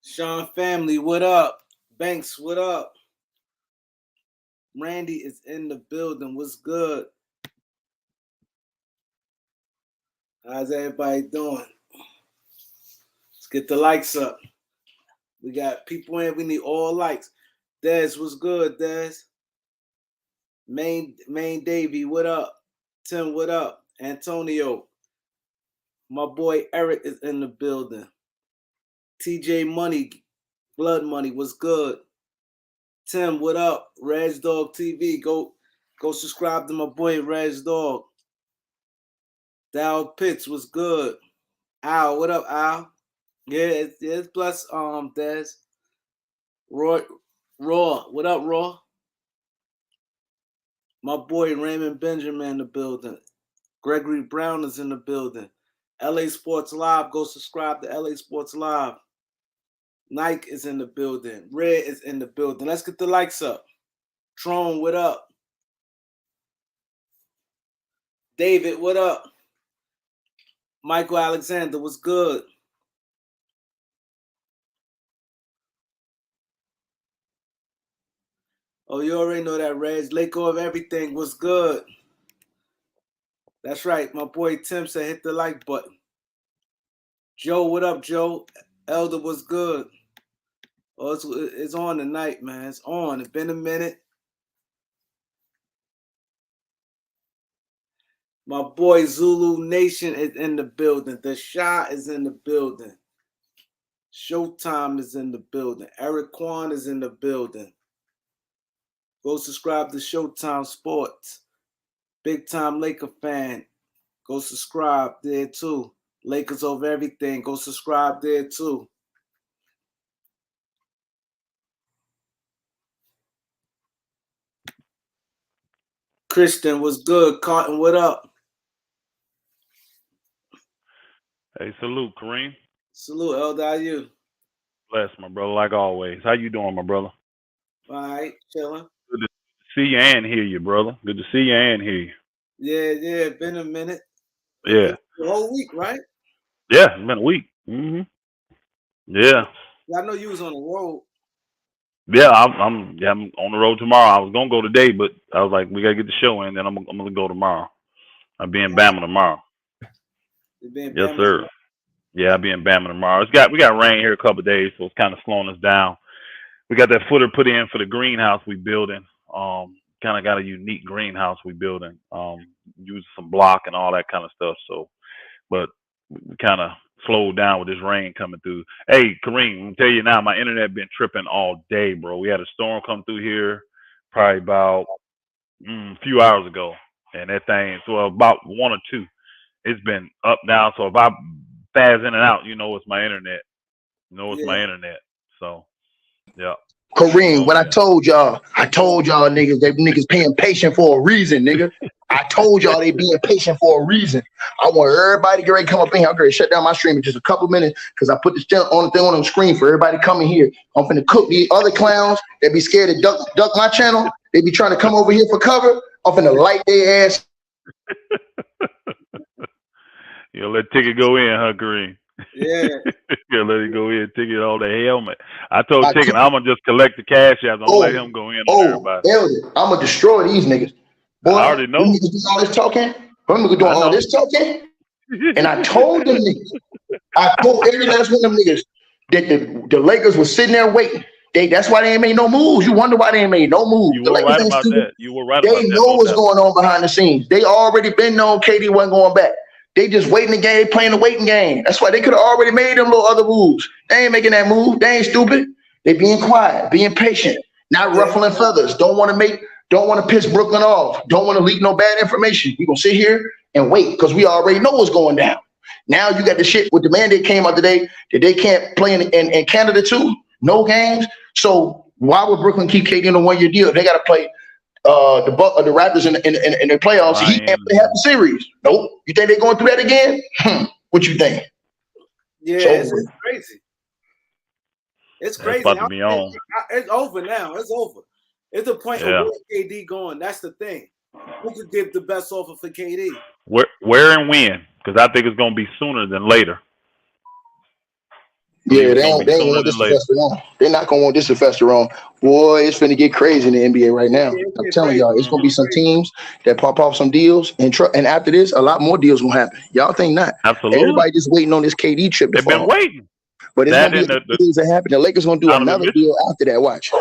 Sean family, what up? Banks, what up? Randy is in the building. What's good? How's everybody doing? Let's get the likes up. We got people in. We need all likes. Des, what's good, Des? Main Davey, what up? Tim, what up? Antonio. My boy Eric is in the building. TJ Money, Blood Money, what's good? Tim, what up? Reg Dog TV, go subscribe to my boy Reg Dog. Dow Pitts, what's good? Al, what up, Al? Yeah, it's plus Des. Raw, what up, Raw? My boy Raymond Benjamin in the building. Gregory Brown is in the building. LA Sports Live, go subscribe to LA Sports Live. Nike is in the building. Red is in the building. Let's get the likes up. Tron, what up? David, what up? Michael Alexander, what's good? Oh, you already know that, Reg. Let go of everything. What's good? That's right. My boy Tim said hit the like button. Joe, what up, Joe? Elder, what's good? Oh, it's on tonight, man. It's on. It's been a minute. My boy Zulu Nation is in the building. The Shot is in the building. Showtime is in the building. Eric Kwan is in the building. Go subscribe to Showtime Sports. Big time Laker fan. Go subscribe there too. Lakers over everything. Go subscribe there too. Christian, what's good? Carton, what up? Hey, salute, Kareem. Salute, Elder. How you? Bless, my brother, like always. How you doing, my brother? All right, chilling. Good to see you and hear you, brother. Good to see you and hear you. Yeah, been a minute. Yeah. The whole week, right? Yeah, it's been a week. Mm-hmm. Yeah. I know you was on the road. Yeah, I'm on the road tomorrow. I was gonna go today, but I was like, we gotta get the show in, then I'm gonna go tomorrow. I'll be in Bama tomorrow. Yes, sir. Yeah, I'll be in Bama tomorrow. We got rain here a couple of days, so it's kind of slowing us down. We got that footer put in for the greenhouse we building. Kind of got a unique greenhouse we building. Using some block and all that kind of stuff. So, but we kind of slowed down with this rain coming through. Hey, Kareem, I'm tell you now, my internet been tripping all day, bro. We had a storm come through here, probably about a few hours ago, and that thing, so about 1 or 2. It's been up now. So if I fast in and out, you know it's my internet. My internet. So, yeah. Kareem, what I told y'all niggas, they niggas paying patient for a reason, nigga. I told y'all they being patient for a reason. I want everybody to get ready to come up in here. I'm going to shut down my stream in just a couple minutes because I put this on the screen for everybody coming here. I'm finna cook these other clowns. They be scared to duck my channel. They be trying to come over here for cover. I'm finna light their ass. You know, let Ticket go in, huh, Kareem? Yeah. Yeah, let it go in. Ticket on the helmet. I told Ticket I'm gonna just collect the cash apps. Don't let him go in on everybody. Elder, I'm gonna destroy these niggas. Boy, I already know. Niggas doing all this talking. Them niggas doing all this talking. And I told them niggas. I told every last one of them niggas that the Lakers was sitting there waiting. That's why they ain't made no moves. You wonder why they ain't made no moves. You were right about that. You were right about that. They know what's going on behind the scenes. They already been known KD wasn't going back. They just waiting the game, playing the waiting game. That's why they could have already made them little other moves. They ain't making that move. They ain't stupid. They being quiet, being patient, not ruffling feathers. Don't want to piss Brooklyn off. Don't want to leak no bad information. We gonna sit here and wait because we already know what's going down. Now you got the shit with the mandate came out today that they can't play in Canada too. No games. So why would Brooklyn keep KD in a 1-year deal? They got to play the Raptors in the playoffs. He can't play half the series. Nope. You think they're going through that again? What you think? Yeah, it's crazy. It's crazy. It's about to be on. It's over now. It's over. It's the point of where KD going. That's the thing. Who could give the best offer for KD? Where and when? Because I think it's going to be sooner than later. Yeah, they don't want this to fester on. They're not gonna want this to fester on. Boy, it's finna get crazy in the NBA right now. I'm telling y'all, it's gonna be some teams that pop off some deals, and after this, a lot more deals will happen. Y'all think not? Absolutely. Everybody just waiting on this KD trip to fall. They've been waiting. But it's gonna be deals that happen. The Lakers gonna do another deal after that. Watch.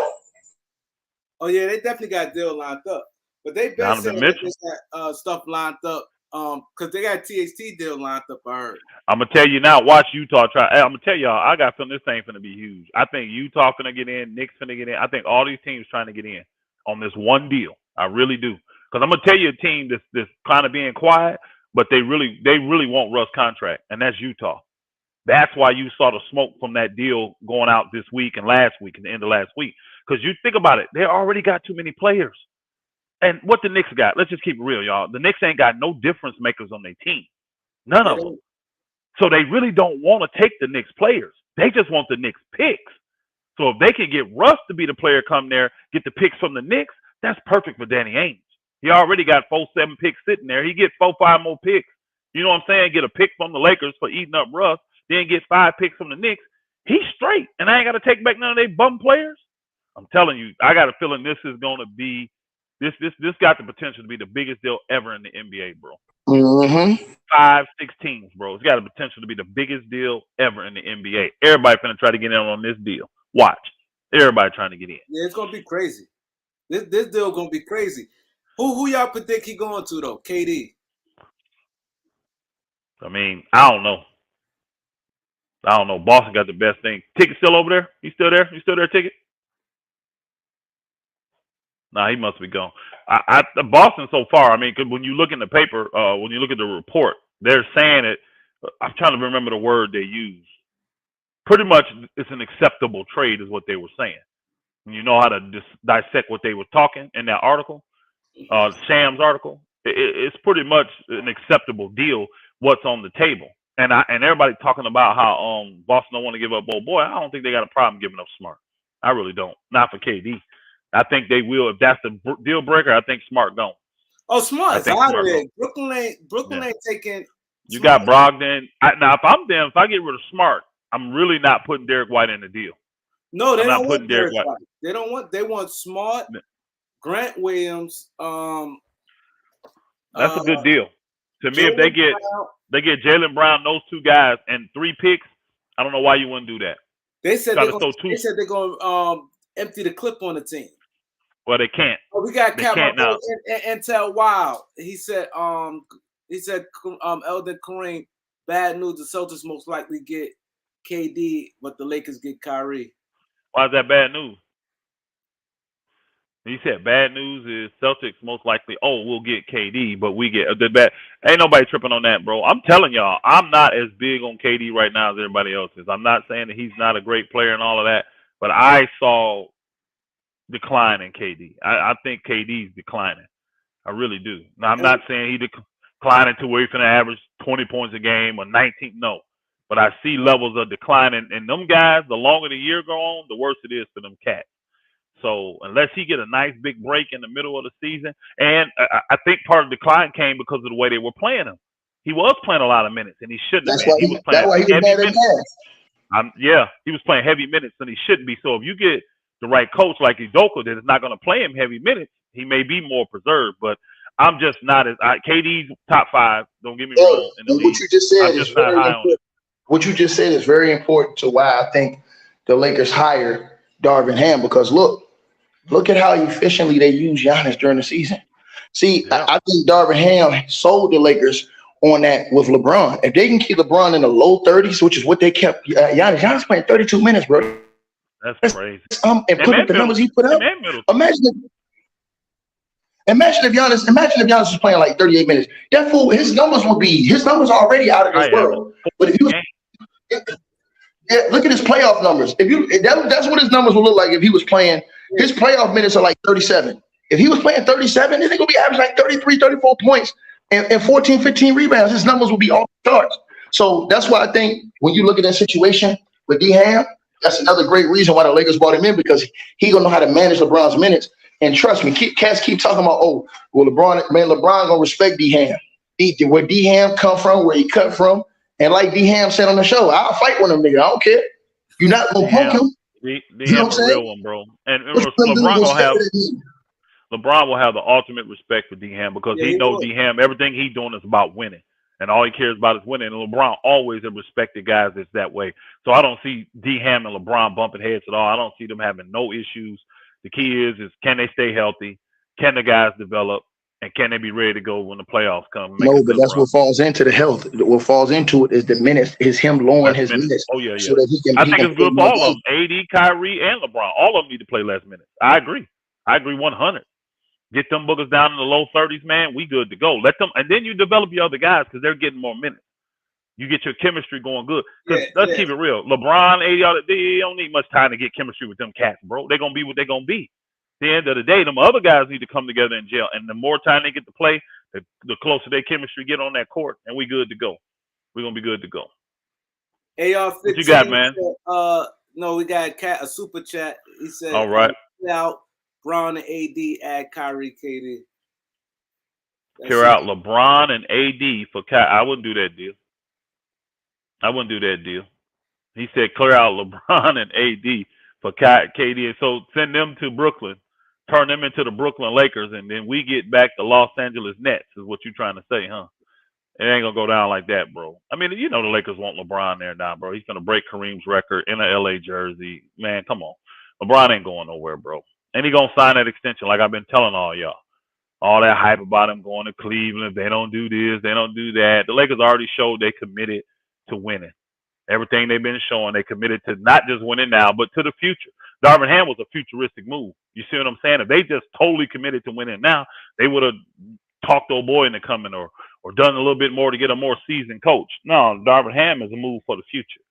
Oh yeah, they definitely got deal lined up. But they've been saying that they got stuff lined up. Because they got THT deal lined up, I heard. I'm gonna tell you now. Watch Utah try. I'm gonna tell y'all. I got feeling this thing finna be huge. I think Utah finna get in. Knicks finna get in. I think all these teams trying to get in on this one deal. I really do. Because I'm gonna tell you a team that's kind of being quiet, but they really want Russ' contract, and that's Utah. That's why you saw the smoke from that deal going out this week and last week and the end of last week. Because you think about it, they already got too many players. And what the Knicks got, let's just keep it real, y'all. The Knicks ain't got no difference makers on their team. None of them. So they really don't want to take the Knicks players. They just want the Knicks picks. So if they can get Russ to be the player come there, get the picks from the Knicks, that's perfect for Danny Ainge. He already got 4-7 picks sitting there. He get 4-5 more picks. You know what I'm saying? Get a pick from the Lakers for eating up Russ, then get 5 picks from the Knicks. He's straight. And I ain't got to take back none of their bum players. I'm telling you, I got a feeling this is going to be This got the potential to be the biggest deal ever in the NBA, bro. 5-6 teams, bro. It's got the potential to be the biggest deal ever in the NBA. Everybody finna try to get in on this deal. Watch. Everybody trying to get in. Yeah, it's gonna be crazy. This deal gonna be crazy. Who y'all predict he going to though? KD. I mean, I don't know. Boston got the best thing. Ticket still over there? You still there? You still there, Ticket? Nah, he must be gone. Boston so far, I mean, cause when you look in the paper, when you look at the report, they're saying it. I'm trying to remember the word they use. Pretty much, it's an acceptable trade, is what they were saying. And you know how to dissect what they were talking in that article, Sam's article. It's pretty much an acceptable deal. What's on the table, and everybody talking about how Boston don't want to give up old boy. I don't think they got a problem giving up Smart. I really don't. Not for KD. I think they will. If that's the deal breaker, I think Smart gone. Oh, Smart's out of there. Brooklyn ain't taking. You got Brogdon. Now, if I'm them, if I get rid of Smart, I'm really not putting Derek White in the deal. No, they don't want Derek White. They don't want. They want Smart, Grant Williams. That's a good deal. To me, if they get Jaylen Brown, those 2 guys, and 3 picks, I don't know why you wouldn't do that. They said they're going to empty the clip on the team. Well, they can't. Oh, we got Intel Wild. He said Elder Kareem, bad news. The Celtics most likely get KD, but the Lakers get Kyrie. Why is that bad news? He said bad news is Celtics most likely, we'll get KD, but we get the bad. Ain't nobody tripping on that, bro. I'm telling y'all, I'm not as big on KD right now as everybody else is. I'm not saying that he's not a great player and all of that, but I saw decline in KD. I think KD's declining. I really do. Now, I'm not saying he declining to where he's going to average 20 points a game or 19. No. But I see levels of decline. And them guys, the longer the year go on, the worse it is for them cats. So unless he get a nice big break in the middle of the season, and I think part of the decline came because of the way they were playing him. He was playing a lot of minutes, and he shouldn't have been. He was playing heavy minutes. He was playing heavy minutes, and he shouldn't be. So if you get the right coach like Udoka that is not going to play him heavy minutes, he may be more preserved. But I'm just not as KD's top 5. Don't get me wrong. In the league. What you just said is very important. What you just said is very important to why I think the Lakers hired Darvin Ham, because look at how efficiently they use Giannis during the season. See, I think Darvin Ham sold the Lakers on that with LeBron. If they can keep LeBron in the low 30s, which is what they kept Giannis playing 32 minutes, bro. That's crazy. And put up the numbers he put up. Imagine if Giannis was playing like 38 minutes. That fool, his numbers already out of this world. But if you look at his playoff numbers. That's what his numbers would look like if he was playing. His playoff minutes are like 37. If he was playing 37, then they're going to be averaging like 33, 34 points and 14, 15 rebounds. His numbers will be off the charts. So that's why I think when you look at that situation with D-Ham, that's another great reason why the Lakers brought him in, because he going to know how to manage LeBron's minutes. And trust me, cats keep talking about, LeBron going to respect D-Ham. Where D-Ham come from, where he cut from. And like D-Ham said on the show, I'll fight with him, nigga. I don't care. You're not gonna punk him. The You know what I'm a saying? real one, bro. And What you gonna do? LeBron Gonna gonna stay have with it? LeBron will have the ultimate respect for D-Ham because Yeah, he he knows would. D-Ham, everything he's doing is about winning. And all he cares about is winning. And LeBron always has respected guys that's that way. So I don't see D-Ham and LeBron bumping heads at all. I don't see them having no issues. The key is can they stay healthy? Can the guys develop? And can they be ready to go when the playoffs come? Make No, a but good that's run. what falls into the health. What falls into it is the minutes, is him lowering his minutes. Oh, yeah. So that I he think can it's good play for more all of games. them. AD, Kyrie, and LeBron. All of them need to play less minutes. I agree 100. Get them boogers down in the low 30s, man. We good to go. Let them, and then you develop your other guys because they're getting more minutes. You get your chemistry going good. Because let's keep it real. LeBron, AD, they don't need much time to get chemistry with them cats, bro. They're going to be what they're going to be. At the end of the day, them other guys need to come together in jail. And the more time they get to play, the closer their chemistry get on that court, and we good to go. We're going to be good to go. AR-15 what you got, man? Said, no, we got a super chat. He said, all right. Out Brown and AD, add Kyrie, KD. Clear out LeBron and AD for Kyrie. I wouldn't do that deal. He said clear out LeBron and AD for KD. So send them to Brooklyn, turn them into the Brooklyn Lakers, and then we get back to Los Angeles Nets is what you're trying to say, huh? It ain't going to go down like that, bro. I mean, you know the Lakers want LeBron there now, bro. He's going to break Kareem's record in a LA jersey. Man, come on. LeBron ain't going nowhere, bro. And he going to sign that extension like I've been telling all y'all. All that hype about him going to Cleveland. They don't do this. They don't do that. The Lakers already showed they committed to winning. Everything they've been showing, they committed to not just winning now, but to the future. Darvin Ham was a futuristic move. You see what I'm saying? If they just totally committed to winning now, they would have talked old boy into coming or done a little bit more to get a more seasoned coach. No, Darvin Ham is a move for the future.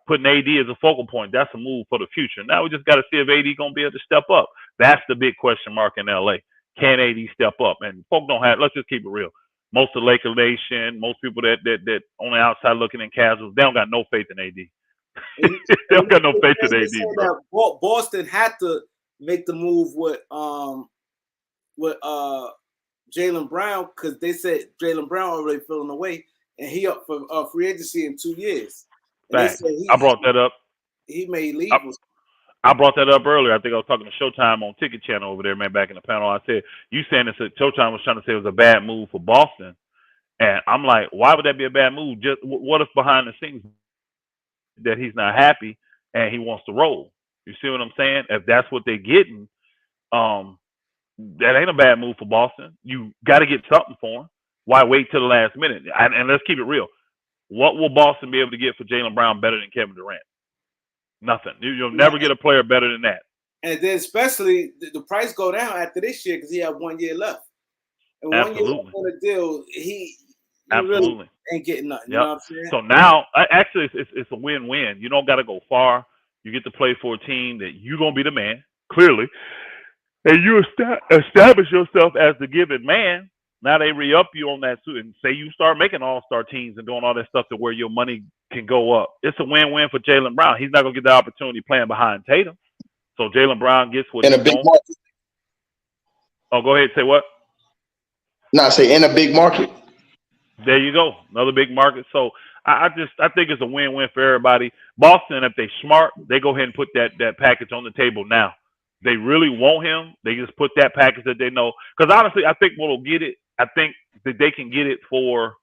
Putting AD as a focal point, that's a move for the future. Now we just got to see if AD going to be able to step up. That's the big question mark in LA. Can AD step up? And folk don't have, let's just keep it real. Most of the Laker Nation, most people that on the outside looking in casuals, they don't got no faith in AD. They don't got no faith in AD, bro. Boston had to make the move with Jaylen Brown because they said Jaylen Brown already filling away, and he up for free agency in 2 years. I brought that up. He may leave. I brought that up earlier. I think I was talking to Showtime on Ticket Channel over there, man, back in the panel. I said, you saying this, Showtime was trying to say it was a bad move for Boston. And I'm like, why would that be a bad move? Just what if behind the scenes that he's not happy and he wants to roll? You see what I'm saying? If that's what they're getting, that ain't a bad move for Boston. You got to get something for him. Why wait till the last minute? And let's keep it real. What will Boston be able to get for Jaylen Brown better than Kevin Durant? Nothing. You'll never get a player better than that. And then especially the price go down after this year because he had 1 year left. And Absolutely. 1 year left on the deal, he Absolutely really ain't getting nothing. Yep. You know what I'm saying? So now, actually, it's a win-win. You don't got to go far. You get to play for a team that you're going to be the man, clearly. And you establish yourself as the given man. Now they re-up you on that suit and say you start making all-star teams and doing all that stuff to where your money can go up. It's a win-win for Jaylen Brown. He's not going to get the opportunity playing behind Tatum. So Jaylen Brown gets what in a big market. Oh, go ahead. Say what? No, say in a big market. There you go. Another big market. So I think it's a win-win for everybody. Boston, if they smart, they go ahead and put that package on the table now. They really want him. They just put that package that they know. Because honestly, I think we'll get it. I think that they can get it for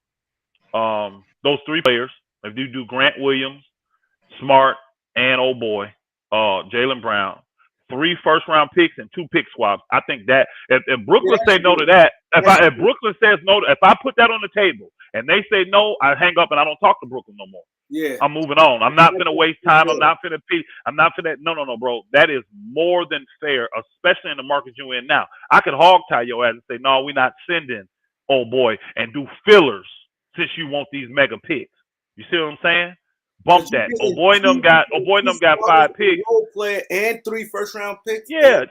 those three players. If you do Grant Williams, Smart, and old boy, Jaylen Brown, 3 first-round picks and 2 pick swaps. I think that if Brooklyn say no to that, if Brooklyn says no, if I put that on the table and they say no, I hang up and I don't talk to Brooklyn no more. Yeah, I'm moving on. I'm not gonna waste time. I'm not gonna pee. I'm not gonna. No, bro. That is more than fair, especially in the market you're in now. I could hog tie your ass and say, no, we're not sending old boy and do fillers since you want these mega picks. You see what I'm saying? Bump that. Old boy and them got 5 picks. Role player and 3 first-round picks. Yeah.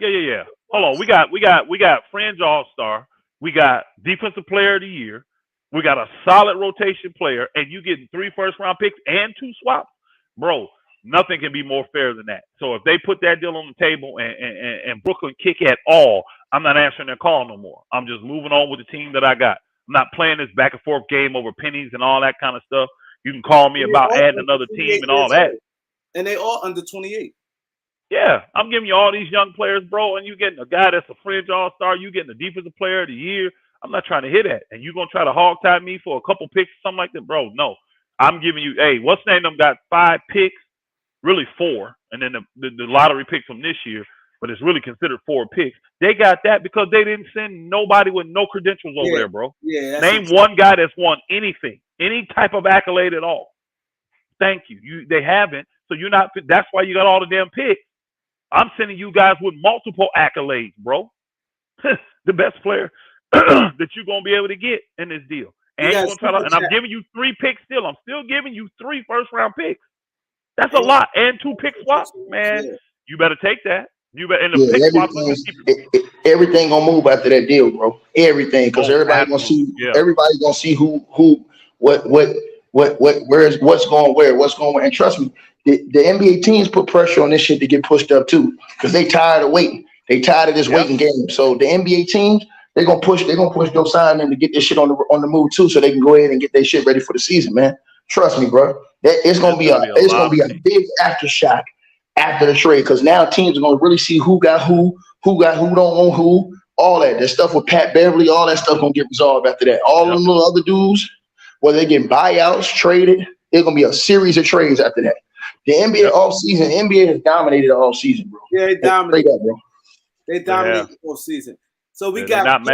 Hold on. We got fringe all-star. We got defensive player of the year. We got a solid rotation player, and you getting 3 first-round picks and 2 swaps, bro. Nothing can be more fair than that. So if they put that deal on the table and Brooklyn kick at all, I'm not answering their call no more. I'm just moving on with the team that I got. I'm not playing this back and forth game over pennies and all that kind of stuff. You can call me about adding another team and all that. And they all under 28. Yeah, I'm giving you all these young players, bro, and you getting a guy that's a fringe all-star. You getting the defensive player of the year. I'm not trying to hit that. And you going to try to hog-tie me for a couple picks or something like that? Bro, no. I'm giving you, hey, what's name them got 5 picks, really 4, and then the lottery pick from this year, but it's really considered 4 picks. They got that because they didn't send nobody with no credentials over there, bro. Yeah. Name one guy that's won anything, any type of accolade at all. Thank you. They haven't, so you're not. That's why you got all the damn picks. I'm sending you guys with multiple accolades, bro. The best player that you're gonna be able to get in this deal. And you're gonna try to, and I'm giving you 3 picks still. I'm still giving you 3 first-round picks. That's a lot. And 2 pick swaps, man. Yeah. You better take that. You better. And the pick swaps. Everything gonna move after that deal, bro. Everything, because everybody gonna see. Yeah. Everybody gonna see what's going where. And trust me, the NBA teams put pressure on this shit to get pushed up too, because they tired of waiting. They tired of this waiting game. So the NBA teams, they're gonna push those signing to get this shit on the move too, so they can go ahead and get their shit ready for the season, man. Trust me, bro. It's gonna be a big aftershock after the trade, because now teams are gonna really see who don't own who, all that. The stuff with Pat Beverly, all that stuff gonna get resolved after that. All them little other dudes, whether they get buyouts, traded, it's gonna be a series of trades after that. The NBA all season, NBA has dominated all season, bro. Yeah, they dominated, bro. They dominated all season. So we got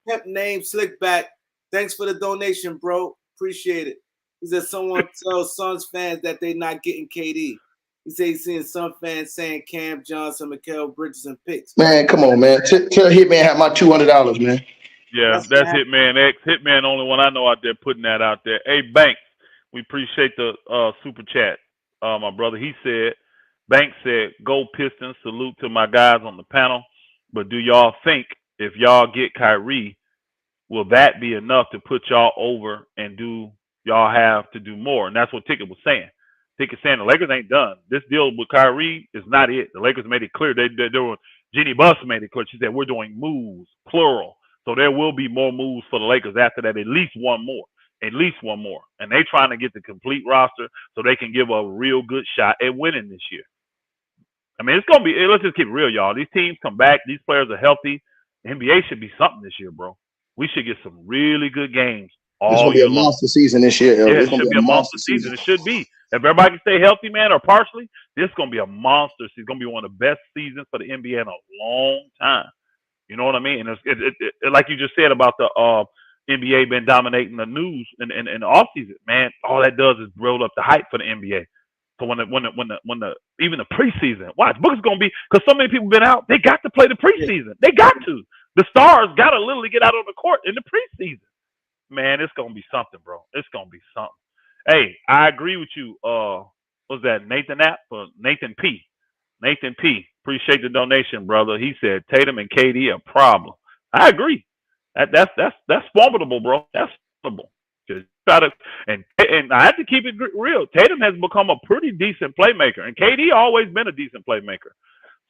Pep name Slickback. Thanks for the donation, bro. Appreciate it. He said someone tells Suns fans that they're not getting KD. He said he's seeing some fans saying Cam Johnson, Mikal Bridges, and picks. Man, come on, man. Tell Hitman have my $200, man. Yeah, that's Hitman X. Hitman, the only one I know out there putting that out there. Hey, Banks, we appreciate the super chat. My brother, he said, Banks said, go Pistons, salute to my guys on the panel. But do y'all think if y'all get Kyrie, will that be enough to put y'all over, and do y'all have to do more? And that's what Ticket was saying. Ticket saying the Lakers ain't done. This deal with Kyrie is not it. The Lakers made it clear. They're doing, Jeannie Buss made it clear. She said, we're doing moves, plural. So there will be more moves for the Lakers after that, at least one more. At least one more. And they trying to get the complete roster so they can give a real good shot at winning this year. I mean, it's going to be, let's just keep it real, y'all. These teams come back. These players are healthy. The NBA should be something this year, bro. We should get some really good games all year long. It's going to be a monster season this year. Yeah, it should be a monster season. It should be. If everybody can stay healthy, man, or partially, this is going to be a monster season. It's going to be one of the best seasons for the NBA in a long time. You know what I mean? And it like you just said about the NBA been dominating the news in the offseason, man. All that does is build up the hype for the NBA. So when the even the preseason, watch, Booker's gonna be, because so many people been out, they got to play the preseason. They got to. The stars got to literally get out on the court in the preseason. Man, it's gonna be something, bro. It's gonna be something. Hey, I agree with you. What's that? Nathan App or Nathan P? Nathan P. Appreciate the donation, brother. He said Tatum and KD a problem. I agree. That's formidable, bro. That's formidable. And I have to keep it real. Tatum has become a pretty decent playmaker, and KD always been a decent playmaker.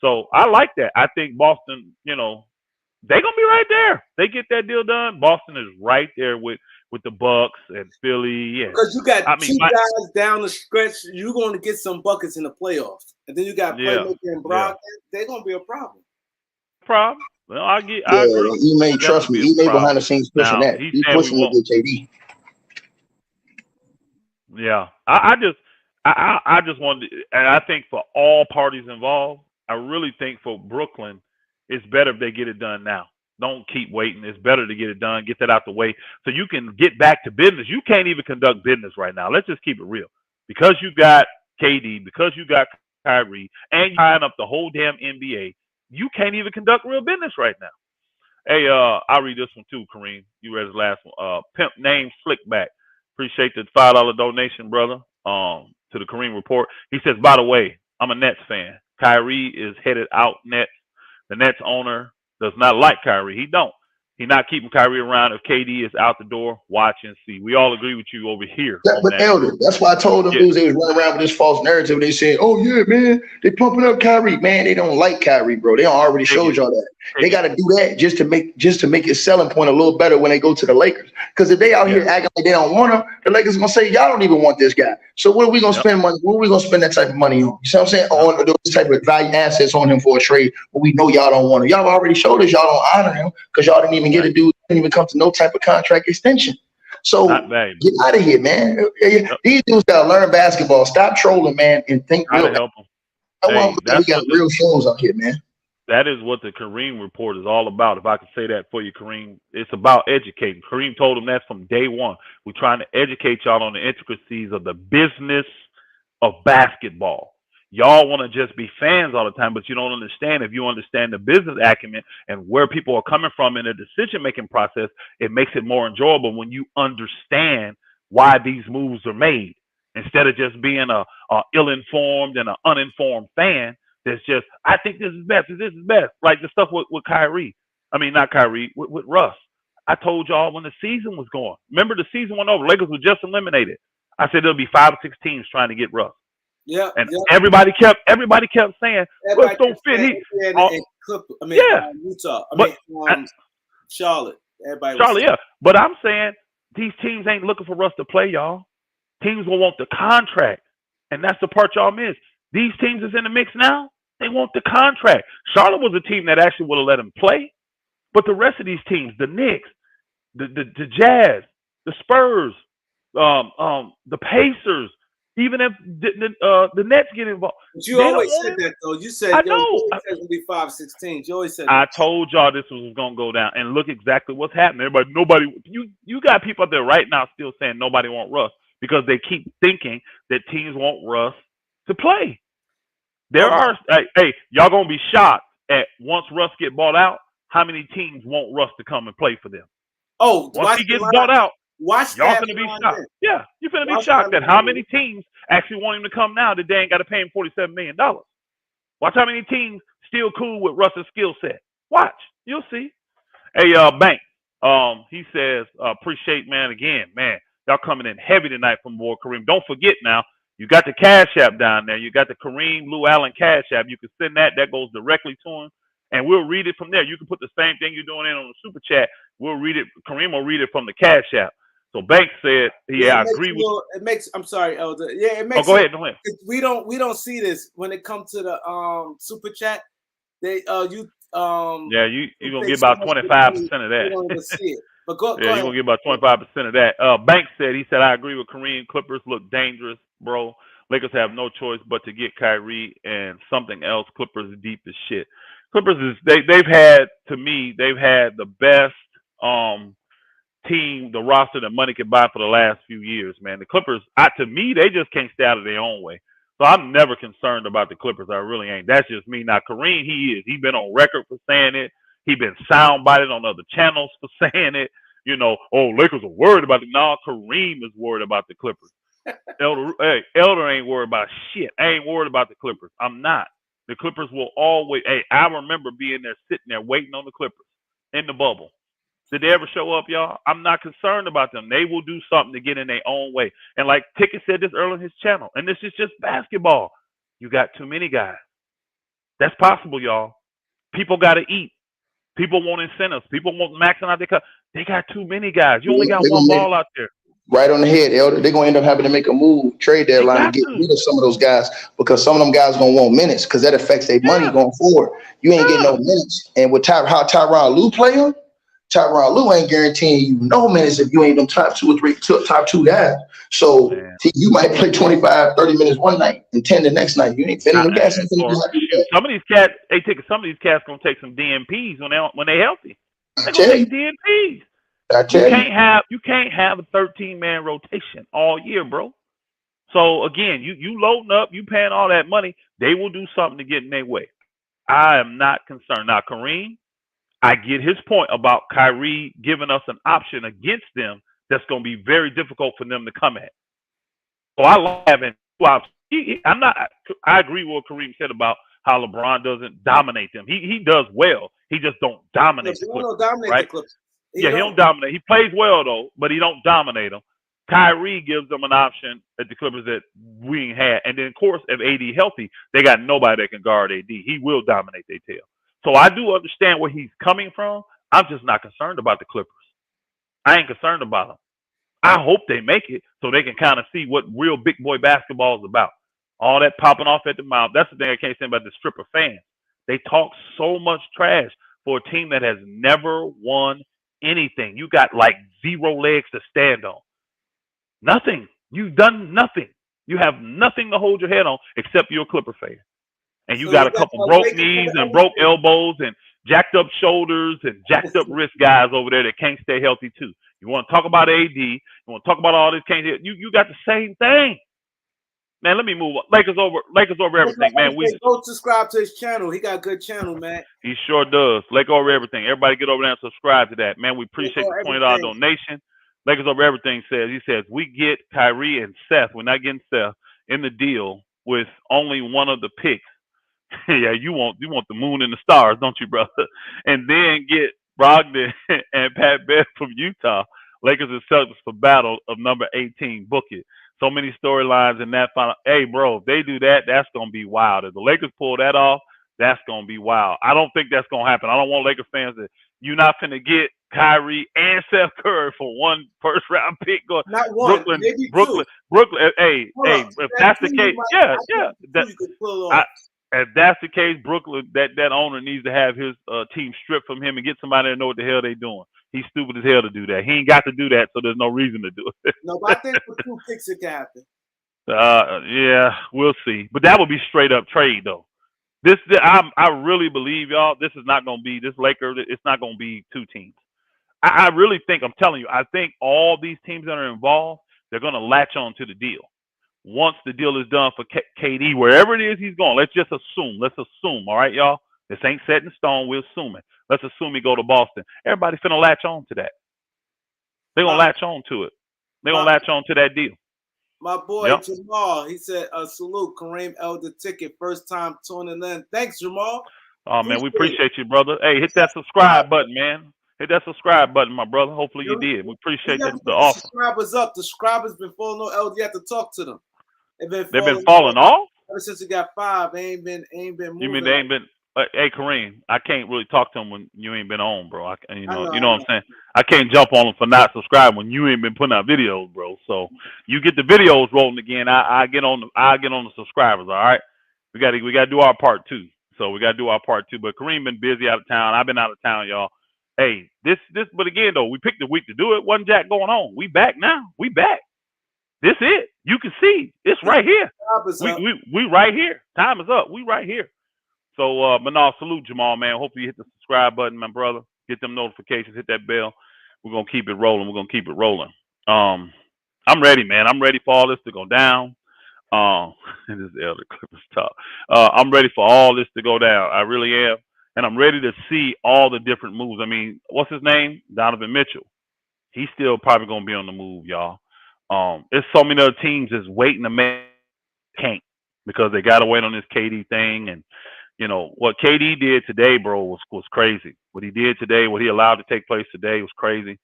So I like that. I think Boston, they're gonna be right there. They get that deal done. Boston is right there with the Bucks and Philly. Because you got two guys down the stretch, you're going to get some buckets in the playoffs, and then you got playmaker and Brock. They're gonna be a problem. Well, I agree. You may trust me. He may behind the scenes pushing that. He's pushing to get KD. Yeah, I just wanted, and I think for all parties involved, I really think for Brooklyn, it's better if they get it done now. Don't keep waiting. It's better to get it done, get that out the way, so you can get back to business. You can't even conduct business right now. Let's just keep it real. Because you got KD, because you got Kyrie, and you're tying up the whole damn NBA, you can't even conduct real business right now. Hey, I'll read this one too, Kareem. You read his last one. Pimp name Slickback. Appreciate the $5 donation, brother, to the Kareem Report. He says, by the way, I'm a Nets fan. Kyrie is headed out Nets. The Nets owner does not like Kyrie. He don't. He's not keeping Kyrie around. If KD is out the door, watch and see. We all agree with you over here. But Elder, that's why I told them dudes they was running around with this false narrative. They said, "Oh yeah, man, they pumping up Kyrie." Man, they don't like Kyrie, bro. They already showed y'all that. They got to do that just to make its selling point a little better when they go to the Lakers. Because if they out here acting like they don't want him, the Lakers gonna say, "Y'all don't even want this guy." So what are we gonna spend money? What are we gonna spend that type of money on? You see what I'm saying? On those type of value assets on him for a trade, but we know y'all don't want him. Y'all already showed us y'all don't honor him because y'all didn't even get a dude. Didn't even come to no type of contract extension. So get out of here, man. These dudes gotta learn basketball. Stop trolling, man, and think real. Help them. We got real shows out here, man. That is what the Kareem report is all about. If I could say that for you, Kareem, it's about educating. Kareem told him that from day one. We're trying to educate y'all on the intricacies of the business of basketball. Y'all want to just be fans all the time, but you don't understand. If you understand the business acumen and where people are coming from in the decision-making process, it makes it more enjoyable when you understand why these moves are made. Instead of just being a ill-informed and an uninformed fan that's just, I think this is best, this is best. Like the stuff with Kyrie. I mean, not Kyrie, with Russ. I told y'all when the season was going. Remember the season went over. Lakers were just eliminated. I said there'll be 5 or 6 teams trying to get Russ. Yeah, and everybody kept saying, "Russ don't fit." Utah. Charlotte. Charlotte, yeah. But I'm saying these teams ain't looking for Russ to play, y'all. Teams will want the contract, and that's the part y'all miss. These teams is in the mix now. They want the contract. Charlotte was a team that actually would have let him play, but the rest of these teams, the Knicks, the Jazz, the Spurs, the Pacers. Even if the Nets get involved, but you always said that though. You said I know it's gonna be 5, 6 teams. You always said that. I told y'all this was gonna go down, and look exactly what's happening. Nobody. You got people out there right now still saying nobody want Russ because they keep thinking that teams want Russ to play. There are y'all gonna be shocked at once Russ get bought out, how many teams want Russ to come and play for them? Oh, once he gets bought out. Watch y'all gonna be shocked. Yeah, you're gonna be shocked at how many teams actually want him to come now that they ain't got to pay him $47 million. Watch how many teams still cool with Russ's skill set. Watch, you'll see. Hey, Bank. He says, appreciate, man. Again, man, y'all coming in heavy tonight from boy Kareem. Don't forget now, you got the Cash App down there. You got the KAREEMLOUALLEN Cash App. You can send that. That goes directly to him. And we'll read it from there. You can put the same thing you're doing in on the super chat. We'll read it. Kareem will read it from the Cash App. So Banks said, I agree with you. It makes, I'm sorry, Elder. Yeah, it makes. Go ahead. We don't see this when it comes to the super chat. They you're gonna get about 25% of that. You don't even see it. But go you're ahead. gonna get about 25% of that. Banks said, I agree with Kareem. Clippers look dangerous, bro. Lakers have no choice but to get Kyrie and something else. Clippers deep as shit. Clippers is they've had the best team, the roster that money can buy for the last few years, man. The Clippers, to me, they just can't stay out of their own way. So I'm never concerned about the Clippers. I really ain't. That's just me. Now, Kareem, he's been on record for saying it. He's been soundbited on other channels for saying it. You know, Lakers are worried about it. No, Kareem is worried about the Clippers. Elder ain't worried about shit. I ain't worried about the Clippers. I'm not. The Clippers will always, I remember being there, sitting there, waiting on the Clippers in the bubble. Did they ever show up, y'all? I'm not concerned about them. They will do something to get in their own way. And like Ticket said this earlier on his channel, and this is just basketball. You got too many guys. That's possible, y'all. People got to eat. People want incentives. People want maxing out their cut. They got too many guys. You only got one ball out there. Right on the head, Elder. They're going to end up having to make a move, trade deadline to get rid of some of those guys because some of them guys going to want minutes because that affects their money going forward. You ain't getting no minutes. And with how Tyronn Lue playing, Tyronn Lue ain't guaranteeing you no minutes if you ain't them top 2 or 3 top 2 guys. So you might play 25, 30 minutes one night and 10 the next night. You ain't fitting the gas. Some of these cats, some of these cats gonna take some DMPs when they healthy. They gonna take DMPs. You can't have a 13-man rotation all year, bro. So again, you loading up, you paying all that money, they will do something to get in their way. I am not concerned. Now, Kareem, I get his point about Kyrie giving us an option against them that's going to be very difficult for them to come at. So I love having 2 options. I agree with what Kareem said about how LeBron doesn't dominate them. He does well. He just don't dominate the Clippers, right? He don't dominate. He plays well though, but he don't dominate them. Kyrie gives them an option at the Clippers that we ain't had. And then, of course, if AD healthy, they got nobody that can guard AD. He will dominate their tail. So I do understand where he's coming from. I'm just not concerned about the Clippers. I ain't concerned about them. I hope they make it so they can kind of see what real big boy basketball is about. All that popping off at the mouth. That's the thing I can't say about the stripper fans. They talk so much trash for a team that has never won anything. You got like 0 legs to stand on. Nothing. You've done nothing. You have nothing to hold your head on except you're a Clipper fan. And you got a couple broke knees and broke elbows and jacked up shoulders and jacked up wrist guys over there that can't stay healthy too. You want to talk about AD, you want to talk about all this, you got the same thing. Man, let me move on. Lakers over everything, man. Go subscribe to his channel. He got a good channel, man. He sure does. Lakers over everything. Everybody get over there and subscribe to that. Man, we appreciate the $20 donation. Lakers over everything he says, we get Kyrie and Seth. We're not getting Seth in the deal with only one of the picks. Yeah, you want the moon and the stars, don't you, brother? And then get Brogdon and Pat Bev from Utah. Lakers and Celtics for battle of number 18. Book it. So many storylines in that final. Hey, bro, if they do that, that's going to be wild. If the Lakers pull that off, that's going to be wild. I don't think that's going to happen. I don't want Lakers fans to, you're not going to get Kyrie and Seth Curry for one first-round pick. Not one, maybe Brooklyn. Hey, if that's the case, if that's the case, Brooklyn, that owner needs to have his team stripped from him and get somebody to know what the hell they're doing. He's stupid as hell to do that. He ain't got to do that, so there's no reason to do it. No, but I think for 2 picks it can happen. Yeah, we'll see. But that would be straight up trade, though. I really believe, y'all, this is not going to be this Lakers. It's not going to be 2 teams. I really think, I'm telling you, I think all these teams that are involved, they're going to latch on to the deal. Once the deal is done for KD, wherever it is he's going, let's just assume. Let's assume, all right, y'all? This ain't set in stone. We're assuming. Let's assume he go to Boston. Everybody finna latch on to that. They're going to latch on to it. They're going to latch on to that deal. My boy, Jamal, he said, salute, Kareem Elder ticket, first time tuning in. Thanks, Jamal. Oh, man, we appreciate you, brother. Hey, hit that subscribe button, man. Hit that subscribe button, my brother. Hopefully you did. We appreciate the offer. Subscribers up. The subscribers been falling on Elder. You have to talk to them. They've been falling off? Ever since he got 5, they ain't been moving. You mean they ain't been? Hey, Kareem, I can't really talk to him when you ain't been on, bro. You know what I'm saying? I can't jump on him for not subscribing when you ain't been putting out videos, bro. So you get the videos rolling again. I get on the subscribers. All right, we got to do our part too. So we got to do our part too. But Kareem been busy out of town. I've been out of town, y'all. Hey, but again though, we picked a week to do it. Wasn't jack going on. We back now. We back. This it. You can see it's right here. We right here. Time is up. We right here. So, but no, salute Jamal, man. Hopefully you hit the subscribe button, my brother. Get them notifications. Hit that bell. We're gonna keep it rolling. We're gonna keep it rolling. I'm ready, man. I'm ready for all this to go down. This is Elder Clippers talk. I'm ready for all this to go down. I really am. And I'm ready to see all the different moves. I mean, what's his name? Donovan Mitchell. He's still probably going to be on the move, y'all. There's so many other teams that's waiting to make can't because they got to wait on this KD thing. And, you know, what KD did today, bro, was crazy. What he did today, what he allowed to take place today was crazy.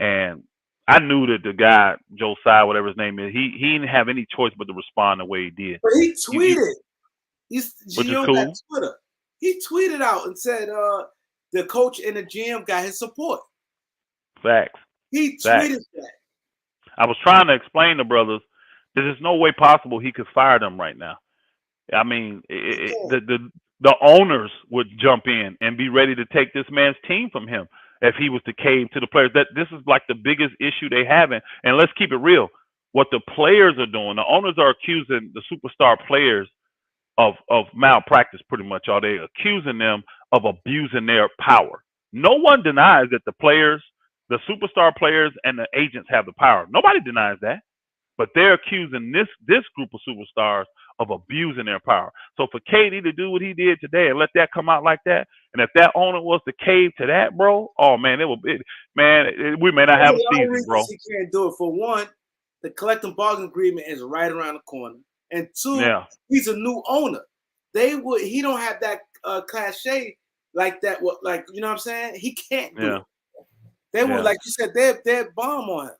And I knew that the guy, Josiah, whatever his name is, he didn't have any choice but to respond the way he did. But he tweeted. Which is cool. Twitter. He tweeted out and said the coach and the GM got his support. Facts. He tweeted that. I was trying to explain to brothers, there's no way possible he could fire them right now. I mean, the owners would jump in and be ready to take this man's team from him if he was to cave to the players. This is like the biggest issue they have. And let's keep it real. What the players are doing, the owners are accusing the superstar players of malpractice pretty much. Are they accusing them of abusing their power? No one denies that the players, the superstar players and the agents have the power. Nobody denies that. But they're accusing this group of superstars of abusing their power. So for KD to do what he did today and let that come out like that, and if that owner was to cave to that, bro, oh man, we may not have a season, bro. He can't do it. For one, the collective bargaining agreement is right around the corner, and two, he's a new owner. He don't have that cachet like that. Like, you know what I'm saying? He can't do it. They were like you said, they're bomb on him.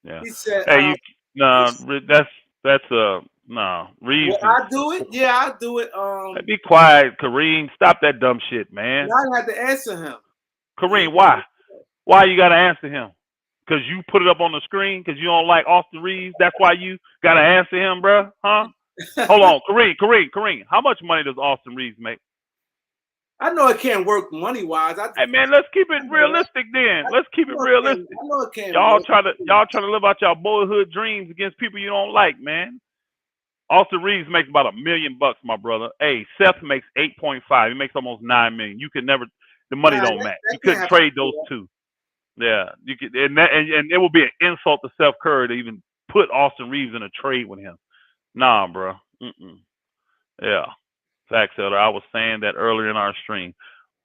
Yeah. He said, "Hey, no. Reeves "Will I do it? Yeah, I'll do it." Be quiet, Kareem. Stop that dumb shit, man. Now I had to answer him. Kareem, why? Why you gotta answer him? Because you put it up on the screen? Because you don't like Austin Reeves? That's why you gotta answer him, bro? Huh? Hold on, Kareem. How much money does Austin Reeves make? I know it can't work money wise. Hey man, let's keep it realistic then. Let's keep it realistic. I know it can't. Y'all try to live out y'all boyhood dreams against people you don't like, man. Austin Reeves makes about $1 million, my brother. Hey, Seth makes 8.5. He makes almost $9 million. You can never. The money don't match. You couldn't trade those two. Yeah, you could, and it would be an insult to Seth Curry to even put Austin Reeves in a trade with him. Nah, bro. Yeah, facts, Elder. I was saying that earlier in our stream.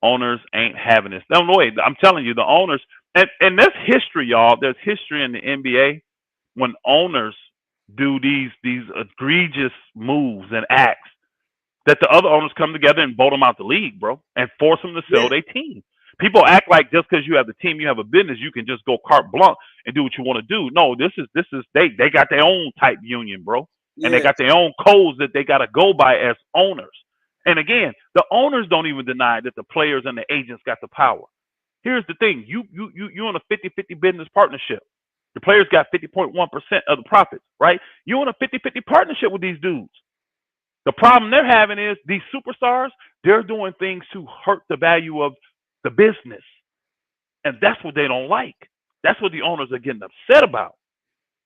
Owners ain't having this. No, wait. I'm telling you, the owners, and there's history, y'all. There's history in the NBA when owners do these egregious moves and acts that the other owners come together and vote them out the league, bro, and force them to sell their team. People act like just because you have the team, you have a business, you can just go carte blanche and do what you want to do. No, this is they got their own type union, bro, and they got their own codes that they got to go by as owners. And again, the owners don't even deny that the players and the agents got the power. Here's the thing: you in a 50-50 business partnership. The players got 50.1% of the profits, right? You're in a 50-50 partnership with these dudes. The problem they're having is these superstars, they're doing things to hurt the value of the business. And that's what they don't like. That's what the owners are getting upset about.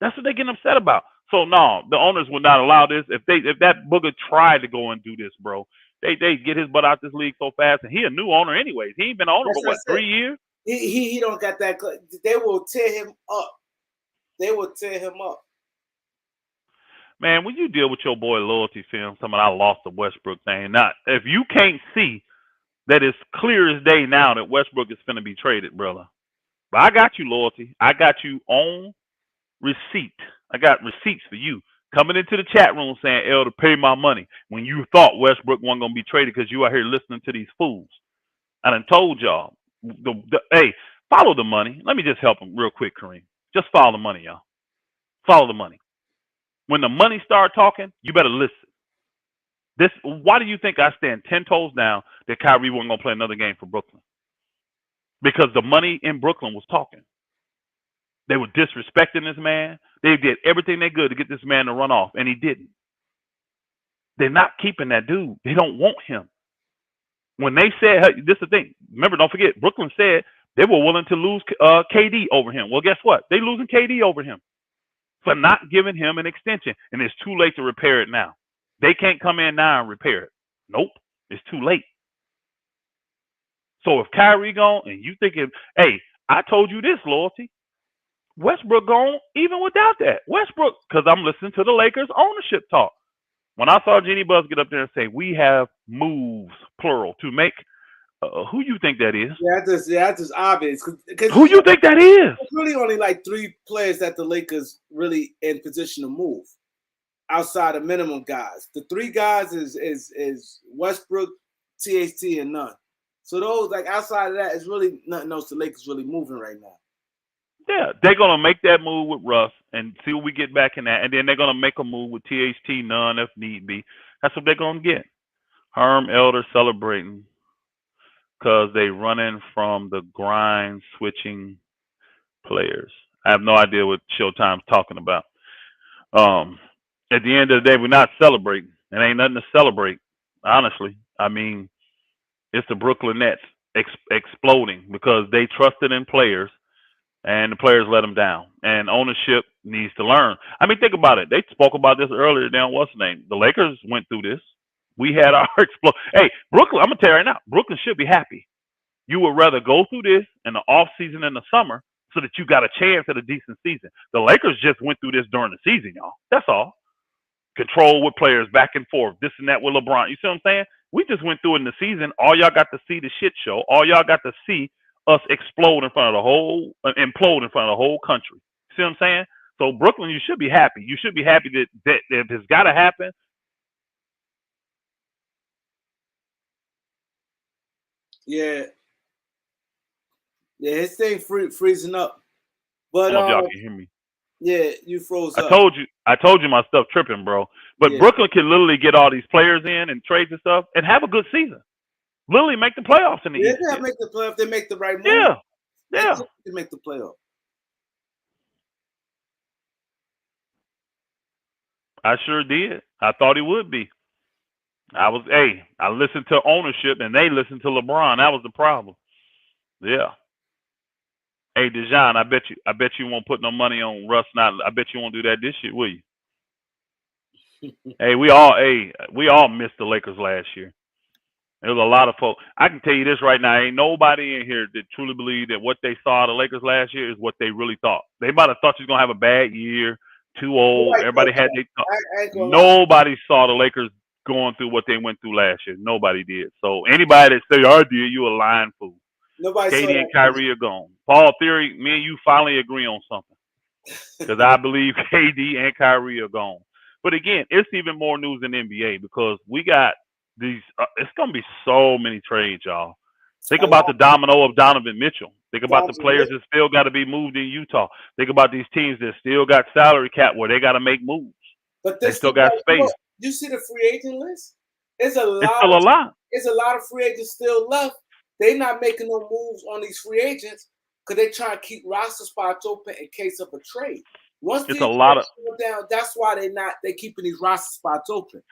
That's what they're getting upset about. So no, the owners would not allow this. If that booger tried to go and do this, bro, they get his butt out this league so fast. And he a new owner anyways. He ain't been an owner for what, 3 years? He don't got that. They will tear him up. They will tear him up. Man, when you deal with your boy loyalty film, something I lost the Westbrook thing. Now, if you can't see that it's clear as day now that Westbrook is going to be traded, brother. But I got you, loyalty. I got you on receipt. I got receipts for you coming into the chat room saying, Elder, pay my money when you thought Westbrook wasn't going to be traded because you out here listening to these fools. I done told y'all, hey, follow the money. Let me just help them real quick, Kareem. Just follow the money, y'all. Follow the money. When the money start talking, you better listen. Why do you think I stand 10 toes down that Kyrie wasn't going to play another game for Brooklyn? Because the money in Brooklyn was talking. They were disrespecting this man. They did everything they could to get this man to run off, and he didn't. They're not keeping that dude. They don't want him. When they said, hey, this is the thing. Remember, don't forget, Brooklyn said they were willing to lose KD over him. Well, guess what? They losing KD over him for not giving him an extension, and it's too late to repair it now. They can't come in now and repair it. Nope, it's too late. So if Kyrie gone and you thinking, hey, I told you this, loyalty. Westbrook gone even without that. Westbrook, because I'm listening to the Lakers ownership talk. When I saw Jeannie Buss get up there and say, we have moves, plural, to make, who you think that is? Yeah, that's just obvious. Who you think that is? It's really only like 3 players that the Lakers really in position to move outside of minimum guys. The 3 guys is Westbrook, THT, and none. So those, like outside of that, is really nothing else the Lakers really moving right now. Yeah, they're going to make that move with Russ and see what we get back in that. And then they're going to make a move with THT, none if need be. That's what they're going to get. Herm Elder celebrating because they running from the grind switching players. I have no idea what Showtime's talking about. At the end of the day, we're not celebrating. It ain't nothing to celebrate, honestly. I mean, it's the Brooklyn Nets exploding because they trusted in players. And the players let them down. And ownership needs to learn. I mean, think about it. They spoke about this earlier down what's the name. The Lakers went through this. We had our explosion. Hey, Brooklyn, I'm going to tell you right now, Brooklyn should be happy. You would rather go through this in the off season in the summer so that you got a chance at a decent season. The Lakers just went through this during the season, y'all. That's all. Control with players back and forth, this and that with LeBron. You see what I'm saying? We just went through it in the season. All y'all got to see the shit show. All y'all got to see us implode in front of the whole country. See what I'm saying? So Brooklyn, you should be happy. You should be happy that if it's got to happen. Yeah, Yeah, his thing freezing up. But I don't know if y'all can hear me. yeah, you froze I up. told you my stuff tripping, bro. But Yeah. Brooklyn can literally get all these players in and trades and stuff and have a good season. Literally make the playoffs in the East. They make the playoff. They make the right move. Yeah. Yeah. They make the playoff. I sure did. I thought he would be. I listened to ownership and they listened to LeBron. That was the problem. Yeah. Hey, Dejan, I bet you won't put no money on Russ now. I bet you won't do that this year, will you? We all missed the Lakers last year. There was a lot of folks. I can tell you this right now. Ain't nobody in here that truly believe that what they saw the Lakers last year is what they really thought. They might have thought you was going to have a bad year, too old. Everybody had their thought. Nobody saw the Lakers going through what they went through last year. Nobody did. So anybody that say, I did, you a lying fool. Nobody KD and Kyrie are gone. Paul Theory, me and you finally agree on something. Because I believe KD and Kyrie are gone. But again, it's even more news in the NBA because we got these. It's going to be so many trades, y'all. Think about the domino of Donovan Mitchell. Think about the players that still got to be moved in Utah. Think about these teams that still got salary cap where they got to make moves. But they still got space. You see the free agent list? It's still a lot. It's a lot of free agents still left. They're not making no moves on these free agents because they trying to keep roster spots open in case of a trade. Once it's a lot of down, that's why they keeping these roster spots open.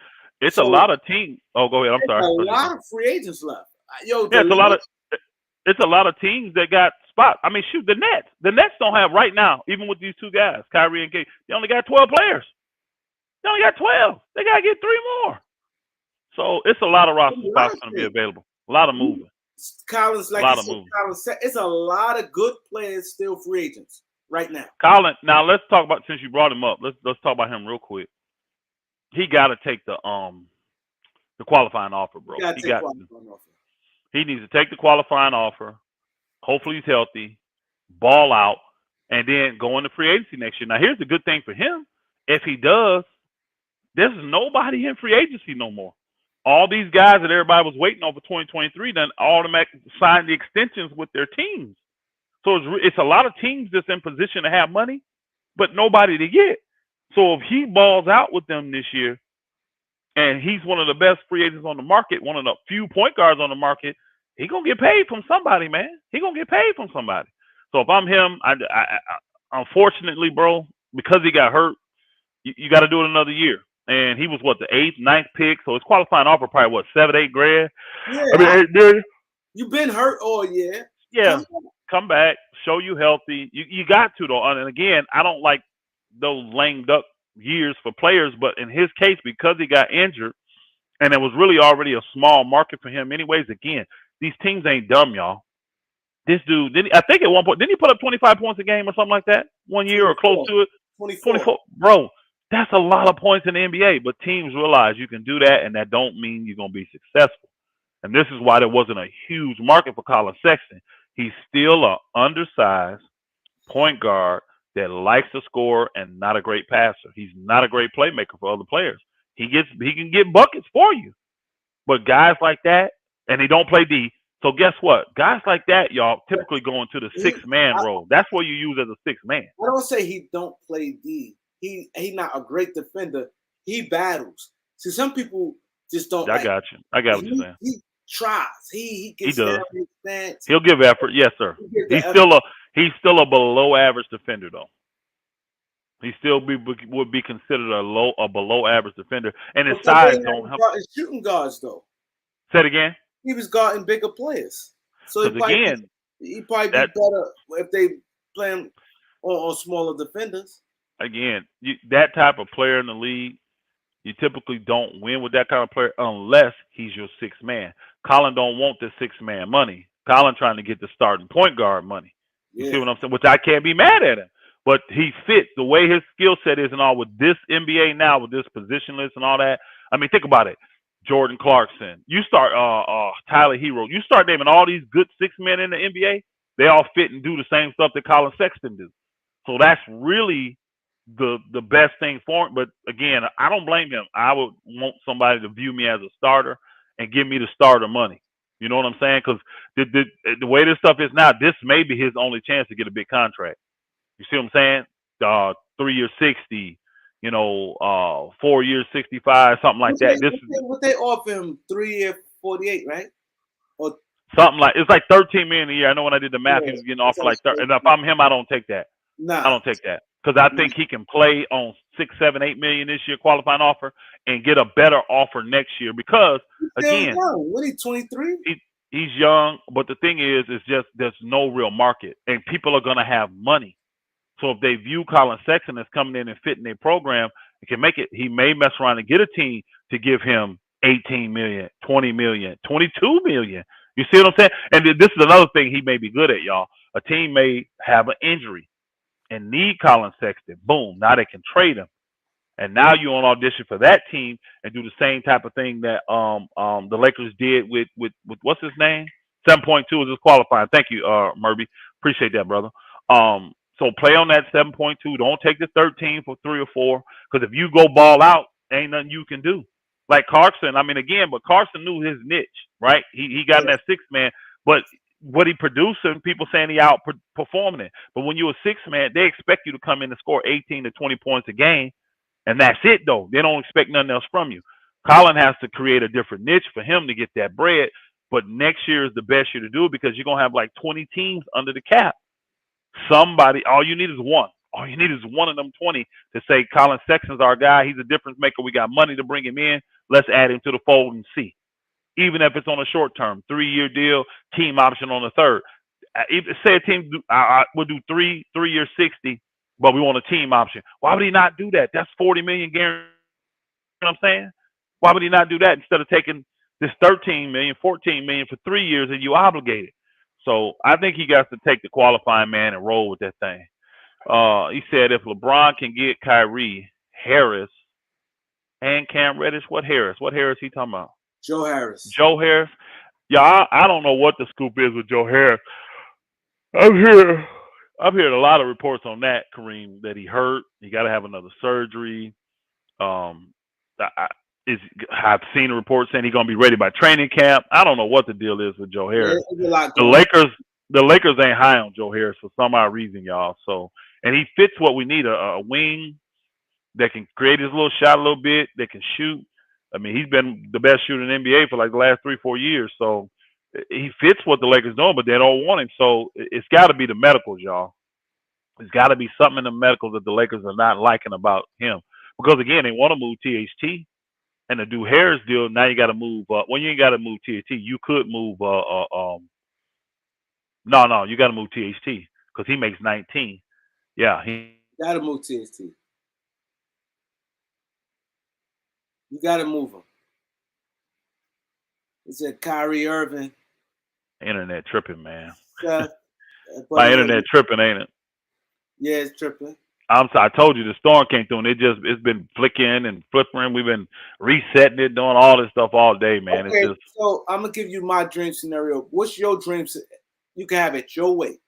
It's a lot of teams. Oh, go ahead. I'm sorry. A lot of free agents left. It's a lot of teams that got spots. I mean, shoot, the Nets. The Nets don't have right now, even with these two guys, Kyrie and KD, they only got 12 players. They only got 12. They gotta get 3 more. So it's a lot of roster spots going to be available. A lot of moving. Collins, like you said, Collins, it's a lot of good players still free agents right now. Colin, now let's talk about, since you brought him up, let's talk about him real quick. He got to take the qualifying offer, bro. He needs to take the qualifying offer. Hopefully he's healthy, ball out, and then go into free agency next year. Now here's the good thing for him. If he does, there's nobody in free agency no more. All these guys that everybody was waiting on for 2023 done automatically signed the extensions with their teams. So it's a lot of teams that's in position to have money, but nobody to get. So if he balls out with them this year, and he's one of the best free agents on the market, one of the few point guards on the market, he gonna get paid from somebody, man. He gonna get paid from somebody. So if I'm him, I unfortunately, bro, because he got hurt, you got to do it another year. And he was what, the 8th, 9th pick, so his qualifying offer probably what, $7-8 grand. Yeah, I mean, $8 million. You've been hurt all year. Yeah, come back, show you healthy. You got to though. And again, I don't like those lame duck years for players, but in his case, because he got injured, and it was really already a small market for him, anyways. Again, these teams ain't dumb, y'all. This dude, I think at one point, didn't he put up 25 points a game or something like that 1 year or close to it? 24. Bro, that's a lot of points in the NBA, but teams realize you can do that, and that don't mean you're going to be successful. And this is why there wasn't a huge market for Colin Sexton. He's still an undersized point guard that likes to score and not a great passer. He's not a great playmaker for other players. He can get buckets for you. But guys like that, and they don't play D. So guess what? Guys like that, y'all, typically go into the 6-man role. That's what you use as a 6-man. I don't say he don't play D. He not a great defender. He battles. See, some people just don't. I got you. I got what you're saying. He tries. He gets does. down. He'll give effort. Yes, sir. He's still a below average defender though. He still would be considered a below average defender, and his size don't help. Shooting guards though. Say it again. He was guarding bigger players, so he probably be better if they play him on smaller defenders. Again, that type of player in the league, you typically don't win with that kind of player unless he's your 6-man. Colin don't want the 6-man money. Colin trying to get the starting point guard money. You see what I'm saying? Which I can't be mad at him. But he fits the way his skill set is and all with this NBA now, with this positionless and all that. I mean, think about it. Jordan Clarkson. You start Tyler Hero. You start naming all these good 6-men in the NBA. They all fit and do the same stuff that Colin Sexton do. So that's really the best thing for him. But again, I don't blame him. I would want somebody to view me as a starter and give me the starter money. You know what I'm saying? Because the way this stuff is now, this may be his only chance to get a big contract. You see what I'm saying? 3 years 60, 4 years 65, something like that. What they offer him 3 year 48, right? Or something like it's like 13 million a year. I know when I did the math, he was getting offered like 30. And if I'm him, I don't take that. Nah. I don't take that because I think he can play on 6, 7, 8 million this year qualifying offer and get a better offer next year because again, what, he 23? He's young, but the thing is just there's no real market and people are gonna have money. So if they view Colin Sexton as coming in and fitting their program, it can make it. He may mess around and get a team to give him 18 million, 20 million, 22 million. You see what I'm saying? And this is another thing he may be good at, y'all. A team may have an injury and need Colin Sexton. Boom. Now they can trade him. And now you're on audition for that team and do the same type of thing that the Lakers did with what's his name? 7.2 is his qualifying. Thank you, Murby. Appreciate that, brother. So play on that 7.2. Don't take the 13 for 3 or 4. Because if you go ball out, ain't nothing you can do. Like Clarkson, but Clarkson knew his niche, right? He got in that 6-man, but what he producing, people saying he outperforming it. But when you're a 6-man, they expect you to come in and score 18 to 20 points a game. And that's it, though. They don't expect nothing else from you. Colin has to create a different niche for him to get that bread. But next year is the best year to do it because you're going to have like 20 teams under the cap. All you need is one. All you need is one of them 20 to say Colin Sexton's our guy. He's a difference maker. We got money to bring him in. Let's add him to the fold and see. Even if it's on a short term, 3-year deal, team option on the third. Say a team will do 3 years 60. But we want a team option. Why would he not do that? That's 40 million guaranteed. You know what I'm saying? Why would he not do that instead of taking this 13 million, 14 million for 3 years and you obligated? So I think he got to take the qualifying man and roll with that thing. He said if LeBron can get Kyrie, Harris, and Cam Reddish, what Harris? What Harris he talking about? Joe Harris. Joe Harris? Yeah, I don't know what the scoop is with Joe Harris. I've heard a lot of reports on that, Kareem, that he hurt. He got to have another surgery. I've seen a report saying he's going to be ready by training camp. I don't know what the deal is with Joe Harris. The Lakers ain't high on Joe Harris for some odd reason, y'all. So, and he fits what we need, a wing that can create his little shot a little bit, that can shoot. I mean, he's been the best shooter in the NBA for like the last 3-4 years. So he fits what the Lakers doing, but they don't want him. So it's got to be the medicals, y'all. There's got to be something in the medicals that the Lakers are not liking about him. Because, again, they want to move THT. And to do Harris deal, now you got to move. Well, you ain't got to move THT. You could move. No, you got to move THT because he makes 19. Yeah, he got to move THT. You got to move him. It said Kyrie Irving. Internet tripping, man. My internet tripping, ain't it? Yeah, it's tripping. I told you the storm came through and it's been flicking and flipping. We've been resetting it, doing all this stuff all day, man. Okay, it's just... so I'm gonna give you my dream scenario. What's your dream? You can have it your way.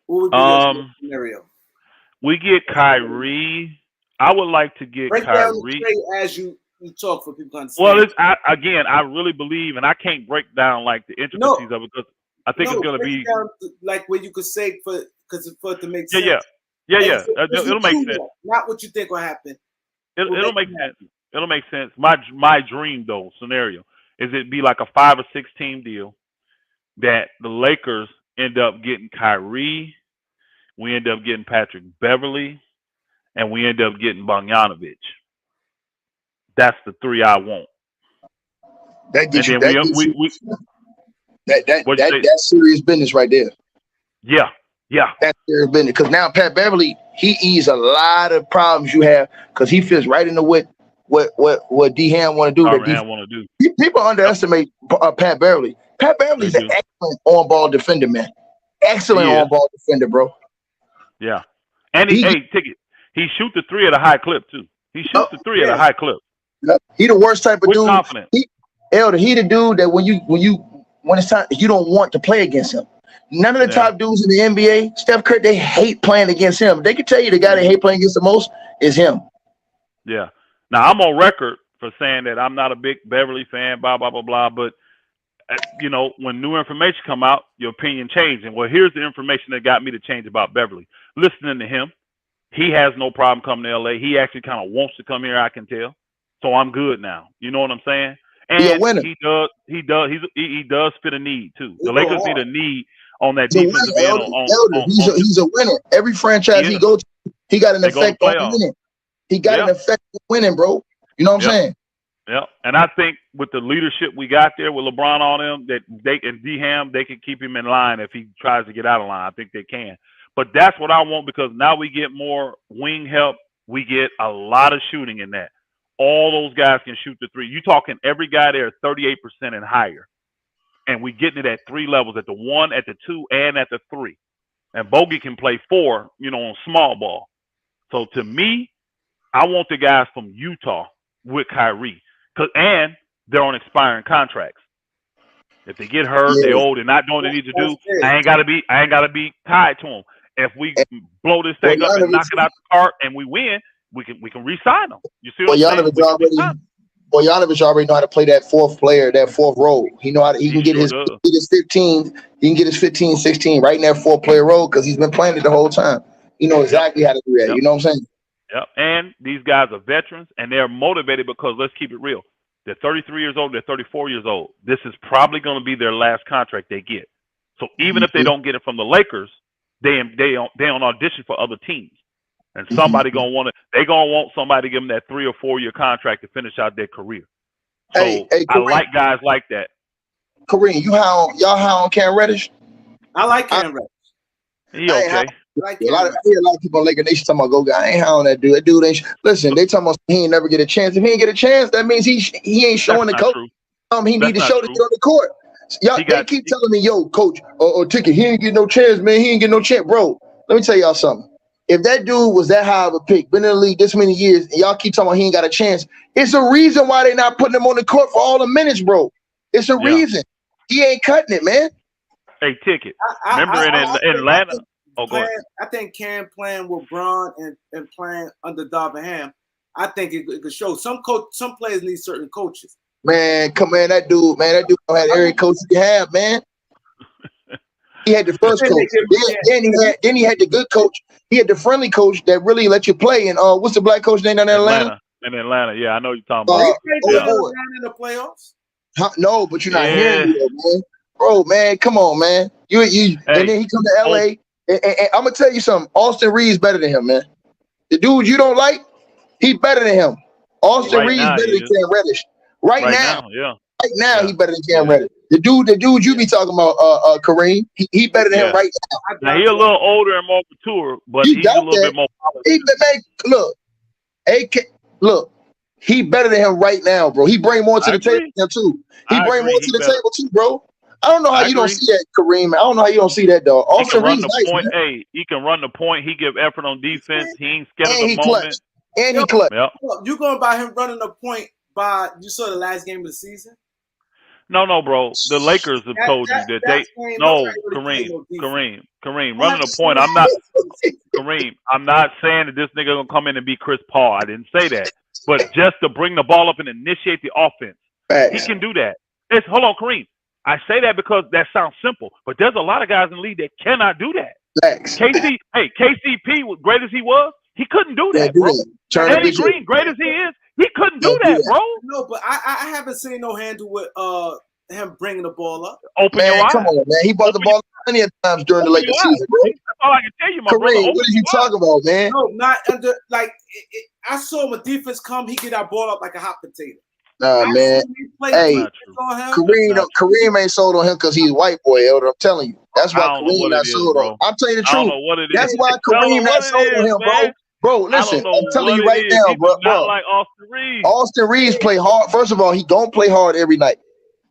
What would be your scenario? We get Kyrie. I would like to get Break Kyrie down the trade as you talk for people to understand. Well, I really believe, and I can't break down like the intricacies of it because I think it's going to be like where you could say for it to make sense. Yeah. It'll make sense. Not what you think will happen. It'll make sense. It'll make sense. My dream though scenario is it be like a 5 or 6 team deal that the Lakers end up getting Kyrie, we end up getting Patrick Beverly, and we end up getting Bogdanovic. That's the 3 I want. That gets you. That's serious business right there. Yeah. That's serious business because now Pat Beverly he eased a lot of problems you have because he fits right into what D-Ham want to do. People underestimate Pat Beverly. Pat Beverly's an excellent on-ball defender, man. Excellent on-ball defender, bro. Yeah, and he shoots the 3 at a high clip too. He shoots the 3 at a high clip. He the worst type of dude. Confident. Elder, he the dude that when it's time you don't want to play against him. None of the top dudes in the NBA, Steph Curry, they hate playing against him. They can tell you the guy they hate playing against the most is him. Yeah. Now I'm on record for saying that I'm not a big Beverly fan, blah blah blah blah. But you know, when new information come out, your opinion changes. And well, here's the information that got me to change about Beverly. Listening to him, he has no problem coming to LA. He actually kind of wants to come here, I can tell. So I'm good now. You know what I'm saying? And he does fit a need too. The Lakers need a need on that defensive end. He's a winner. Every franchise he goes to, he got an effect on winning. He got an effect on winning, bro. You know what I'm saying? Yeah, and I think with the leadership we got there with LeBron on them, that they and D-Ham, they can keep him in line if he tries to get out of line. I think they can. But that's what I want, because now we get more wing help. We get a lot of shooting in that. All those guys can shoot the three. You talking every guy there 38% and higher. And we getting it at three levels, at the 1, at the 2, and at the 3. And Bogey can play 4, you know, on small ball. So to me, I want the guys from Utah with Kyrie. And they're on expiring contracts. If they get hurt, they're old, they're not doing what they need to do. I ain't gotta be tied to them. If we blow this thing up and knock it out the park and we win, we can re-sign them. You see what I'm saying? Bogdanovich already know how to play that fourth player, that fourth role. He know how to, he can get his 15, he can get his 15, 16 right in that 4-player role, because he's been playing it the whole time. He know exactly how to do that. You know what I'm saying? Yep. And these guys are veterans, and they're motivated because, let's keep it real, they're 33 years old, they're 34 years old. This is probably going to be their last contract they get. So even if they don't get it from the Lakers, they on audition for other teams. And somebody gonna want somebody to give them that 3 or 4 year contract to finish out their career. So I like guys like that. Kareem, y'all high on Cam Reddish? I like Cam Reddish. He okay. A lot of people on Laker Nation talking about go guy. I ain't high on that dude. That dude ain't. Listen, they talking about he ain't never get a chance. If he ain't get a chance, that means he ain't showing the coach. He need to show to get on the court. Y'all they keep telling me, yo, coach, or Ticket, he ain't get no chance, man. He ain't get no chance, bro. Let me tell y'all something. If that dude was that high of a pick, been in the league this many years, and y'all keep talking about he ain't got a chance, it's a reason why they not putting him on the court for all the minutes, bro. It's a reason. He ain't cutting it, man. Hey, Ticket. Remember in Atlanta? I think Cam playing with Bron and playing under Darvin Ham, I think it could show. Some players need certain coaches. Man, come on, that dude don't have every coach he can have, man. He had the first coach. Then he had the good coach. He had the friendly coach that really let you play. And what's the black coach name down in Atlanta? In Atlanta, yeah, I know you're talking about. In the playoffs? No, but you're not hearing me, man. Bro, man, come on, man. And then he come to LA. And I'm gonna tell you something. Austin Reeves better than him, man. The dude you don't like, he better than him. Austin Reeves better than Cam Reddish. Right now, he better than Cam Reddish. The dude you be talking about, Kareem, he better than him right now. Now he a little older and more mature, but he's a little bit more look, he better than him right now, bro. He bring more to the table than him too. He bring more to the table too, bro. I don't know how you don't see that, Kareem. I don't know how you don't see that, dog. Austin Reeves, nice, he can run the point. He give effort on defense. He ain't scared of the moment. And he clutch. Yep. You going by him running the point by you saw the last game of the season? No, bro. The Lakers have told you that they Kareem running the point. I'm not Kareem. I'm not saying that this nigga gonna come in and be Chris Paul. I didn't say that. But just to bring the ball up and initiate the offense, he can do that. Hold on, Kareem. I say that because that sounds simple, but there's a lot of guys in the league that cannot do that. KCP, great as he was, he couldn't do that, bro. Danny Green, great as he is, he couldn't do that, bro. No, but I haven't seen no handle with him bringing the ball up. Open your eyes. Come on, man. He brought the ball up plenty of times during the Lakers season, bro. That's all I can tell you, my brother. Kareem, what are you talking about, man? No, not under like I saw when defense come, he get that ball up like a hot potato. Nah, man. Hey, Kareem ain't sold on him because he's white boy, Elder. I'm telling you. That's why Kareem not sold on him. I'm telling you the truth. I don't know what it is. That's why Kareem not sold on him, bro. Bro, listen, I'm telling you right now, bro. Like Austin Reeves. Austin Reeves play hard. First of all, he gonna play hard every night.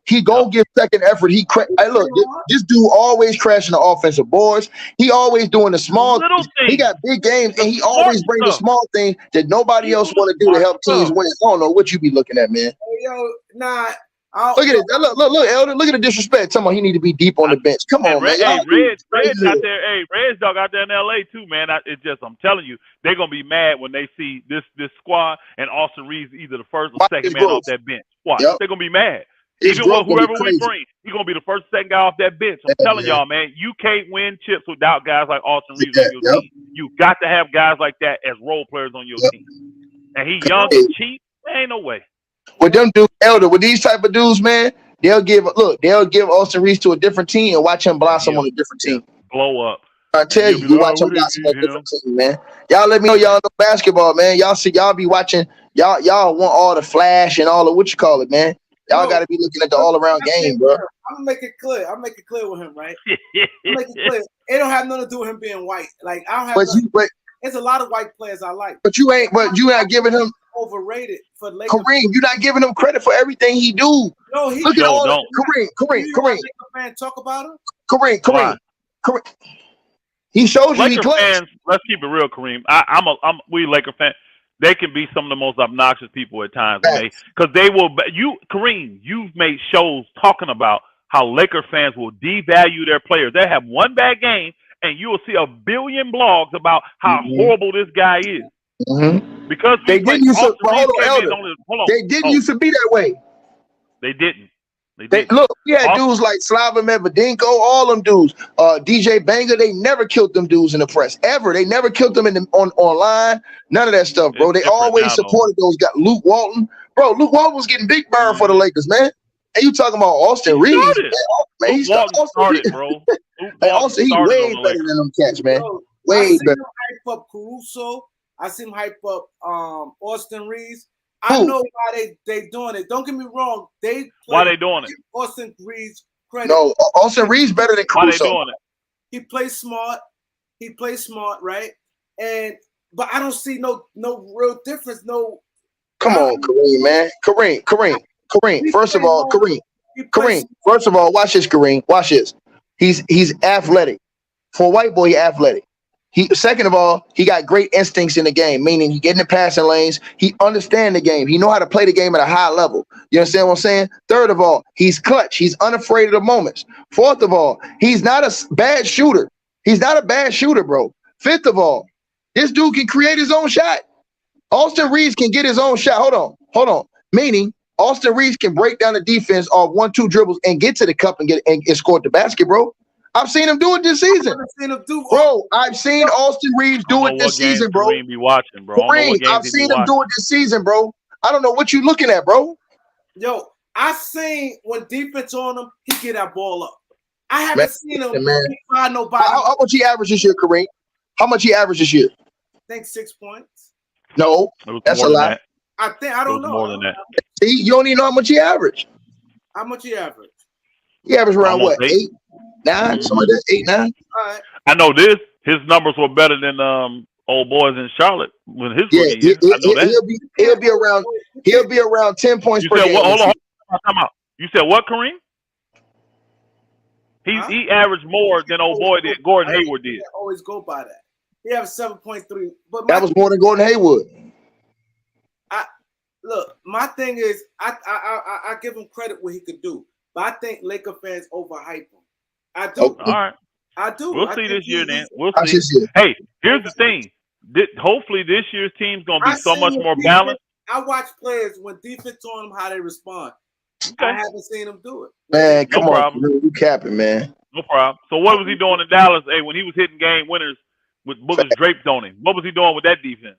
He gonna give second effort. Hey, look, this dude always crashing the offensive boards. He always doing the small things. He got big games, and he always bring the small things that nobody else want to do to help teams win. I don't know what you be looking at, man. Hey, yo, nah. Look at it. Look, Elder. Look at the disrespect. Talking about he need to be deep on the bench. Come on, man. Red's out there. Hey, Red's dog out there in LA too, man. I'm telling you, they're gonna be mad when they see this squad and Austin Reeves either the first or second man off that bench. Watch, they're gonna be mad. His Even growth with gonna be whoever we crazy. bring, he's gonna be the first, second guy off that bench. I'm telling y'all, man, you can't win chips without guys like Austin Reeves on your team. You got to have guys like that as role players on your team. And he young and cheap. There ain't no way. With them dudes, Elder, with these type of dudes, man, they'll give Austin Reeves to a different team and watch him blossom on a different team. Blow up. I tell you, you watch him blossom on a different team, man. Y'all let me know y'all know basketball, man. Y'all be watching. Y'all want all the flash and all of what you call it, man. Y'all got to be looking at the all-around game, bro. I'm gonna make it clear. I'm make it clear with him, right? Make it clear. It don't have nothing to do with him being white. Like I don't have. There's a lot of white players I like. But you not giving him overrated for Lakers. Kareem. You're not giving him credit for everything he do. No, he look at all don't. Kareem. Fan talk about him. Kareem. He shows you he Laker clutch. fans, let's keep it real, Kareem. We Laker fans. They can be some of the most obnoxious people at times, because they will. Kareem, you've made shows talking about how Laker fans will devalue their players. They have one bad game, and you will see a billion blogs about how horrible this guy is. Because they didn't used to. They didn't used to be that way. They didn't. Look, we had dudes like Slava Medvedenko, all them dudes. DJ Banger, they never killed them dudes in the press ever. They never killed them online. None of that stuff, bro. They always supported those guys. Luke Walton, bro. Luke Walton was getting big burn for the Lakers, man. And you talking about Austin Reeves? Man, he started, bro. Austin, he way better than them cats, man. Way better. Hype up Caruso. I seen him hype up Austin Reeves. I know why they doing it. Don't get me wrong. Why they doing it? Austin Reeves credit. No, Austin Reeves better than Caruso. Why they doing it? He plays smart. He plays smart, right? But I don't see no real difference. No. Come on, Kareem, man. Kareem. First of all, Kareem. First of all, watch this, Kareem. Watch this. He's athletic. For a white boy, he's athletic. Second of all, he got great instincts in the game, meaning he get in the passing lanes. He understand the game. He know how to play the game at a high level. You understand what I'm saying? Third of all, he's clutch. He's unafraid of the moments. Fourth of all, he's not a bad shooter. He's not a bad shooter, bro. Fifth of all, this dude can create his own shot. Austin Reeves can get his own shot. Hold on. Meaning, Austin Reeves can break down the defense off 1-2 dribbles and get to the cup and score the basket, bro. I've seen him do it this season. I've seen Austin Reeves do it this season, bro. Kareem be watching, bro. I've seen him do it this season, bro. I don't know what you looking at, bro. Yo, I seen when defense on him, he get that ball up. I haven't seen him find nobody. How much he averaged this year, Kareem? How much he averaged this year? I think 6 points. No, that's a lot. I don't know. More than that. See, you don't even know how much he averaged. How much he averaged? He averaged around what, 8, 9, something like that, 8, 9. All right. I know this. His numbers were better than old boys in Charlotte when his rookie year. I know that. He'll be around 10 points per game. Hold on. Time out. You said what, Kareem? He averaged more than old boy did. Gordon Hayward did. I always go by that. He have 7.3. But that was more than Gordon Hayward. Look, my thing is, I give him credit what he could do, but I think Laker fans overhype him. I do. All right. I do. We'll see this year, then. We'll see. Hey, here's the thing. Hopefully, this year's team's gonna be so much more balanced. I watch players when defense on them how they respond. Okay. I haven't seen them do it. Man, come on, you capping, man. No problem. So what was he doing in Dallas? Hey, when he was hitting game winners with boogers draped on him, what was he doing with that defense?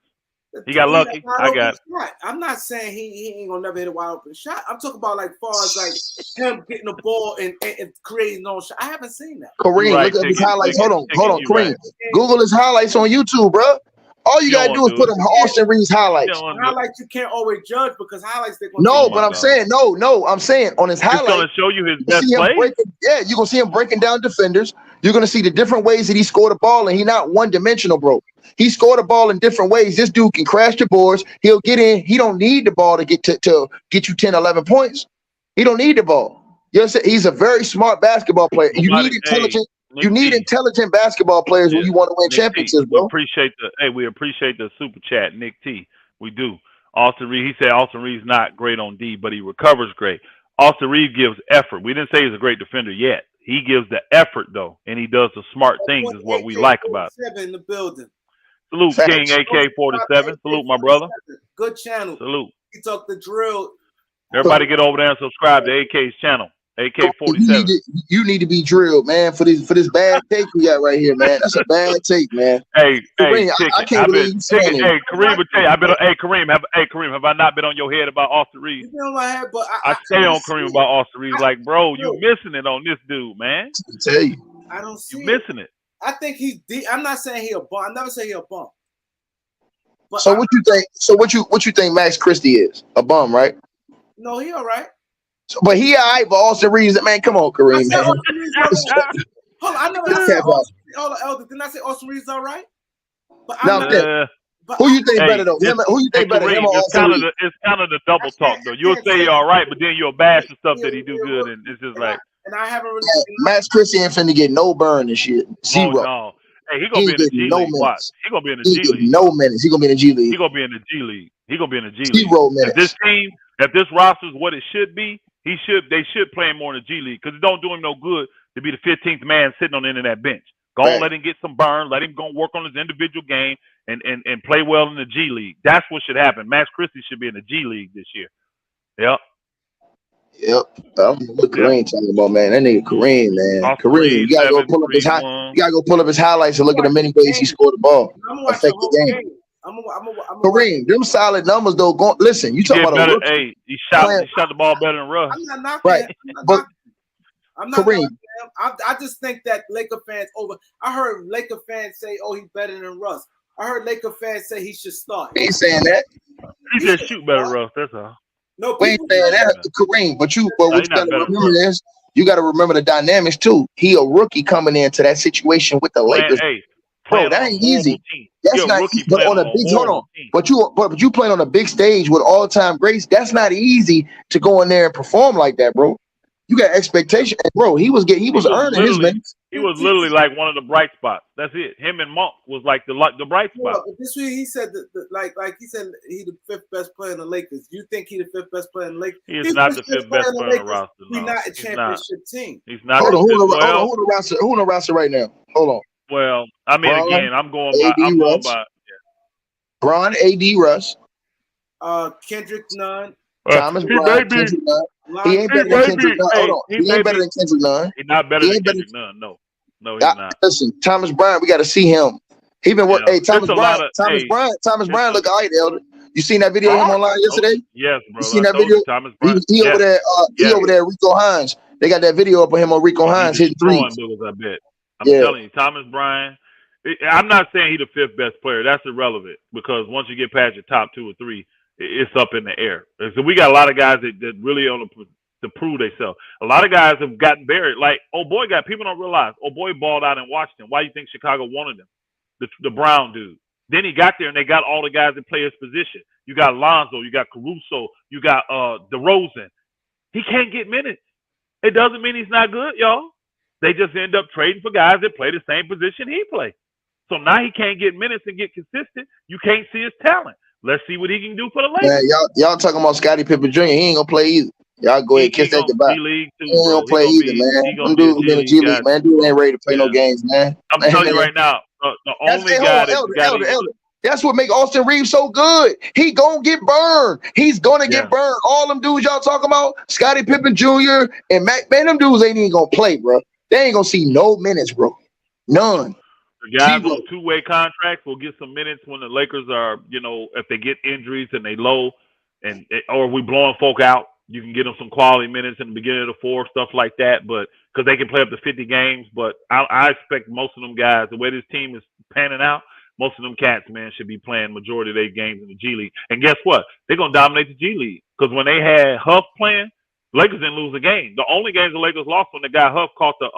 He got lucky. I got it. I'm not saying he ain't gonna never hit a wide open shot. I'm talking about like far as like him getting the ball and creating no shot. I haven't seen that. Kareem, look at his highlights. Hold on, Kareem. Google his highlights on YouTube, bro. All you gotta do is put him Austin Reeves highlights. Highlights you can't always judge because highlights they're gonna. No, but I'm saying I'm saying on his highlights. He's gonna show you his best play. Yeah, you're gonna see him breaking down defenders. You're gonna see the different ways that he scored the ball, and he's not one-dimensional, bro. He scored the ball in different ways. This dude can crash the boards. He'll get in. He don't need the ball to get you 10, 11 points. He don't need the ball. You know what I'm saying? He's a very smart basketball player. You need intelligent. You need intelligent basketball players when you want to win championships, bro. We appreciate the super chat, Nick T. We do. Austin Reeves. He said Austin Reeves not great on D, but he recovers great. Austin Reeves gives effort. We didn't say he's a great defender yet. He gives the effort though, and he does the smart things. Is what we like about it. In the building. Salute King AK-47. Salute my brother. Good channel. Salute. He talked the drill. Everybody get over there and subscribe to AK's channel. AK47. You need to be drilled, man, for this bad take we got right here, man. That's a bad take, man. Hey, Kareem, I can't believe you saying it. Hey, Kareem would tell you. Kareem, have I not been on your head about Austin Reeves? You know my head, but I stay on Kareem about Austin Reeves. Like, bro, you missing it on this dude, man. I tell you, I don't see you missing it. I think he's deep. I'm not saying he a bum. I never say he a bum. But so what you think? So what you think Max Christie is? A bum, right? No, he all right. So, but he all right for Austin Reeves. Man, come on, Kareem, man. Hold on, I never said Elder. Didn't I say Austin Reeves all right? But who you think better though? Who you think better? Him or Austin Reeves? It's kind of the double talk though. You'll say you're all right, but then you'll bash the stuff that he do good, and it's just like. And I haven't really. Max Christie ain't finna get no burn and shit. Zero. Oh, no. Hey, he gonna be in the G League. Watch. He gonna be in the G League. No minutes. He gonna be in the G League. He gonna be in the G League. He gonna be in the G League. 0 minutes. If this roster is what it should be, they should play him more in the G League because it don't do him no good to be the 15th man sitting on the end of that bench. Go on, let him get some burn. Let him go work on his individual game and play well in the G League. That's what should happen. Max Christie should be in the G League this year. Yep. I don't know what Kareem talking about, man. That nigga Kareem, man. Kareem, you gotta go pull up his you gotta go pull up his highlights and look at the many ways he scored the ball. Affect the game. Kareem, them solid numbers though. Listen, you talking about a rookie. Hey, he shot the ball better than Russ. I'm not knocking. Right, but Kareem, I just think that Laker fans I heard Laker fans say, "Oh, he's better than Russ." I heard Laker fans say he should start. He ain't saying that. He just shoot better than Russ. That's all. No, we ain't saying that, Kareem. But what you gotta remember is you gotta remember the dynamics too. He a rookie coming into that situation with the Lakers. Bro, that ain't easy. That's not easy. But on a big but you playing on a big stage with all-time greats. That's not easy to go in there and perform like that, bro. You got expectation, and bro. He was earning his minutes. He was literally like one of the bright spots. That's it. Him and Monk was like the bright spot. But this week he said like he said he the 5th best player in the Lakers. You think he the 5th best player in the Lakers? He is not the 5th best player in the roster. He's not a championship team. He's not. Hold on, who on the roster right now? Hold on. Well, I mean, Bron, again, I'm going by. Bron, AD, Russ. Kendrick Nunn. Thomas Bryant, Kendrick Nunn. He ain't better than Kendrick Nunn. Hold on. He ain't better than Kendrick Nunn. He's not better than Kendrick Nunn. No, he's not. Listen, Thomas Bryant, we got to see him. He been working. Hey, Thomas Bryant look all right, Elder. You seen that video of him online yesterday? Yes, bro. You seen that video? Thomas Bryant. He over there. He over there. Rico Hines. They got that video up of him on Rico Hines hitting threes. I bet. I'm telling you, Thomas Bryant. I'm not saying he's the 5th best player. That's irrelevant because once you get past your top 2 or 3, it's up in the air. So we got a lot of guys that really on to prove themselves. A lot of guys have gotten buried. Like, people don't realize, balled out in Washington. Why do you think Chicago wanted him? The Brown dude. Then he got there and they got all the guys that play his position. You got Lonzo, you got Caruso, you got DeRozan. He can't get minutes. It doesn't mean he's not good, y'all. They just end up trading for guys that play the same position he plays. So now he can't get minutes and get consistent. You can't see his talent. Let's see what he can do for the Lakers. Man, y'all talking about Scottie Pippen Jr. He ain't gonna play either. Y'all go ahead and kiss that goodbye. He ain't gonna play either, man. Them dudes in the G League, man. Dude ain't ready to play no games, man. I'm telling you right now, the only guy that that's what make Austin Reeves so good. He gonna get burned. He's gonna get burned. All them dudes y'all talking about, Scottie Pippen Jr. and Mac, man, them dudes ain't even gonna play, bro. They ain't gonna see no minutes, bro. None. The guys on 2-way contracts will get some minutes when the Lakers are, if they get injuries and they low, or we blowing folk out, you can get them some quality minutes in the beginning of the 4th, stuff like that. But because they can play up to 50 games, but I expect most of them guys, the way this team is panning out, most of them cats, man, should be playing majority of their games in the G League. And guess what? They're gonna dominate the G League because when they had Huff playing, Lakers didn't lose a game. The only games the Lakers lost when the guy Huff caught the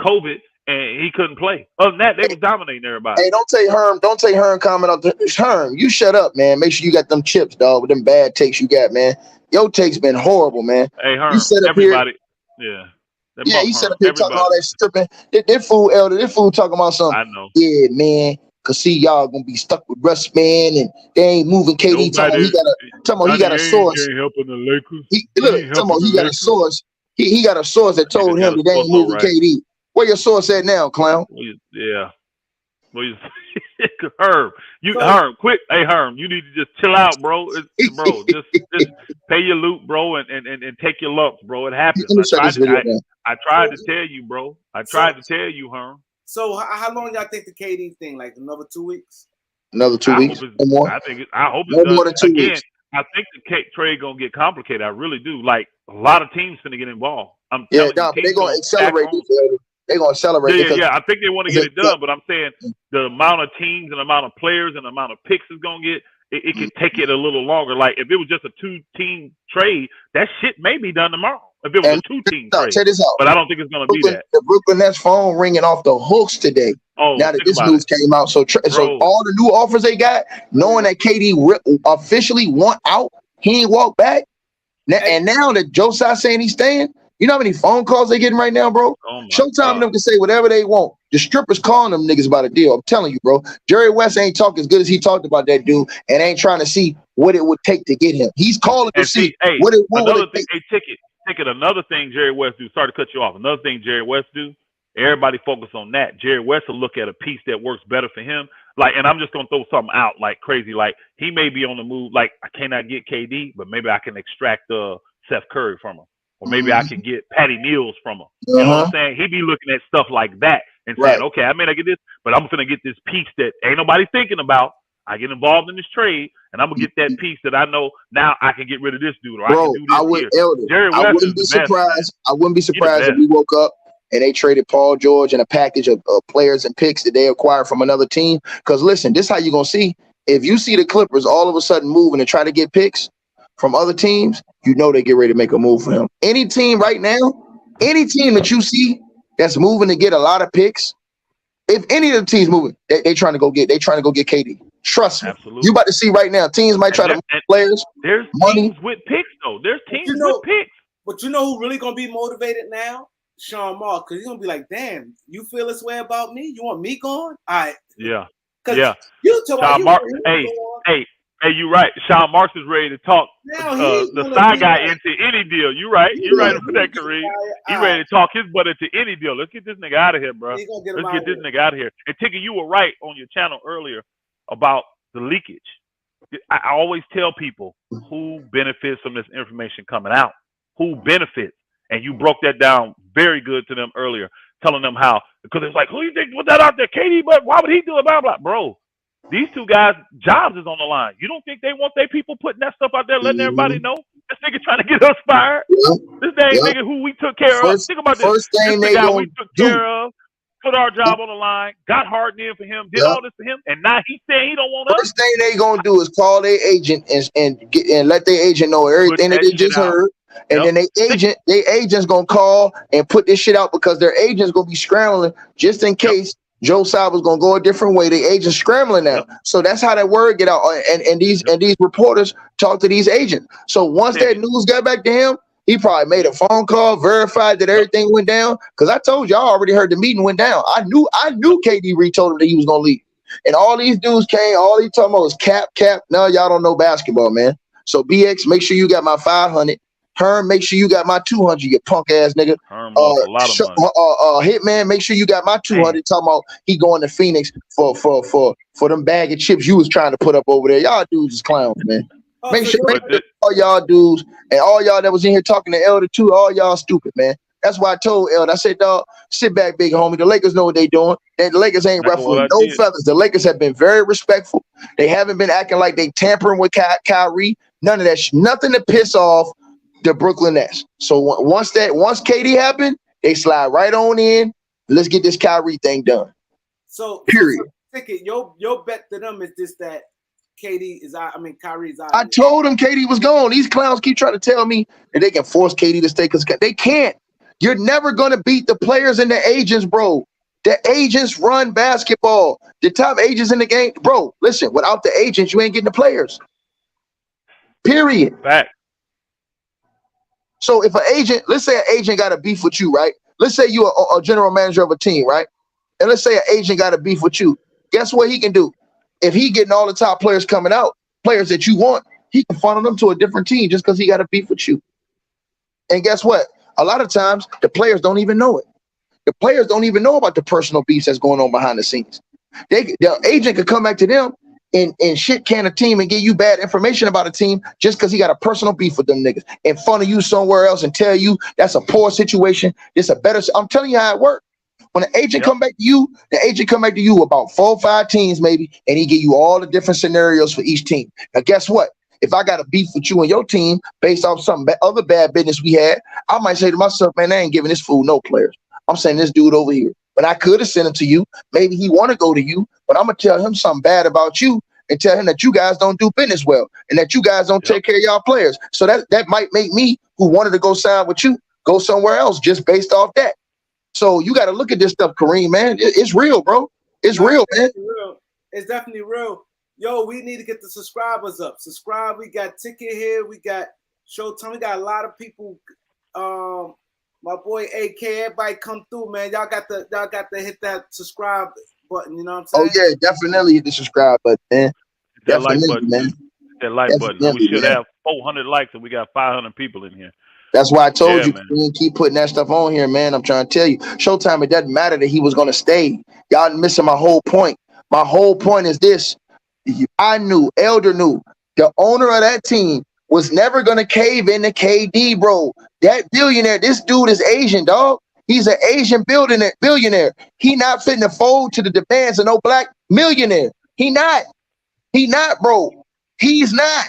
COVID and he couldn't play. Other than that, they was dominating everybody. Hey, don't take Herm comment on this. Herm, you shut up, man. Make sure you got them chips, dog, with them bad takes you got, man. Your takes been horrible, man. Hey, Herm, you set up everybody. Here, he said up here talking all that stripping. That fool, Elder, this fool talking about something. I know. Yeah, man. Cause see, y'all gonna be stuck with Russ, man, and they ain't moving KD. Talking he got a source. Ain't helping the Lakers. He got a source. He got a source that told him that they ain't moving KD. Where your source at now, clown? Yeah. Well, Herm, Herm, quick, hey Herm, you need to just chill out, bro. Bro, just pay your loot, bro, and take your lumps, bro. It happens. Let me shut this video down. I tried to tell you, bro. I tried to tell you, Herm. So how long y'all think the KD thing? Like another 2 weeks? Another 2 weeks or more? I hope it's no more than 2 weeks. I think the trade gonna get complicated. I really do. Like a lot of teams finna get involved. I'm telling you, they're gonna accelerate this. They're gonna accelerate. Yeah. I think they want to get it done, but I'm saying the amount of teams and the amount of players and the amount of picks is gonna get. It could take it a little longer. Like if it was just a 2-team trade, that shit may be done tomorrow. If it was a 2-team trade, check this out. But I don't think it's gonna be that. The Brooklyn Nets phone ringing off the hooks today. Oh, now that this news came out, so all the new offers they got, knowing that KD officially want out, he ain't walk back. And now that Joe Tsai saying he's staying, you know how many phone calls they getting right now, bro? Showtime and them can say whatever they want. The strippers calling them niggas about a deal. I'm telling you, bro. Jerry West ain't talking as good as he talked about that dude, and ain't trying to see what it would take to get him. He's calling to see what it would take. Hey, Ticket. Another thing Jerry West do. Sorry to cut you off. Another thing Jerry West do. Everybody focus on that. Jerry West will look at a piece that works better for him. Like, and I'm just gonna throw something out like crazy. Like he may be on the move. Like I cannot get KD, but maybe I can extract Seth Curry from him. Or maybe I can get Patty Mills from him. You know what I'm saying? He be looking at stuff like that and saying, okay, I may not get this, but I'm going to get this piece that ain't nobody thinking about. I get involved in this trade, and I'm going to get that piece that I know now I can get rid of this dude. Or Bro, I can do this Elder, I wouldn't be surprised. I wouldn't be surprised if we woke up and they traded Paul George and a package of players and picks that they acquired from another team. Because listen, this is how you're going to see. If you see the Clippers all of a sudden moving and try to get picks from other teams, you know they get ready to make a move for him. Any team right now, any team that you see that's moving to get a lot of picks, if any of the teams moving, they trying to go get KD. Trust me. Absolutely. You about to see right now. Teams might try to move players. There's money. Teams with picks though. There's teams with picks. But you know who really gonna be motivated now? Sean Mark, because he's gonna be like, damn, you feel this way about me? You want me gone? All right. Yeah. You talk Sean Mark, Hey, you're right. Sean Marks is ready to talk the side guy into any deal. You're right. You're right for that, Kareem. He's ready to talk his butt into any deal. Let's get this nigga out of here, bro. Let's get this nigga out of here. And Tigger, you were right on your channel earlier about the leakage. I always tell people who benefits from this information coming out. Who benefits? And you broke that down very good to them earlier, telling them how, because it's like, who you think put that out there? KD, but why would he do it? Blah, blah. Bro. These two guys' jobs is on the line. You don't think they want their people putting that stuff out there, letting everybody know? This nigga trying to get us fired. This dang nigga who we took care of. Think about this. This the guy we took care of, put our job on the line, got Harden in for him, did all this for him, and now he's saying he don't want us. First thing they gonna do is call their agent and let their agent know everything that they just heard. And then their agent's gonna call and put this shit out because their agent's gonna be scrambling just in case Joe Tsai was gonna go a different way. The agent's scrambling now. So that's how that word get out. And these reporters talk to these agents. So once that news got back to him, he probably made a phone call, verified that everything went down. Because I told you, I already heard the meeting went down. I knew KD Reed told him that he was gonna leave. And all these dudes came, all he talking about was cap. No, y'all don't know basketball, man. So BX, make sure you got my 500. Herm, make sure you got my 200, you punk ass nigga. Herm lost a lot of money. Hitman, make sure you got my 200. Talking about he going to Phoenix for them bag of chips you was trying to put up over there. Y'all dudes is clowns, man. Make sure all y'all dudes and all y'all that was in here talking to Elder too, all y'all stupid, man. That's why I told Elder. I said, dog, sit back, big homie. The Lakers know what they doing. The Lakers ain't ruffling no feathers. The Lakers have been very respectful. They haven't been acting like they tampering with Kyrie. None of that. Nothing to piss off the Brooklyn Nets. So once KD happened, they slide right on in. Let's get this Kyrie thing done. So period. Your bet to them is just that Kyrie is out. I told them KD was gone. These clowns keep trying to tell me that they can force KD to stay because they can't. You're never gonna beat the players and the agents, bro. The agents run basketball. The top agents in the game, bro. Listen, without the agents, you ain't getting the players. Period. Fact. So if an agent, let's say an agent got a beef with you, right? Let's say you're a general manager of a team, right? And let's say an agent got a beef with you. Guess what he can do? If he getting all the top players coming out, players that you want, he can funnel them to a different team just because he got a beef with you. And guess what? A lot of times the players don't even know it. The players don't even know about the personal beefs that's going on behind the scenes. The agent could come back to them and shit can a team and give you bad information about a team just because he got a personal beef with them niggas and funnel you somewhere else and tell you that's a poor situation. It's a better. I'm telling you how it works. When the agent come back to you, the agent come back to you about 4 or 5 teams maybe, and he give you all the different scenarios for each team. Now, guess what? If I got a beef with you and your team based off some other bad business we had, I might say to myself, man, I ain't giving this fool no players. I'm sending this dude over here. But I could have sent him to you. Maybe he want to go to you, but I'm going to tell him something bad about you and tell him that you guys don't do business well and that you guys don't take care of y'all players. So that might make me, who wanted to go sign with you, go somewhere else just based off that. So you got to look at this stuff, Kareem, man. It's real, bro. It's real, man. It's definitely real. Yo, we need to get the subscribers up. Subscribe. We got Ticket here. We got Showtime. We got a lot of people. My boy AK, everybody come through, man. Y'all got to hit that subscribe button. You know what I'm saying? Oh yeah, definitely hit the subscribe button, man. That like button, man. That like button. We should have 400 likes and we got 500 people in here. That's why I told you, man, keep putting that stuff on here, man. I'm trying to tell you, Showtime. It doesn't matter that he was gonna stay. Y'all missing my whole point. My whole point is this: I knew, Elder knew, the owner of that team was never gonna cave into KD, bro. That billionaire, this dude is Asian, dog. He's an Asian billionaire. He not fitting to fold to the demands of no black millionaire. He not, bro. He's not,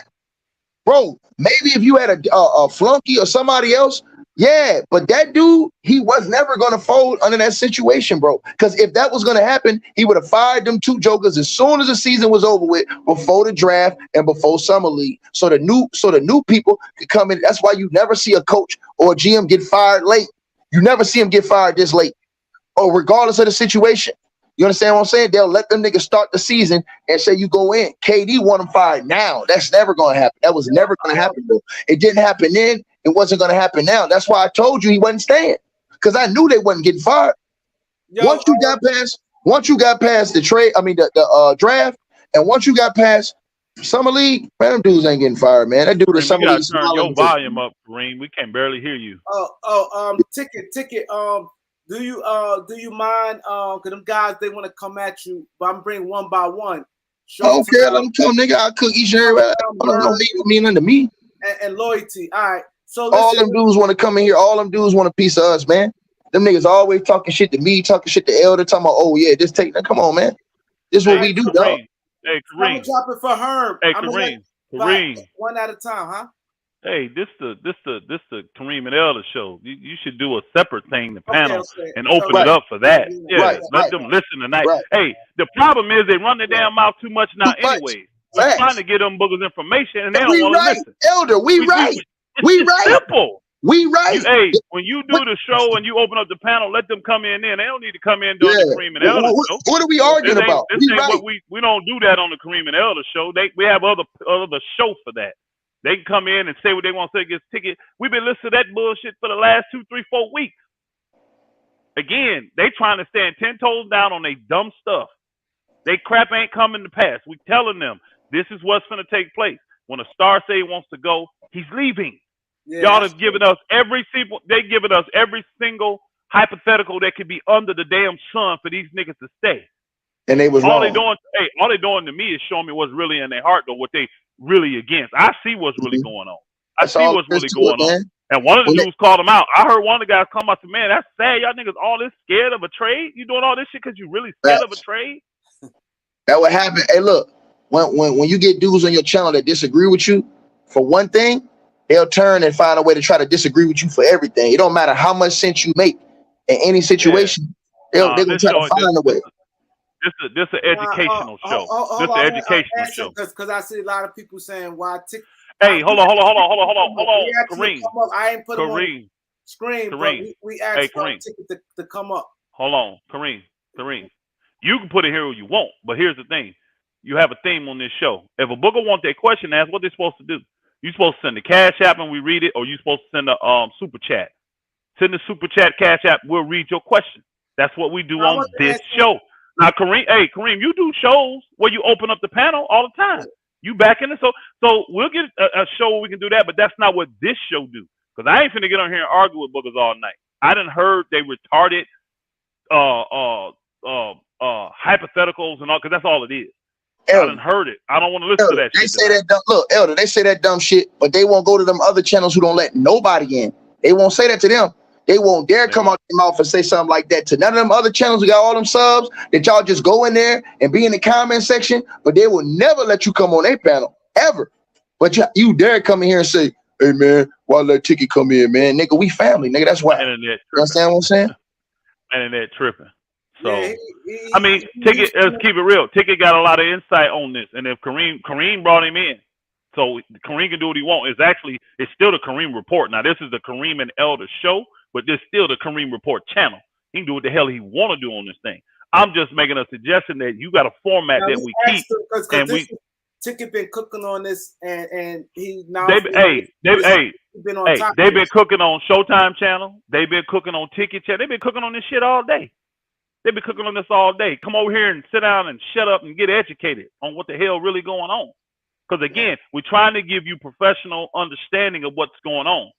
bro. Maybe if you had a flunky or somebody else, yeah. But that dude, he was never gonna fold under that situation, bro. Because if that was gonna happen, he would have fired them 2 jokers as soon as the season was over with, before the draft and before summer league. So the new people could come in. That's why you never see a coach or a GM get fired late. You never see him get fired this late, or regardless of the situation. You understand what I'm saying? They'll let them niggas start the season and say you go in. KD want him fired now. That's never going to happen. That was never going to happen, bro. It didn't happen then. It wasn't going to happen now. That's why I told you he wasn't staying, because I knew they wasn't getting fired. Once you got past the trade, the draft, and once you got past summer league, man, them dudes ain't getting fired, man. That dude is summer league. Turn your volume up, Kareem. We can barely hear you. Ticket. Do you mind? Cause them guys, they want to come at you, but I'm bringing one by one. Okay, let them come, nigga. I'll cook each and every. Don't mean unto me. And loyalty. All right. So all them dudes want to come in here. All them dudes want a piece of us, man. Them niggas always talking shit to me, talking shit to Elder, talking about, oh yeah, just take that. Come on, man. This is what we do, dog. Hey, Kareem. I'm gonna drop it for Herb. Hey, Kareem. One at a time, huh? Hey, this the Kareem and Elder show. You should do a separate thing, the panel, and open it up for that. Yeah, let them listen tonight. Right. Hey, the problem is they run their damn mouth too much now anyway. We're trying to get them boogers information, and they don't want to listen. Elder, we right. It's simple. We right. Hey, when you do the show and you open up the panel, let them come in there. They don't need to come in during the Kareem and Elder show. What are we arguing about? We don't do that on the Kareem and Elder show. We have other show for that. They can come in and say what they want to say against Ticket. We've been listening to that bullshit for the last 2, 3, 4 weeks. Again, they trying to stand 10 toes down on their dumb stuff. They crap ain't coming to pass. We telling them this is what's going to take place. When a star say he wants to go, he's leaving. Yeah, y'all have given us every single hypothetical that could be under the damn sun for these niggas to stay. And they was all wrong. All they doing to me is showing me what's really in their heart, though, what they really against. I see what's really going on. I see what's really going on. And one of the dudes called him out. I heard one of the guys come out to, man, that's sad. Y'all niggas all this scared of a trade? You doing all this shit because you really scared of a trade? That would happen. Hey, look, when you get dudes on your channel that disagree with you for one thing, they'll turn and find a way to try to disagree with you for everything. It don't matter how much sense you make in any situation. They're going to try to find a way. This is an educational show. This is an educational show. Because I see a lot of people saying why. Hey, hold on, Kareem. I ain't put him on screen. Kareem. We asked for a ticket to come up. Hold on, Kareem. You can put it here where you want, but here's the thing: you have a theme on this show. If a booker wants their question asked, what they supposed to do? You supposed to send the Cash App and we read it, or you supposed to send a super chat. Send the super chat, Cash App. We'll read your question. That's what we do on this show. Now, Kareem, you do shows where you open up the panel all the time. You back in it, so we'll get a show where we can do that, but that's not what this show do. Because I ain't finna get on here and argue with boogers all night. I done heard they retarded hypotheticals and all, because that's all it is. Elder, I done heard it. I don't want to listen to that they shit. Say that dumb, look, Elder, they say that dumb shit, but they won't go to them other channels who don't let nobody in. They won't say that to them. They won't dare come out their mouth and say something like that to none of them other channels who got all them subs that y'all just go in there and be in the comment section, but they will never let you come on their panel, ever. But you dare come in here and say, hey, man, why let Tiki come in, man? Nigga, we family, nigga. That's why. You understand what I'm saying? Internet tripping. So, I mean, Ticket, let's keep it real. Ticket got a lot of insight on this. And if Kareem brought him in, so Kareem can do what he wants. It's still the Kareem Report. Now, this is the Kareem and Elder show, but this still the Kareem Report channel. He can do what the hell he want to do on this thing. I'm just making a suggestion that you got a format that we keep. And Ticket been cooking on this, and he now they've been cooking on Showtime channel. They've been cooking on Ticket channel. They've been cooking on this shit all day. They've been cooking on this all day. Come over here and sit down and shut up and get educated on what the hell really going on. Because again, we're trying to give you professional understanding of what's going on.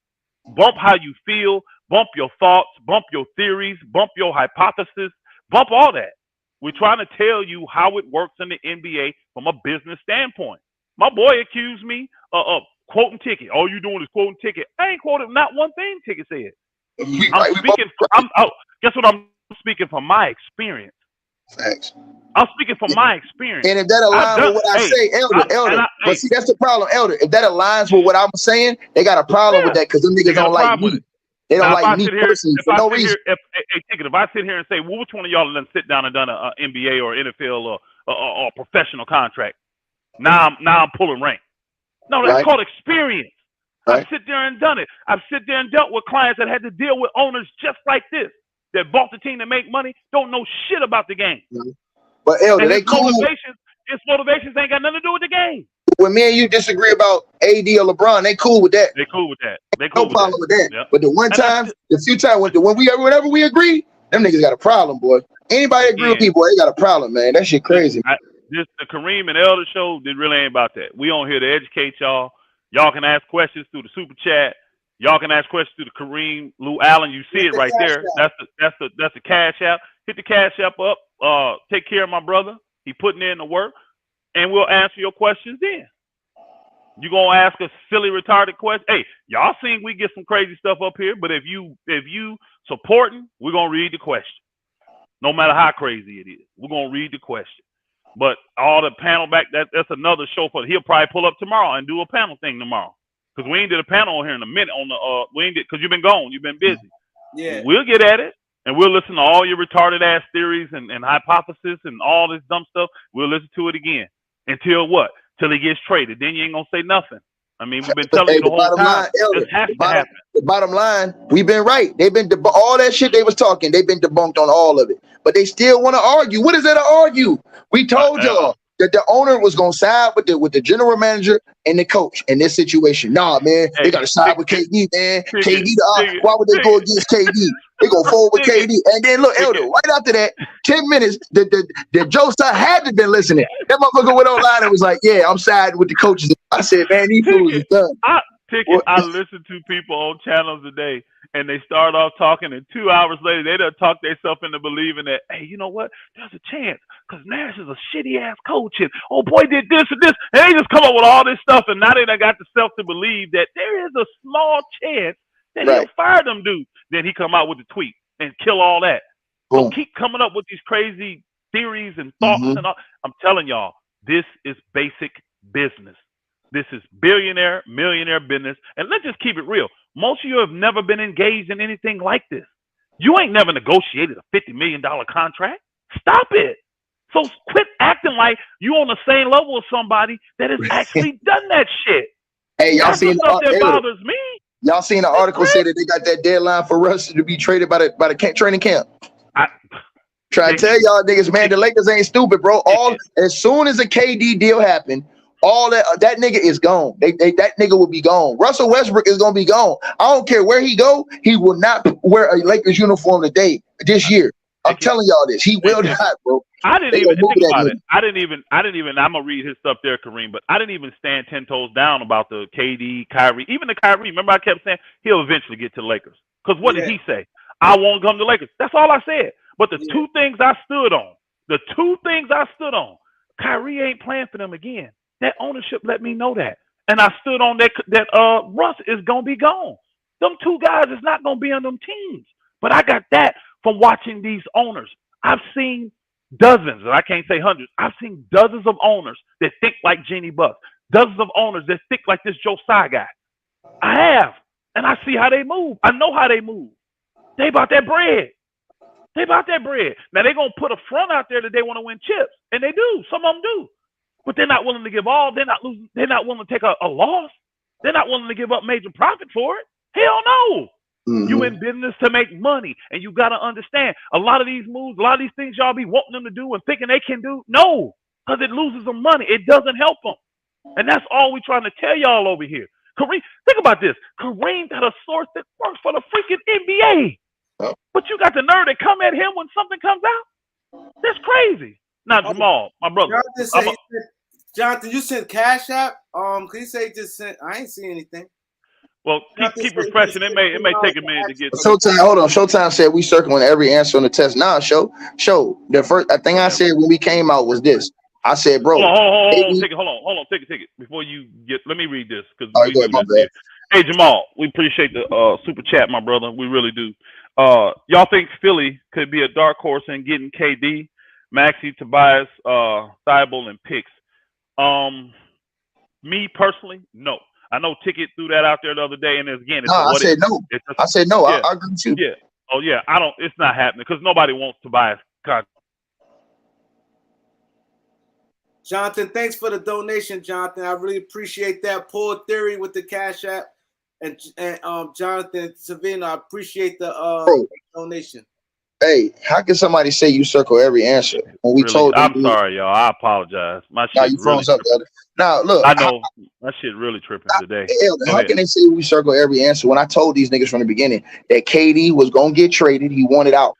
Bump how you feel, bump your thoughts, bump your theories, bump your hypothesis, bump all that. We're trying to tell you how it works in the NBA from a business standpoint. My boy accused me of quoting Ticket. All you doing is quoting Ticket. I ain't quoting not one thing Ticket said. Guess what? I'm speaking from my experience. Thanks. I'm speaking from my experience. And if that aligns with what I say, Elder, but see, that's the problem, Elder. If that aligns with what I'm saying, they got a problem with that because them niggas don't like me. They don't like me personally for no reason. If I sit here and say, well, which one of y'all done sit down and done an NBA or NFL or professional contract? Now I'm pulling rank. No, that's called experience. I've sit there and done it. I've sit there and dealt with clients that had to deal with owners just like this, that bought the team to make money, don't know shit about the game. But Elder, they cool. His motivations ain't got nothing to do with the game. When me and you disagree about AD or LeBron, they cool with that. They cool with that. No problem with that. Yep. But the few times whenever we agree, them niggas got a problem, boy. Anybody agree with people, they got a problem, man. That shit crazy. The Kareem and Elder show, it really ain't about that. We on here to educate y'all. Y'all can ask questions through the super chat. Y'all can ask questions through the KAREEMLOUALLEN. You see it right there. That's the Cash App. Hit the Cash App up. Take care of my brother. He putting in the work, and we'll answer your questions then. You gonna ask a silly, retarded question? Hey, y'all seen we get some crazy stuff up here, but if you supporting, we're gonna read the question. No matter how crazy it is, we're gonna read the question. But all the panel back, that's another show for. He'll probably pull up tomorrow and do a panel thing tomorrow. Because we ain't did a panel on here in a minute on the we ain't did because you've been gone, you've been busy. Yeah. We'll get at it and we'll listen to all your retarded ass theories and hypothesis and all this dumb stuff. We'll listen to it again. Until what? Till he gets traded. Then you ain't gonna say nothing. I mean, we've been telling you the whole time. This has to happen. The bottom line, we've been right. They've been all that shit they was talking. They've been debunked on all of it. But they still want to argue. What is there to argue? We told y'all that the owner was gonna side with the general manager and the coach in this situation. Nah, man, they gotta side with KD, man. Why would they go against KD? They go forward with KD. And then look, Elder, right after that, 10 minutes, the Joe Star had to been listening. That motherfucker went online and was like, yeah, I'm siding with the coaches. I said, man, these fools is done. I listened to people on channels today, and they start off talking, and 2 hours later, they done talk themselves into believing that, hey, you know what? There's a chance, because Nash is a shitty-ass coach, and oh, boy, did this and this, and they just come up with all this stuff, and now they done got the self to believe that there is a small chance that he'll fire them dudes. Then he come out with a tweet and kill all that. Don't keep coming up with these crazy theories and thoughts and all. I'm telling y'all, this is basic business. This is billionaire, millionaire business. And let's just keep it real. Most of you have never been engaged in anything like this. You ain't never negotiated a $50 million contract. Stop it. So quit acting like you on the same level as somebody that has actually done that shit. Hey, y'all seen the stuff that bothers me. Y'all seen the article say that they got that deadline for Russ to be traded by the training camp? Try to tell y'all niggas, man, the Lakers ain't stupid, bro. As soon as a KD deal happened, all that nigga is gone. That nigga will be gone. Russell Westbrook is gonna be gone. I don't care where he go, he will not wear a Lakers uniform this year. I'm telling y'all this. He will not, bro. I didn't even think about it. I didn't even. I'm gonna read his stuff there, Kareem. But I didn't even stand 10 toes down about the KD, Kyrie, even the Kyrie. Remember, I kept saying he'll eventually get to the Lakers. Because what did he say? I won't come to Lakers. That's all I said. But the two things I stood on, The two things I stood on, Kyrie ain't playing for them again. That ownership let me know that. And I stood on that Russ is going to be gone. Them two guys is not going to be on them teams. But I got that from watching these owners. I've seen dozens, and I can't say hundreds. I've seen dozens of owners that think like Jeannie Buck. Dozens of owners that think like this Joe Tsai guy. I have. And I see how they move. I know how they move. They about that bread. They about that bread. Now, they're going to put a front out there that they want to win chips. And they do. Some of them do. But they're not willing to give all. They're not losing. They're not willing to take a loss. They're not willing to give up major profit for it. Hell no. Mm-hmm. You in business to make money. And you got to understand, a lot of these moves, a lot of these things y'all be wanting them to do and thinking they can do, no. Because it loses them money. It doesn't help them. And that's all we're trying to tell y'all over here. Kareem, think about this. Kareem got a source that works for the freaking NBA. But you got the nerve to come at him when something comes out? That's crazy. Now, Jamal, my brother. Jonathan, you sent Cash App? Can you say you just sent? I ain't see anything. Well, keep refreshing. It may take a minute to get. Showtime, hold on. Showtime said we circling every answer on the test. Nah, show. The first thing I said when we came out was this. I said, bro. Hold on. Take it. Before you get, let me read this because hey, Jamal, we appreciate the super chat, my brother. We really do. Y'all think Philly could be a dark horse in getting KD, Maxey, Tobias, Thibault, and picks? Me personally, no. I know Ticket threw that out there the other day, and again, I said no. I said no. I agree with you. Yeah. Oh yeah. It's not happening because nobody wants Tobias. Jonathan, thanks for the donation, Jonathan. I really appreciate that. Paul Theory with the Cash App. And Jonathan Savino, I appreciate the donation. Hey, how can somebody say you circle every answer when we told them? I'm sorry, y'all. I apologize. My shit you froze up, brother. Now look, I know that shit really tripping today. How can they say we circle every answer when I told these niggas from the beginning that KD was gonna get traded? He wanted out.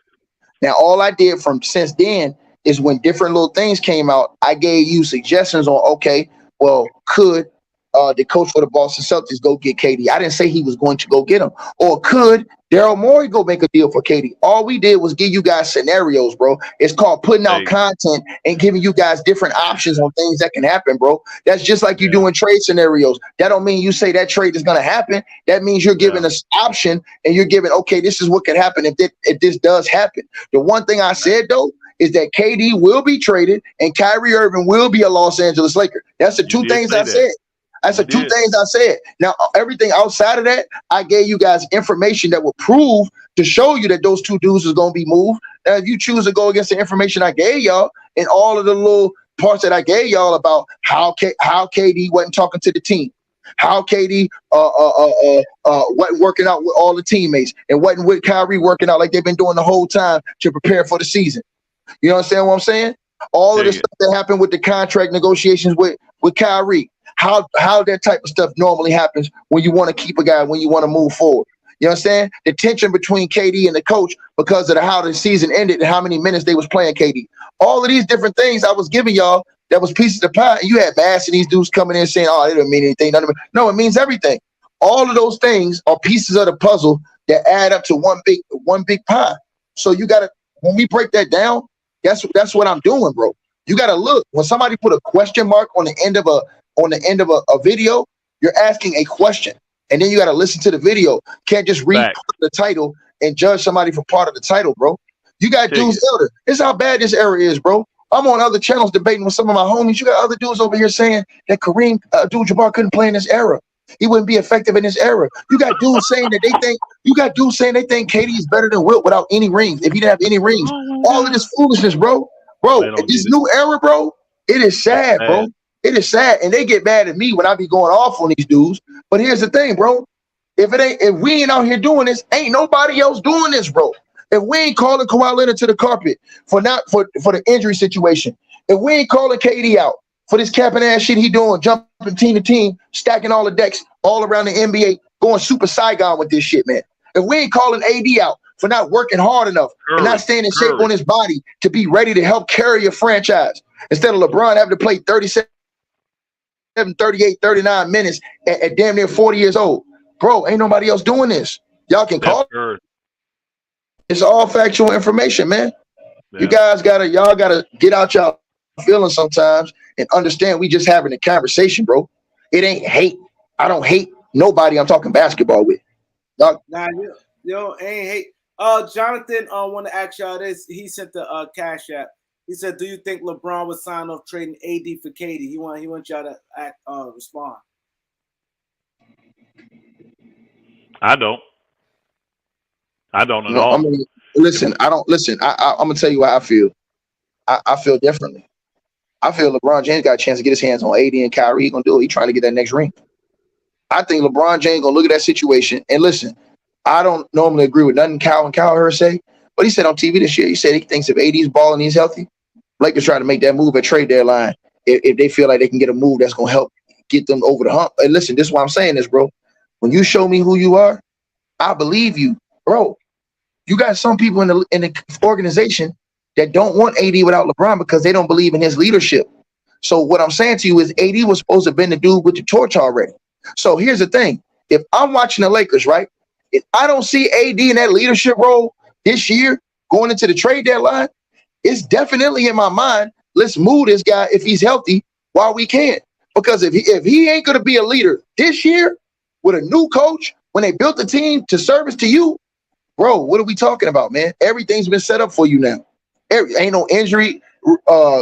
Now all I did from since then is when different little things came out, I gave you suggestions on could the coach for the Boston Celtics go get KD? I didn't say he was going to go get him. Or could Daryl Morey go make a deal for KD? All we did was give you guys scenarios, bro. It's called putting out content and giving you guys different options on things that can happen, bro. That's just like you doing trade scenarios. That don't mean you say that trade is going to happen. That means you're giving us option and you're giving, okay, this is what can happen if this does happen. The one thing I said, though, is that KD will be traded and Kyrie Irving will be a Los Angeles Laker. That's the two things I said. That's the two things I said. Now, everything outside of that, I gave you guys information that will prove to show you that those two dudes is going to be moved. Now, if you choose to go against the information I gave y'all and all of the little parts that I gave y'all about how KD wasn't talking to the team, how KD wasn't working out with all the teammates and wasn't with Kyrie working out like they've been doing the whole time to prepare for the season. You understand what I'm saying? All of the stuff that happened with the contract negotiations with Kyrie. How that type of stuff normally happens when you want to keep a guy, when you want to move forward. You understand? The tension between KD and the coach because of how the season ended and how many minutes they was playing KD. All of these different things I was giving y'all that was pieces of pie. And you had Bass and these dudes coming in saying, oh, it doesn't mean anything. No, it means everything. All of those things are pieces of the puzzle that add up to one big pie. So you got to, when we break that down, that's what I'm doing, bro. You got to look. When somebody put a question mark on the end of a video, you're asking a question. And then you got to listen to the video. Can't just read the title and judge somebody for part of the title, bro. You got dudes, Elder. This is how bad this era is, bro. I'm on other channels debating with some of my homies. You got other dudes over here saying that Kareem Abdul-Jabbar couldn't play in this era. He wouldn't be effective in this era. You got dudes saying that they think KD is better than Wilt without any rings. If he didn't have any rings, all of this foolishness, bro. This new era, bro. It is sad, bro. It is sad, and they get mad at me when I be going off on these dudes. But here's the thing, bro. If we ain't out here doing this, ain't nobody else doing this, bro. If we ain't calling Kawhi Leonard to the carpet for the injury situation, if we ain't calling KD out for this capping ass shit he doing, jumping team to team, stacking all the decks all around the NBA, going super Saigon with this shit, man. If we ain't calling AD out for not working hard enough and not staying in shape on his body to be ready to help carry a franchise, instead of LeBron having to play 37, 38, 39 minutes at damn near 40 years old. Bro, ain't nobody else doing this. Y'all can call it. It's all factual information, man. You guys y'all gotta get out y'all feelings sometimes and understand we just having a conversation, bro. It ain't hate. I don't hate nobody I'm talking basketball with. Nah, yo, ain't hate. Jonathan, want to ask y'all this. He sent the cash app. He said, "Do you think LeBron would sign off trading AD for KD?" He want y'all to respond. I don't at all. I mean, listen. I don't listen. I'm gonna tell you how I feel. I feel differently. I feel LeBron James got a chance to get his hands on AD and Kyrie. He gonna do it. He trying to get that next ring. I think LeBron James gonna look at that situation and listen. I don't normally agree with nothing Calvin Cowherd say, but he said on TV this year, he said he thinks if AD's balling, he's healthy. Lakers try to make that move at trade deadline if they feel like they can get a move that's gonna help get them over the hump. And listen, this is why I'm saying this, bro. When you show me who you are, I believe you, bro. You got some people in the organization that don't want AD without LeBron because they don't believe in his leadership. So what I'm saying to you is AD was supposed to have been the dude with the torch already. So here's the thing. If I'm watching the Lakers, right, if I don't see AD in that leadership role this year going into the trade deadline, it's definitely in my mind, let's move this guy if he's healthy while we can. Because if he ain't going to be a leader this year with a new coach, when they built the team to service to you, bro, what are we talking about, man? Everything's been set up for you now. Ain't no injury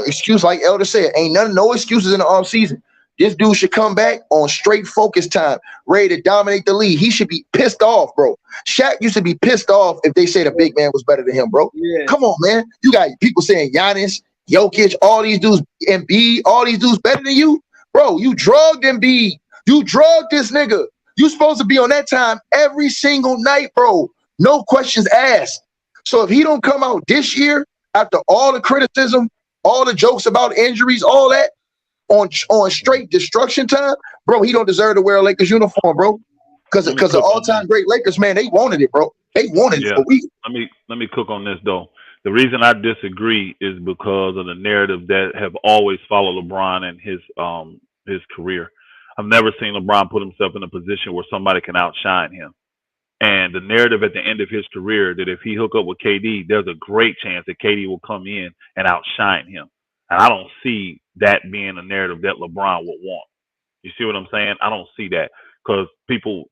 excuse, like Elder said. Ain't no excuses in the offseason. This dude should come back on straight focus time, ready to dominate the league. He should be pissed off, bro. Shaq used to be pissed off if they say the big man was better than him, bro. Yeah. Come on, man. You got people saying Giannis, Jokic, all these dudes, Embiid, all these dudes better than you. Bro, you drugged Embiid. You drugged this nigga. You supposed to be on that time every single night, bro. No questions asked. So if he don't come out this year, after all the criticism, all the jokes about injuries, all that, on straight destruction time, bro, he don't deserve to wear a Lakers uniform, bro. Because the all-time great Lakers, man, they wanted it, bro. They wanted it for weeks. Let me cook on this though. The reason I disagree is because of the narrative that have always followed LeBron and his career. I've never seen LeBron put himself in a position where somebody can outshine him. And the narrative at the end of his career that if he hook up with KD, there's a great chance that KD will come in and outshine him. And I don't see that being a narrative that LeBron would want. You see what I'm saying? I don't see that because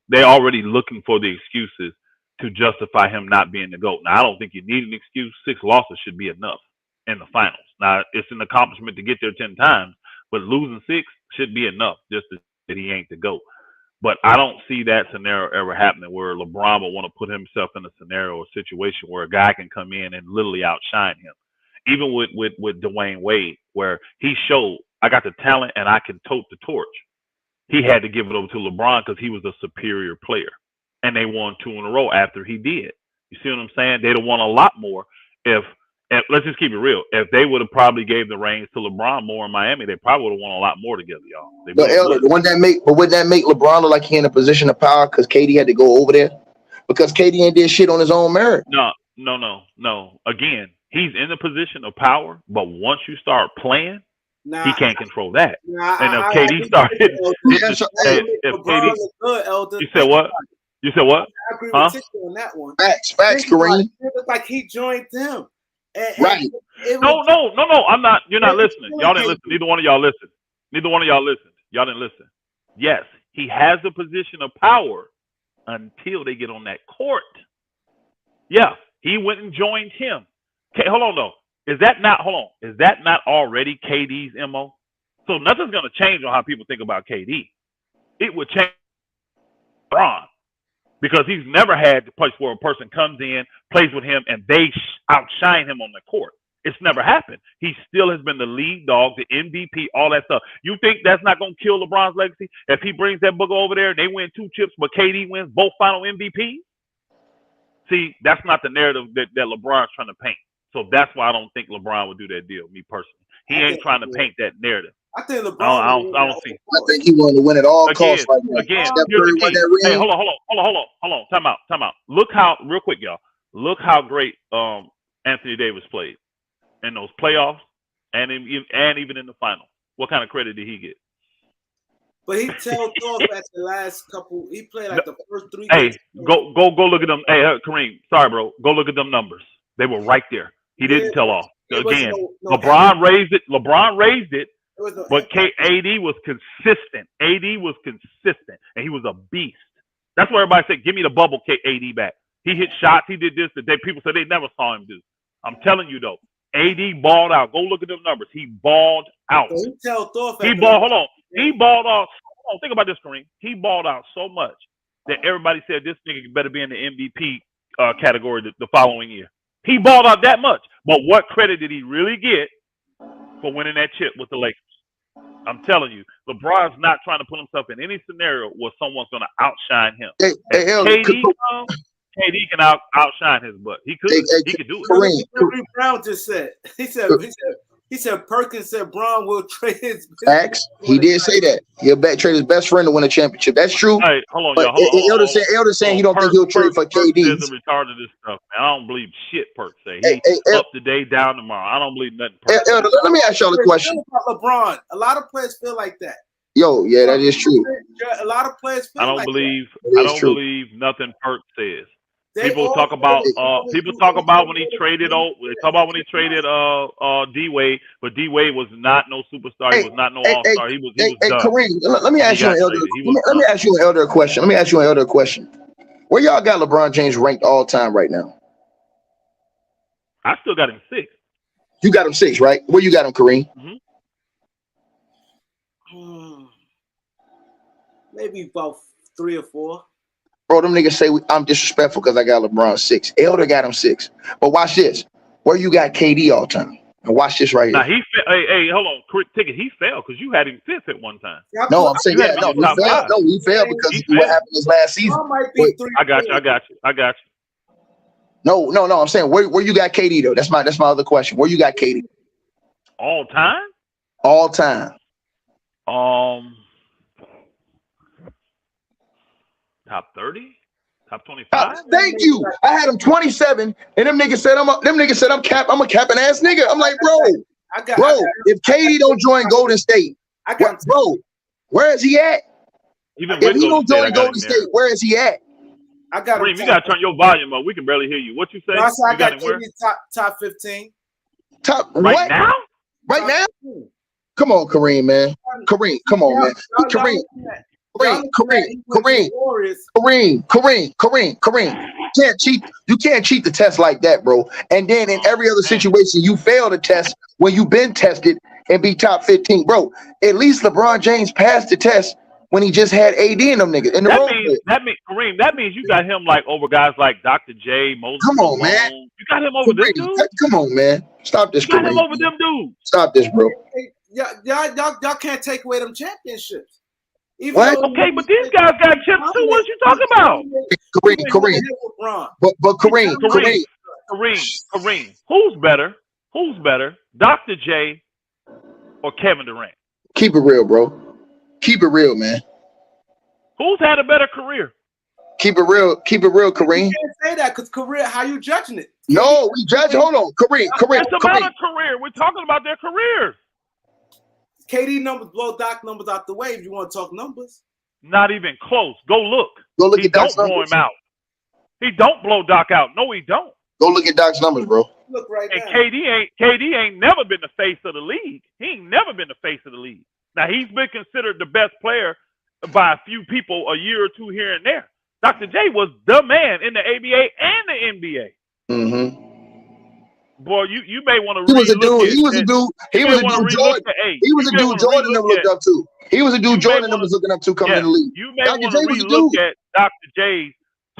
they're already looking for the excuses to justify him not being the GOAT. Now, I don't think you need an excuse. 6 losses should be enough in the finals. Now, it's an accomplishment to get there 10 times, but losing 6 should be enough just that he ain't the GOAT. But I don't see that scenario ever happening where LeBron will want to put himself in a scenario or situation where a guy can come in and literally outshine him. Even with Dwayne Wade, where he showed, I got the talent and I can tote the torch. He had to give it over to LeBron because he was a superior player. And they won 2 in a row after he did. You see what I'm saying? They'd have won a lot more if let's just keep it real. If they would have probably gave the reins to LeBron more in Miami, they probably would have won a lot more together, y'all. But Elder, would that make LeBron look like he in a position of power because KD had to go over there? Because KD ain't did shit on his own merit. No. Again, he's in a position of power, but once you start playing, he can't control that. And if KD started, if KD, you said what? You said what? I agree with Tico on that one. Facts, Kareem. It was like he joined them. Right. No. I'm not. You're not listening. Y'all didn't listen. Neither one of y'all listened. Y'all didn't listen. Yes, he has a position of power until they get on that court. Yeah, he went and joined him. Okay, hold on though. Is that not already KD's MO? So nothing's gonna change on how people think about KD. It would change LeBron because he's never had the place where a person comes in, plays with him, and they outshine him on the court. It's never happened. He still has been the lead dog, the MVP, all that stuff. You think that's not going to kill LeBron's legacy? If he brings that booger over there and they win 2 chips, but KD wins both final MVPs? See, that's not the narrative that LeBron's trying to paint. So that's why I don't think LeBron would do that deal, me personally. He ain't trying to paint that narrative. I think LeBron. I don't see. I think he wanted to win at all costs. Again, hey, hold on. Time out. Look how, real quick, y'all. Look how great Anthony Davis played in those playoffs and even in the final. What kind of credit did he get? But he tailed off at the last couple. He played like the first 3 Hey, games. go look at them. Hey, Kareem, sorry, bro. Go look at them numbers. They were right there. He didn't tell off. Again, no LeBron raised it. LeBron raised it, but AD was consistent. AD was consistent, and he was a beast. That's why everybody said, "Give me the bubble, AD back." He hit shots. He did this. That people said they never saw him do. I'm telling you though, AD balled out. Go look at them numbers. He balled out. So he balled. Hold on. He balled out. Hold on. Think about this, Kareem. He balled out so much that everybody said this nigga better be in the MVP category the following year. He balled out that much. But what credit did he really get for winning that chip with the Lakers? I'm telling you, LeBron's not trying to put himself in any scenario where someone's going to outshine him. KD can outshine his butt. He could. He could do it. Kareem Brown just said. He said Perkins said Brown will trade his facts. He did say that. He'll trade his best friend to win a championship. That's true. Hey, hold on, but y'all. Elder saying he don't think he'll trade for KD. He's a retard of this stuff. Man. I don't believe shit Perk say. He's up today, down tomorrow. I don't believe nothing. Elder, let me ask y'all a question. LeBron. A lot of players feel like that. Yo, yeah, that is true. A lot of players feel I don't like believe. That. I don't believe nothing Perk says. People talk about when he traded. They talk about when he traded D Wade, but D Wade was not no superstar. He was not no all star. He was done. Kareem, let me ask you an Elder. Let me ask you an Elder question. Let me ask you an Elder question. Where y'all got LeBron James ranked all time right now? I still got him 6. You got him 6, right? Where you got him, Kareem? Maybe about 3 or 4. Bro, them niggas say I'm disrespectful because I got LeBron 6. Elder got him 6. But watch this. Where you got KD all time? And watch this right here. Now hey, hold on, quick ticket. He fell because you had him 5th at one time. No, I'm saying he failed because what happened this last season. I got you. No. I'm saying where you got KD though? That's my other question. Where you got KD? All time? All time. Top 30? Top 25? Thank you. I had him 27, and them niggas said I'm a capping ass nigga. I'm like, bro, if KD don't join Golden State, bro, where is he at? If he don't join Golden State, where is he at? I got him. You gotta turn your volume up. We can barely hear you. What you say? I got KD top 15. Top right now? Right now? Come on, Kareem, man. Kareem, come on, man. Kareem. You can't cheat the test like that, bro. And then in every other situation, you fail the test when you've been tested and be top 15, bro. At least LeBron James passed the test when he just had AD in them niggas. Kareem, that means you got him like over guys like Dr. J, Moses. Come on, man. You got him over them dudes. Come on, man. Stop this, Kareem. You got him over them dudes. Stop this, bro. Y'all can't take away them championships. What? Okay, but these guys got chips too. What you talking about? Kareem. But Kareem. Who's better? Who's better? Dr. J or Kevin Durant? Keep it real, bro. Keep it real, man. Who's had a better career? Keep it real, Kareem. You can't say that because career, how you judging it? No, we judge. Hold on, Kareem. It's about a career. We're talking about their careers. KD numbers blow Doc numbers out the way if you want to talk numbers. Not even close. Go look. He at Doc's numbers. Blow him out. He don't blow Doc out. No, he don't. Go look at Doc's numbers, bro. Look right and now. KD ain't never been the face of the league. He ain't never been the face of the league. Now he's been considered the best player by a few people a year or two here and there. Dr. J was the man in the ABA and the NBA. Mm-hmm. Boy, you may want to. He was a dude. He was a dude Jordan never looked up to. He was a dude Jordan was looking up to coming in the league. You may want to relook at Dr. J's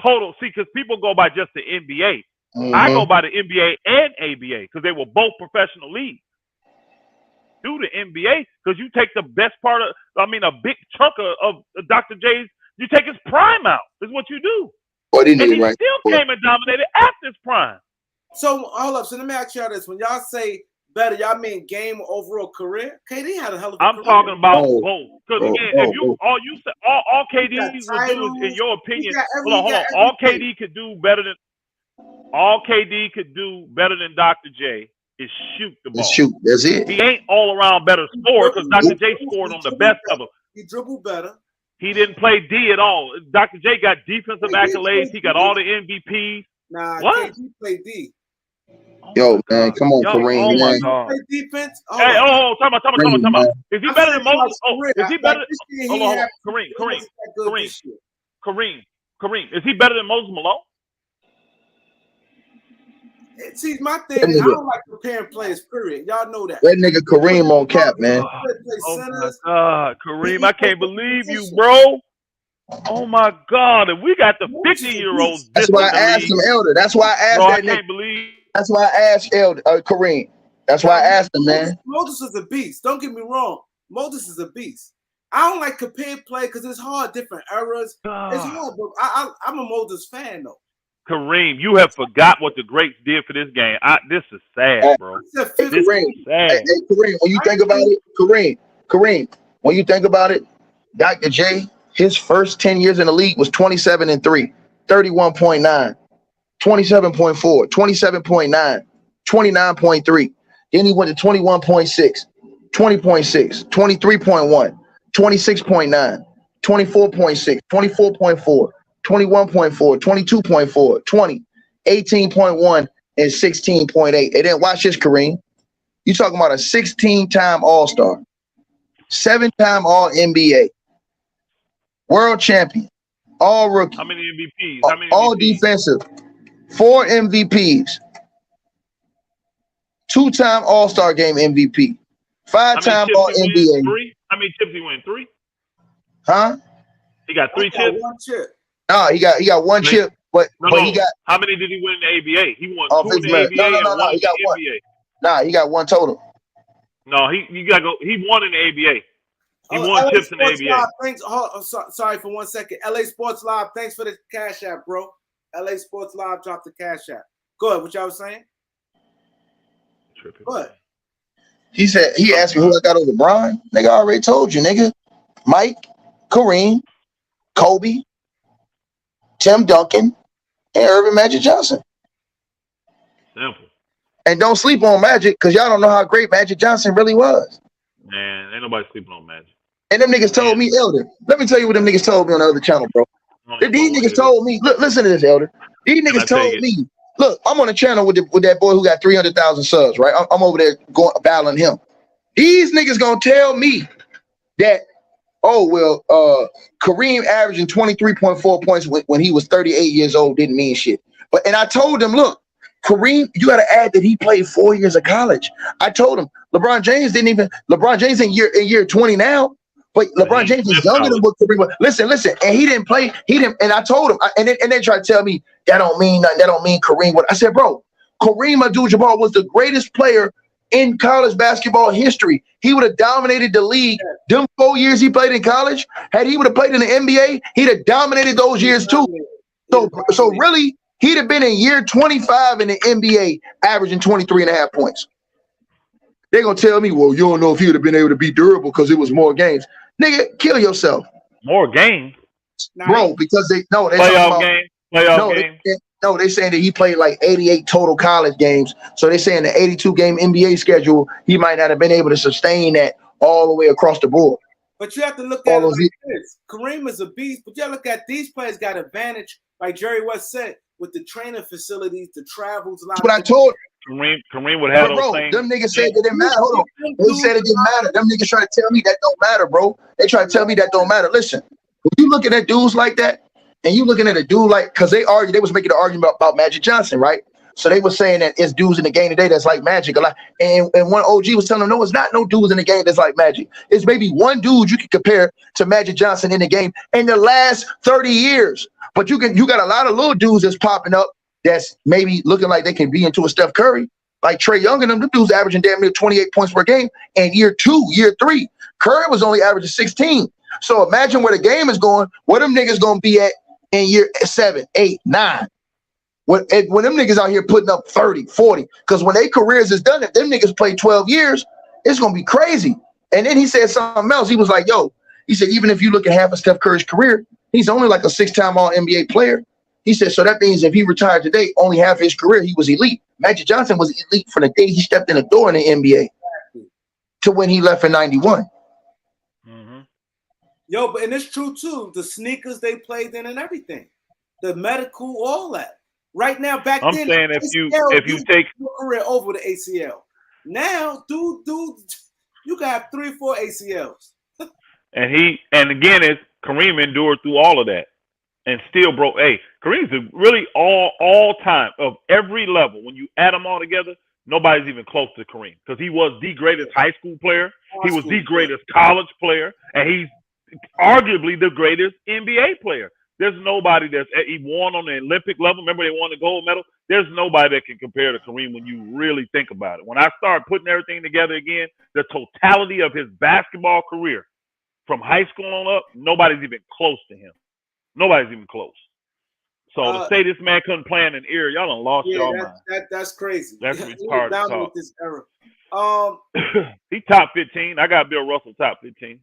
total. See, because people go by just the NBA. Mm-hmm. I go by the NBA and ABA because they were both professional leagues. Do the NBA because you take the best part of. I mean, a big chunk of Dr. J's. You take his prime out. Is what you do. And he still came and dominated after his prime. So hold up. So let me ask y'all this: when y'all say better, y'all mean game overall career? KD had a hell of a career. Talking about both. Because again, if all KD was do in your opinion, hold on. All KD could do better than Dr. J is shoot the ball. Shoot, that's it. He ain't all around better scorer because Dr. J scored on the best of them. He dribbled better. He didn't play D at all. Dr. J got defensive accolades. He got all the MVPs. Nah, what? KD played D. Oh Yo, my man, God. come on, Yo, Kareem, oh my man. God. Play defense. Hey, talk about. Kareem, man. Is he I'm better saying than Moses? his Oh, career. is he Like better? this year, Hold he on. had Kareem. he wasn't that good this year. Kareem. Is he better than Moses Malone? See, my thing That is, I nigga, don't like comparing players. Period. Y'all know that. that nigga Kareem on cap, man. Play Oh my centers. God, Kareem! I can't He believe you, position. bro. Oh my God! And we got the Moses is a 50-year-olds beast. That's why dissing the I asked league, him, Elder. That's why I bro. asked I that nigga. can't believe. That's why I asked Elder Kareem. That's why I asked him, man. Moses is a beast. Don't get me wrong. Moses is a beast. I don't like compared play because it's hard, different eras. It's hard, but I'm a Moses fan though. Kareem, you have forgot what the greats did for this game. This is sad, bro. Hey, This Kareem. is sad. Hey, Kareem, when you think about it, Kareem, when you think about it, Dr. J, his first 10 years in the league was 27-3, 31.9, 27.4, 27.9, 29.3. Then he went to 21.6, 20.6, 23.1, 26.9, 24.6, 24.4, 21.4, 22.4, 20, 18.1, and 16.8. And then watch this, Kareem. You talking about a 16-time All-Star, 7-time All-NBA, world champion, all rookie, How many MVPs? all defensive, 4 MVPs, 2-time All-Star game MVP, 5-time All-NBA. 3? How many chips he win? 3? Huh? He got 3 chips. One chip. No, he got one chip, but he got. How many did he win in the ABA? He won 2 in the No, ABA and 1 he in got the one. NBA. Nah, he got one total. No, he got to go. He won in the ABA. He won LA chips in the Sports ABA. Live, thanks. Sorry for 1 second. LA Sports Live, thanks for the Cash App, bro. LA Sports Live dropped the Cash App. Go ahead, what y'all was saying? Go ahead. He said he asked me who I got over LeBron. Nigga, I already told you, nigga. Mike, Kareem, Kobe, Tim Duncan, and Irving Magic Johnson. Simple. And don't sleep on Magic, because y'all don't know how great Magic Johnson really was. Man, ain't nobody sleeping on Magic. And them niggas told me, Elder. Let me tell you what them niggas told me on the other channel, bro. These niggas told me, look, listen to this, Elder. These niggas told me, look, I'm on a channel with that boy who got 300,000 subs, right? I'm over there battling him. These niggas gonna tell me that, Kareem averaging 23.4 points when he was 38 years old didn't mean shit. And I told him, look, Kareem, you got to add that he played 4 years of college. I told him LeBron James in year 20 now, but LeBron James is younger than what Kareem was. Listen, and he didn't play. And I told him, and they tried to tell me that don't mean nothing. That don't mean Kareem. What I said, bro, Kareem Abdul-Jabbar was the greatest player in college basketball history. He would have dominated the league. Them 4 years he played in college, had he would have played in the NBA, he'd have dominated those years too. So really, he'd have been in year 25 in the NBA, averaging 23.5 points. They're going to tell me, well, you don't know if he would have been able to be durable because it was more games. Nigga, kill yourself. More games? Bro, because they playoff game. They're saying that he played like 88 total college games. So they're saying the 82-game NBA schedule, he might not have been able to sustain that all the way across the board. But you have to look at it like this. Kareem is a beast, but you have to look at these players got advantage, like Jerry West said, with the training facilities, the travels. That's what I told Kareem would have those things. Them niggas said it didn't matter. Hold on. They said it didn't matter. Them niggas try to tell me that don't matter, bro. They try to tell me that don't matter. Listen, when you looking at dudes like that, and you looking at a dude like, because they was making an argument about Magic Johnson, right? So they were saying that it's dudes in the game today that's like Magic a lot. And one OG was telling them, no, it's not no dudes in the game that's like Magic. It's maybe one dude you can compare to Magic Johnson in the game in the last 30 years. But you got a lot of little dudes that's popping up that's maybe looking like they can be into a Steph Curry, like Trae Young and them dudes averaging damn near 28 points per game. And year 2, year 3, Curry was only averaging 16. So imagine where the game is going, where them niggas gonna be at in year 7, 8, 9. When them niggas out here putting up 30, 40, because when their careers is done, if them niggas play 12 years, it's gonna be crazy. And then he said something else. He was like, he said, even if you look at half of Steph Curry's career, he's only like a 6-time All-NBA player. He said, so that means if he retired today, only half of his career, he was elite. Magic Johnson was elite from the day he stepped in the door in the NBA to when he left in 91. Yo, and it's true too. The sneakers they played in and everything, the medical, all that. Right now, back I'm then, saying if you take your career over the ACL. Now, dude, you got 3 or 4 ACLs. and again, it's Kareem endured through all of that and still broke. Hey, Kareem's really all time of every level. When you add them all together, nobody's even close to Kareem because he was the greatest high school player. He was the greatest college player, and he's arguably the greatest NBA player. There's nobody he won on the Olympic level. Remember, they won the gold medal. There's nobody that can compare to Kareem when you really think about it. When I start putting everything together again, the totality of his basketball career from high school on up, nobody's even close to him. Nobody's even close. So to say this man couldn't play in an era, y'all done lost y'all mind. That's crazy. That's retarded down with this era. He top 15. I got Bill Russell top 15.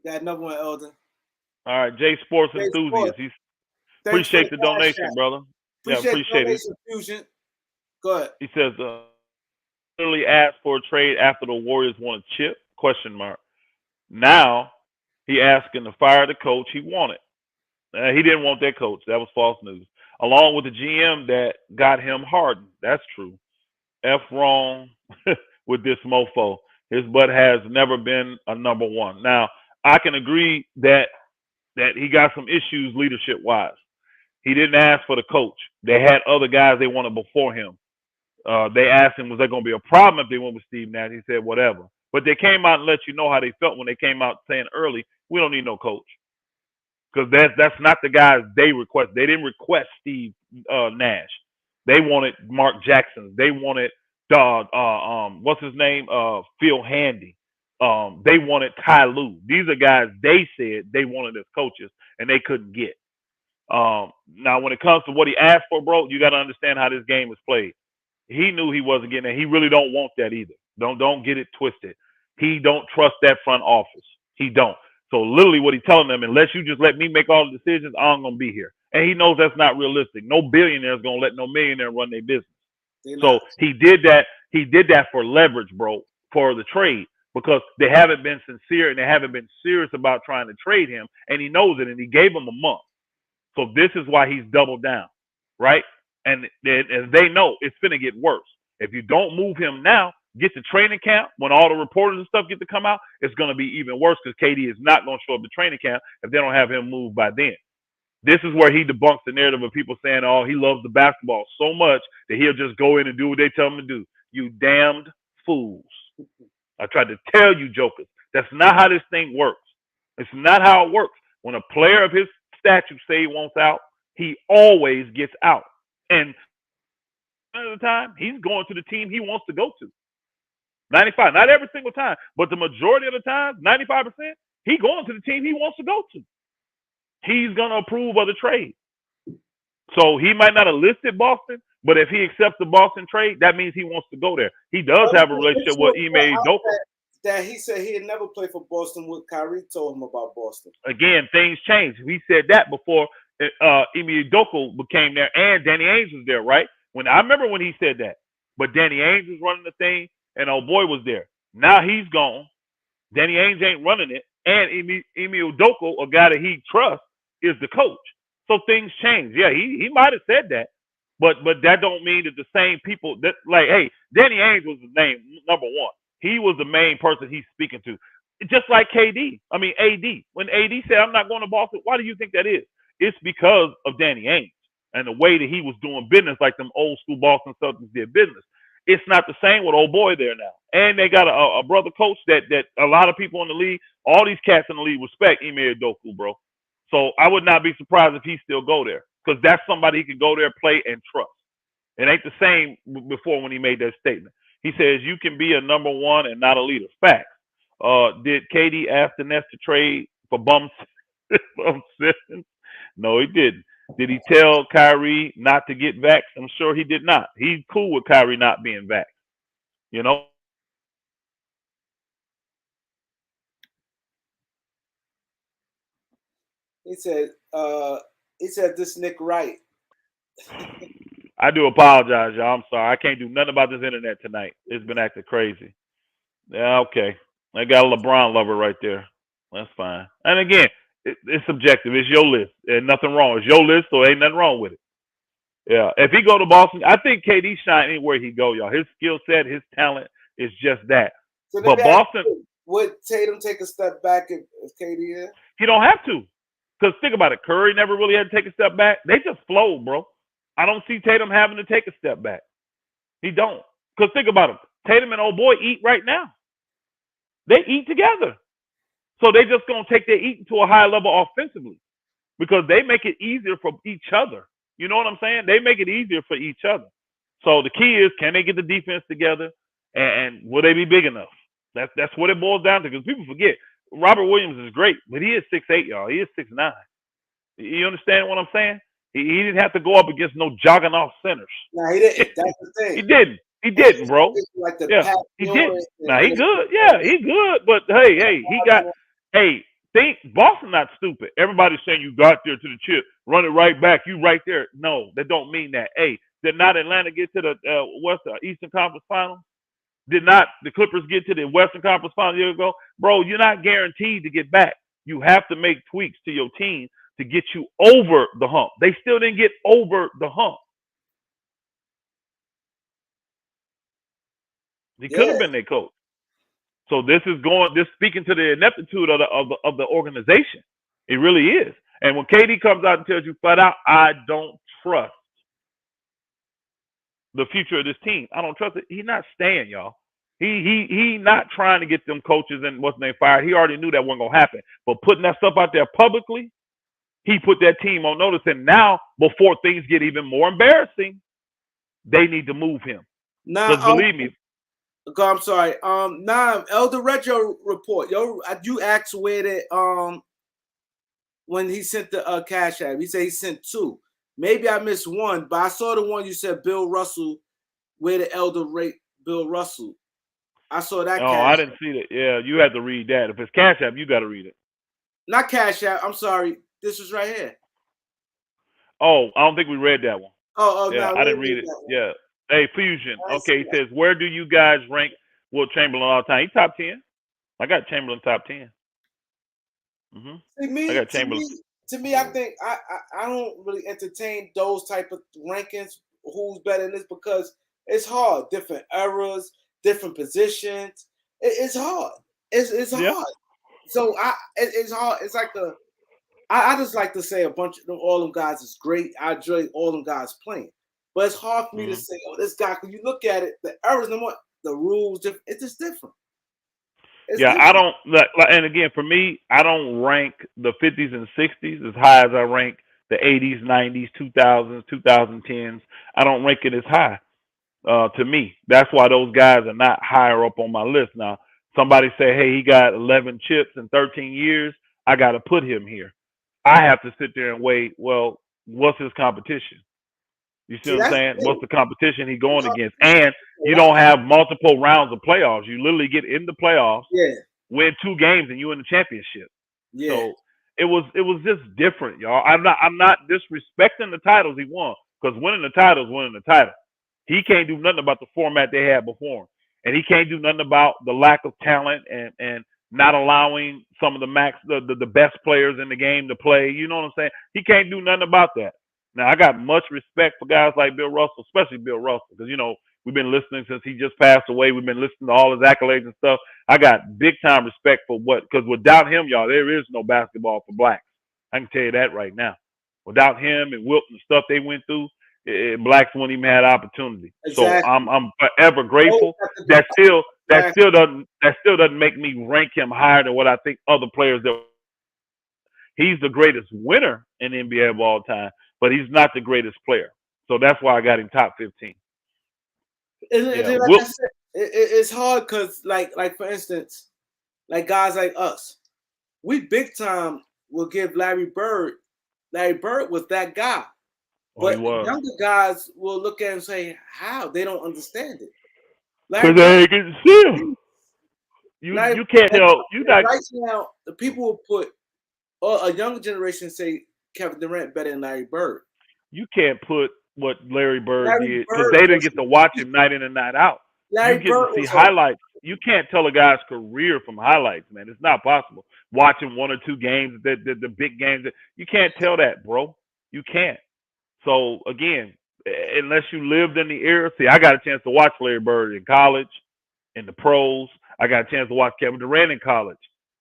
Got another one, Elder. All right, J Sports Enthusiast. Appreciate the donation, brother. Appreciate it. Fusion. Go ahead. He says, literally asked for a trade after the Warriors won a chip? ? Now he asking to fire the coach he wanted. He didn't want that coach. That was false news. Along with the GM that got him Harden. That's true. F wrong with this mofo. His butt has never been a number one. Now, I can agree that he got some issues leadership wise. He didn't ask for the coach. They had other guys they wanted before him. They asked him, was there going to be a problem if they went with Steve Nash? He said, whatever. But they came out and let you know how they felt when they came out saying early, we don't need no coach. Because that's not the guys they requested. They didn't request Steve Nash. They wanted Mark Jackson. They wanted what's his name? Phil Handy. They wanted Ty Lue. These are guys they said they wanted as coaches and they couldn't get. Now when it comes to what he asked for, bro, you got to understand how this game is played. He knew he wasn't getting it. He really don't want that either. Don't get it twisted. He don't trust that front office. He don't. So literally what he's telling them, unless you just let me make all the decisions, I'm going to be here. And he knows that's not realistic. No billionaire is going to let no millionaire run their business. So he did that. He did that for leverage, bro, for the trade, because they haven't been sincere and they haven't been serious about trying to trade him. And he knows it, and he gave him a month. So this is why he's doubled down, right? And they know it's finna get worse. If you don't move him now, get to training camp, when all the reporters and stuff get to come out, it's going to be even worse because KD is not going to show up to training camp if they don't have him moved by then. This is where he debunks the narrative of people saying, oh, he loves the basketball so much that he'll just go in and do what they tell him to do. You damned fools. I tried to tell you, jokers, that's not how this thing works. It's not how it works. When a player of his stature say he wants out, he always gets out. And of the time, he's going to the team he wants to go to. 95, not every single time, but the majority of the time, 95%, he going to the team he wants to go to. He's going to approve of the trade. So he might not have listed Boston, but if he accepts the Boston trade, that means he wants to go there. He does have a relationship with Ime Udoka. That he said he had never played for Boston. What Kyrie told him about Boston. Again, things changed. He said that before Ime Udoka became there, and Danny Ainge was there, right? I remember when he said that. But Danny Ainge was running the thing, and old boy was there. Now he's gone. Danny Ainge ain't running it, and Ime Udoka, a guy that he trusts, is the coach. So things change. Yeah, he might have said that, but that don't mean that the same people that hey, Danny Ainge was the name number one. He was the main person he's speaking to. Just like AD. When AD said, I'm not going to Boston, why do you think that is? It's because of Danny Ainge and the way that he was doing business like them old school Boston Celtics did business. It's not the same with old boy there now. And they got a brother coach that a lot of people in the league, all these cats in the league respect Ime Udoka, bro. So I would not be surprised if he still go there, because that's somebody he can go there, play, and trust. It ain't the same before when he made that statement. He says you can be a number one and not a leader. Facts. Did KD ask the Nets to trade for bum Simmons? No, he didn't. Did he tell Kyrie not to get vaxxed? I'm sure he did not. He's cool with Kyrie not being vaxxed. You know? He said this Nick Wright. I do apologize, y'all. I'm sorry. I can't do nothing about this internet tonight. It's been acting crazy. Yeah, okay. I got a LeBron lover right there. That's fine. And again, it's subjective. It's your list, and nothing wrong. It's your list, so ain't nothing wrong with it. Yeah, if he go to Boston, I think KD shine anywhere he go, y'all. His skill set, his talent is just that. So but Boston, would Tatum take a step back if KD is? He don't have to, because think about it. Curry never really had to take a step back. They just flowed, bro. I don't see Tatum having to take a step back. He don't, because think about it. Tatum and old boy eat right now. They eat together, so they just gonna take their eating to a higher level offensively, because they make it easier for each other. You know what I'm saying? They make it easier for each other. So the key is, can they get the defense together, and will they be big enough? That's what it boils down to, because people forget Robert Williams is great, but he is 6'8", y'all. He is 6'9". You understand what I'm saying? He didn't have to go up against no jogging off centers. No, he didn't. That's the thing. He didn't. He didn't, bro. Like the Yeah, he didn't. Now he good. Yeah, he good. But hey, he got. Hey, think Boston not stupid. Everybody's saying you got there to the chip, run it right back. You right there. No, that don't mean that. Hey, did not Atlanta get to the Eastern Conference Finals? Did not the Clippers get to the Western Conference Finals a year ago? Bro, you're not guaranteed to get back. You have to make tweaks to your team to get you over the hump. They still didn't get over the hump. He could have been their coach. So this speaking to the ineptitude of the organization. It really is. And when KD comes out and tells you flat out, I don't trust the future of this team. I don't trust it. He's not staying, y'all. He not trying to get them coaches and what's name fired. He already knew that wasn't gonna happen. But putting that stuff out there publicly, he put that team on notice. And now, before things get even more embarrassing, they need to move him. Now, because believe me. I'm sorry. Elder read your report. You asked where the when he sent the Cash App. He said he sent 2. Maybe I missed one, but I saw the one you said Bill Russell, where the Elder rate Bill Russell. I saw that. Oh, I didn't see that. Yeah, you had to read that. If it's Cash App, you got to read it. Not Cash App. I'm sorry. This was right here. Oh, I don't think we read that one. Oh, yeah, no, I didn't read it. Yeah. Hey, Fusion. Okay, he says, where do you guys rank Wilt Chamberlain all the time? He's top 10. I got Chamberlain top 10. I got Chamberlain. To me, I think I don't really entertain those type of rankings. Who's better than this? Because it's hard. Different eras, different positions. It's hard. It's hard. So it's hard. It's like I just like to say a bunch of them. All them guys is great. I enjoy all them guys playing. But it's hard for me to say, oh, this guy, because you look at it, the errors, the rules, it's just different. Different. I don't, and again, for me, I don't rank the 50s and 60s as high as I rank the 80s, 90s, 2000s, 2010s. I don't rank it as high to me. That's why those guys are not higher up on my list. Now, somebody say, hey, he got 11 chips in 13 years. I got to put him here. I have to sit there and wait, well, what's his competition? You see what I'm saying? What's the competition he going against? And you don't have multiple rounds of playoffs. You literally get in the playoffs, win 2 games, and you in the championship. Yeah. So it was just different, y'all. I'm not disrespecting the titles he won, because winning the title is winning the title. He can't do nothing about the format they had before him. And he can't do nothing about the lack of talent and not allowing some of the best players in the game to play. You know what I'm saying? He can't do nothing about that. Now, I got much respect for guys like Bill Russell, especially Bill Russell, because, we've been listening since he just passed away. We've been listening to all his accolades and stuff. I got big-time respect for because without him, y'all, there is no basketball for blacks. I can tell you that right now. Without him and Wilt and stuff they went through, blacks wouldn't even have opportunity. Exactly. So I'm forever grateful. That still doesn't make me rank him higher than what I think other players that. He's the greatest winner in the NBA of all time, but he's not the greatest player. So that's why I got him top 15. I said, it's hard because, like for instance, like guys like us, we big time will give Larry Bird. Larry Bird was that guy. But younger guys will look at him and say, how? They don't understand it. Because they ain't getting to see him. You can't tell. Right now, the people will put, or a younger generation say Kevin Durant better than Larry Bird. You can't put what Larry Bird did, because they didn't get to watch him night in and night out. You get to see highlights. you can't tell a guy's career from highlights, man. It's not possible. Watching 1 or 2 games, the big games, you can't tell that, bro. You can't. So again, unless you lived in the era, see, I got a chance to watch Larry Bird in college, in the pros. I got a chance to watch Kevin Durant in college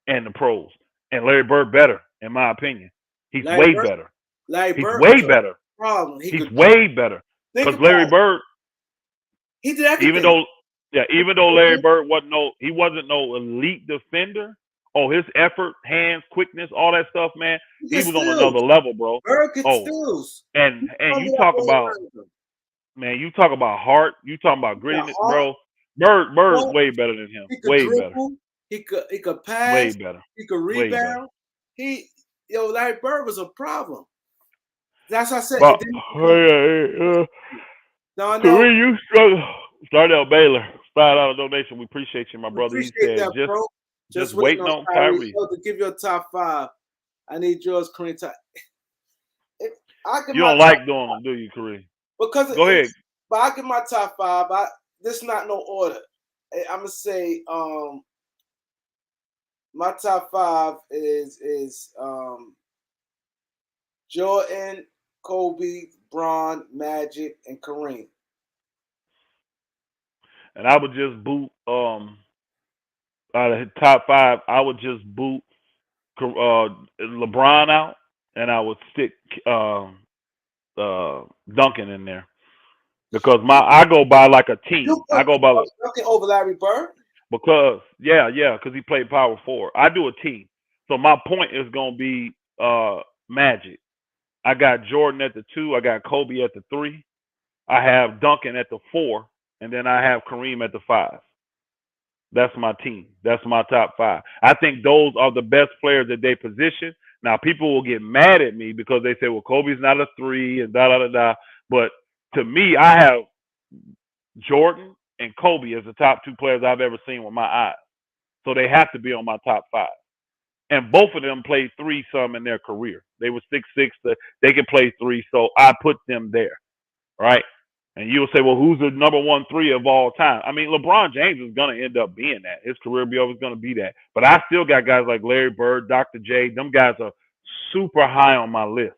and the pros. And Larry Bird better, in my opinion. He's Larry way Bird, better. Larry He's Bird way was a better. problem. He's way better. Think Because about Larry it. Bird, He did everything. even though Larry Bird wasn't no elite defender. Oh, his effort, hands, quickness, all that stuff, man. He was on another level, bro. Bird could Oh, steals. and you talk about, man, you talk about heart, you talking about grittiness, bro. Bird's way better than him. He could Way dribble. better. He could pass. Way better. He could Way better. rebound. Larry Bird was a problem. That's what I said. But, Kareem, you struggle. Started Baylor, $5 donation. We appreciate you, my brother. He said, that, bro. just waiting on Kyrie. To give you a top 5. I need yours, Kareem. You don't like doing them, do you, Kareem? Because go ahead. But I give my top 5. This not no order. I'm gonna say my top 5 is Jordan, Kobe, Bron, Magic, and Kareem. And I would just boot out of the top 5. I would just boot LeBron out, and I would stick Duncan in there because I go by like a team. I go by Duncan over Larry Bird because because he played power forward. I do a team, so my point is gonna be Magic. I got Jordan at the 2. I got Kobe at the 3. I have Duncan at the 4. And then I have Kareem at the 5. That's my team. That's my top 5. I think those are the best players at their position. Now, people will get mad at me because they say, well, Kobe's not a 3 and da-da-da-da. But to me, I have Jordan and Kobe as the top 2 players I've ever seen with my eyes. So they have to be on my top 5. And both of them played 3 some in their career. They were 6'6". They could play 3, so I put them there, right? And you'll say, well, who's the number 1 3 of all time? I mean, LeBron James is going to end up being that. His career be always going to be that. But I still got guys like Larry Bird, Dr. J. Them guys are super high on my list.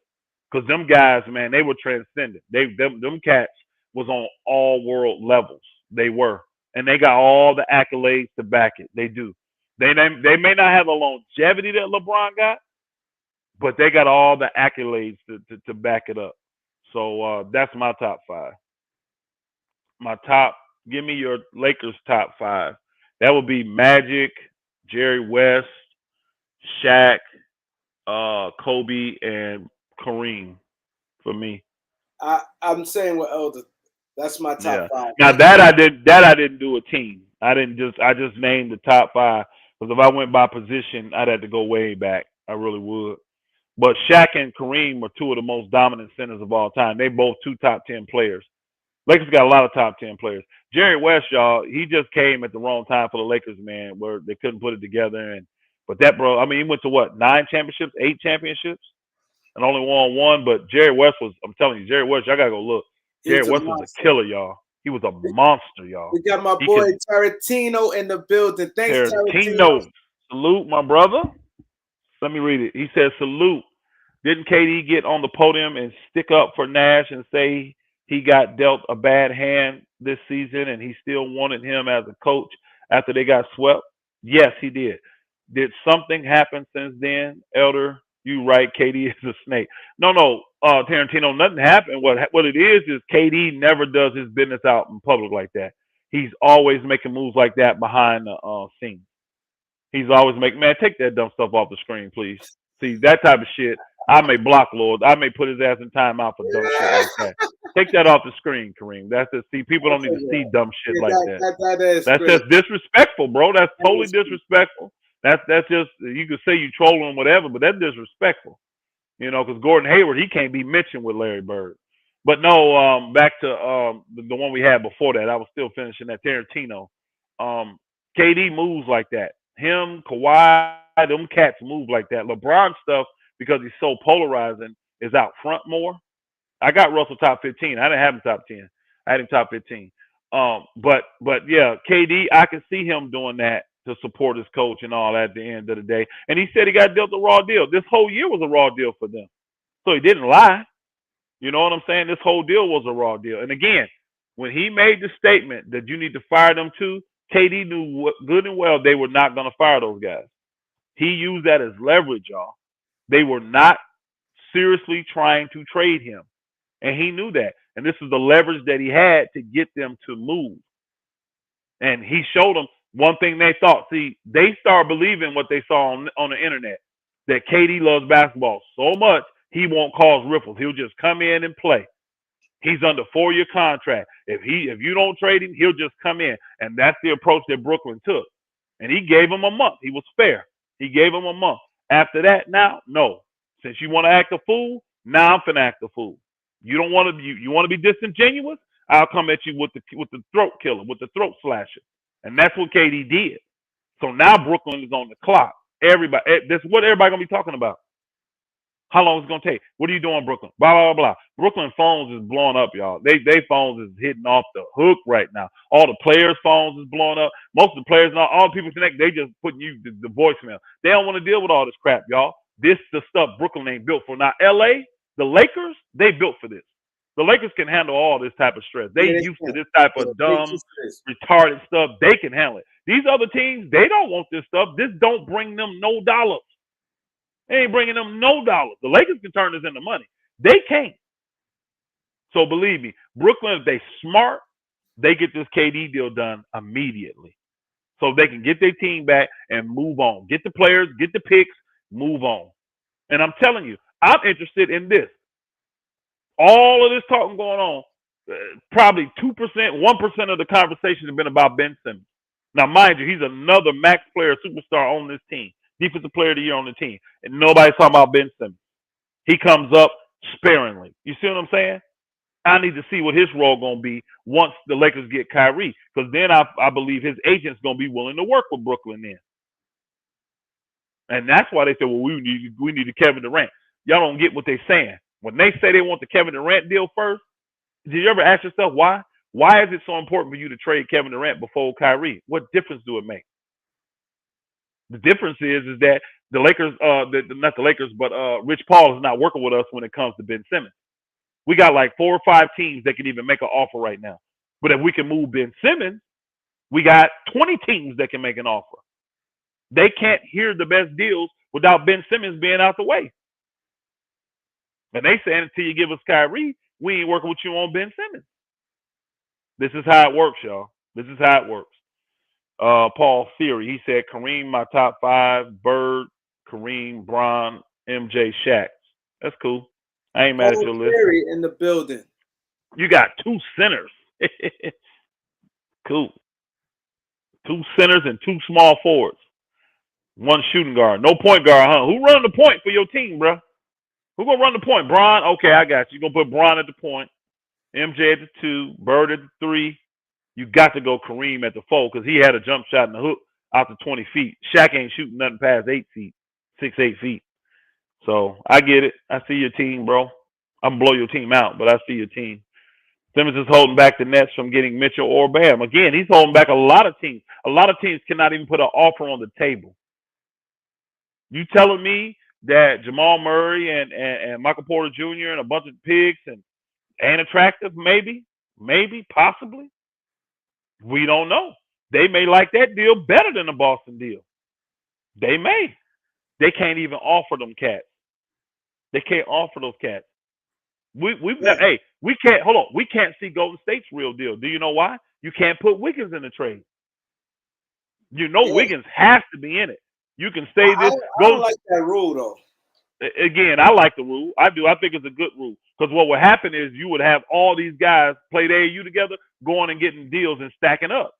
Because them guys, man, they were transcendent. Them cats was on all world levels. They were. And they got all the accolades to back it. They do. They may not have the longevity that LeBron got, but they got all the accolades to back it up. So that's my top 5. Give me your Lakers top 5. That would be Magic, Jerry West, Shaq, Kobe, and Kareem for me. I'm saying with Elder. That's my top 5. Now I didn't do a team. I just named the top 5 because if I went by position, I'd have to go way back. I really would. But Shaq and Kareem are 2 of the most dominant centers of all time. They both 2 top 10 players. Lakers got a lot of top 10 players. Jerry West, y'all, he just came at the wrong time for the Lakers, man, where they couldn't put it together. But that bro, I mean, he went to what, 9 championships, 8 championships, and only won 1. But Jerry West was, I'm telling you, Jerry West, y'all gotta go look. Jerry West was a killer, y'all. He was a monster, y'all. We got my boy Tarantino in the building. Thanks, Tarantino. Salute, my brother. Let me read it. He says, salute. Didn't KD get on the podium and stick up for Nash and say he got dealt a bad hand this season and he still wanted him as a coach after they got swept? Yes, he did. Did something happen since then, Elder? You right, KD is a snake. No, Tarantino, nothing happened. What it is KD never does his business out in public like that. He's always making moves like that behind the scenes. He's always making, man, take that dumb stuff off the screen, please. See, that type of shit, I may block Lord. I may put his ass in timeout for dumb shit like that. Take that off the screen, Kareem. That's it. See, people don't need to see dumb shit like that. That's just disrespectful, bro. That's totally disrespectful. That's just, you could say you trolling whatever, but that's disrespectful. You know, because Gordon Hayward, he can't be mentioned with Larry Bird. But no, back to the one we had before that. I was still finishing that Tarantino. KD moves like that. Him, Kawhi, them cats move like that. LeBron stuff, because he's so polarizing, is out front more. I got Russell top 15. I didn't have him top 10. I had him top 15. But yeah, KD, I can see him doing that to support his coach and all that at the end of the day. And he said he got dealt a raw deal. This whole year was a raw deal for them. So he didn't lie. You know what I'm saying? This whole deal was a raw deal. And again, when he made the statement that you need to fire them too, KD knew good and well they were not going to fire those guys. He used that as leverage, y'all. They were not seriously trying to trade him. And he knew that. And this is the leverage that he had to get them to move. And he showed them one thing they thought. See, they started believing what they saw on the internet, that KD loves basketball so much he won't cause ripples. He'll just come in and play. He's under 4-year contract. If you don't trade him, he'll just come in. And that's the approach that Brooklyn took. And he gave him a month. He was fair. He gave him a month. After that, now, no. Since you want to act a fool, now I'm finna act a fool. You don't want to. You want to be disingenuous? I'll come at you with the throat killer, with the throat slasher, and that's what KD did. So now Brooklyn is on the clock. Everybody, that's what everybody gonna be talking about. How long is it gonna take? What are you doing, Brooklyn? Blah blah blah. Brooklyn phones is blowing up, y'all. They phones is hitting off the hook right now. All the players' phones is blowing up. Most of the players, all the people connected, they just putting you the voicemail. They don't want to deal with all this crap, y'all. This the stuff Brooklyn ain't built for. Now LA, the Lakers, they built for this. The Lakers can handle all this type of stress. They used to this type of dumb, retarded stuff. They can handle it. These other teams, they don't want this stuff. This don't bring them no dollars. They ain't bringing them no dollars. The Lakers can turn this into money. They can't. So believe me, Brooklyn, if they smart, they get this KD deal done immediately. So they can get their team back and move on. Get the players, get the picks, move on. And I'm telling you, I'm interested in this. All of this talking going on, probably 2%, 1% of the conversation has been about Ben Simmons. Now, mind you, he's another max player, superstar on this team, defensive player of the year on the team, and nobody's talking about Ben Simmons. He comes up sparingly. You see what I'm saying? I need to see what his role going to be once the Lakers get Kyrie, because then I believe his agent's going to be willing to work with Brooklyn then. And that's why they said, well, we need a Kevin Durant. Y'all don't get what they're saying. When they say they want the Kevin Durant deal first, did you ever ask yourself why? Why is it so important for you to trade Kevin Durant before Kyrie? What difference do it make? The difference is that the Lakers, not the Lakers, but Rich Paul is not working with us when it comes to Ben Simmons. We got like 4 or 5 teams that can even make an offer right now. But if we can move Ben Simmons, we got 20 teams that can make an offer. They can't hear the best deals without Ben Simmons being out the way. And they saying until you give us Kyrie, we ain't working with you on Ben Simmons. This is how it works, y'all. This is how it works. Paul Theory, he said Kareem, my top 5, Bird, Kareem, Bron, MJ, Shaq. That's cool. I ain't mad at your list. Theory in the building. You got 2 centers. Cool. 2 centers and 2 small forwards. 1 shooting guard. No point guard, huh? Who running the point for your team, bro? Who gonna run the point? Bron? Okay, I got you. You're gonna put Bron at the point, MJ at the 2, Bird at the 3. You got to go Kareem at the 4 because he had a jump shot in the hook out to 20 feet. Shaq ain't shooting nothing past 8 feet, 6-8 feet. So I get it. I see your team, bro. I'm gonna blow your team out, but I see your team. Simmons is holding back the Nets from getting Mitchell or Bam. Again, he's holding back a lot of teams. A lot of teams cannot even put an offer on the table. You telling me that Jamal Murray and Michael Porter Jr. and a bunch of pigs and ain't attractive? Maybe, possibly. We don't know. They may like that deal better than the Boston deal. They may. They can't even offer them cats. They can't offer those cats. We can't. Hold on. We can't see Golden State's real deal. Do you know why? You can't put Wiggins in the trade. You know Wiggins has to be in it. You can say this. I don't like that rule though. Again, I like the rule. I do. I think it's a good rule because what would happen is you would have all these guys play the AAU together, going and getting deals and stacking up.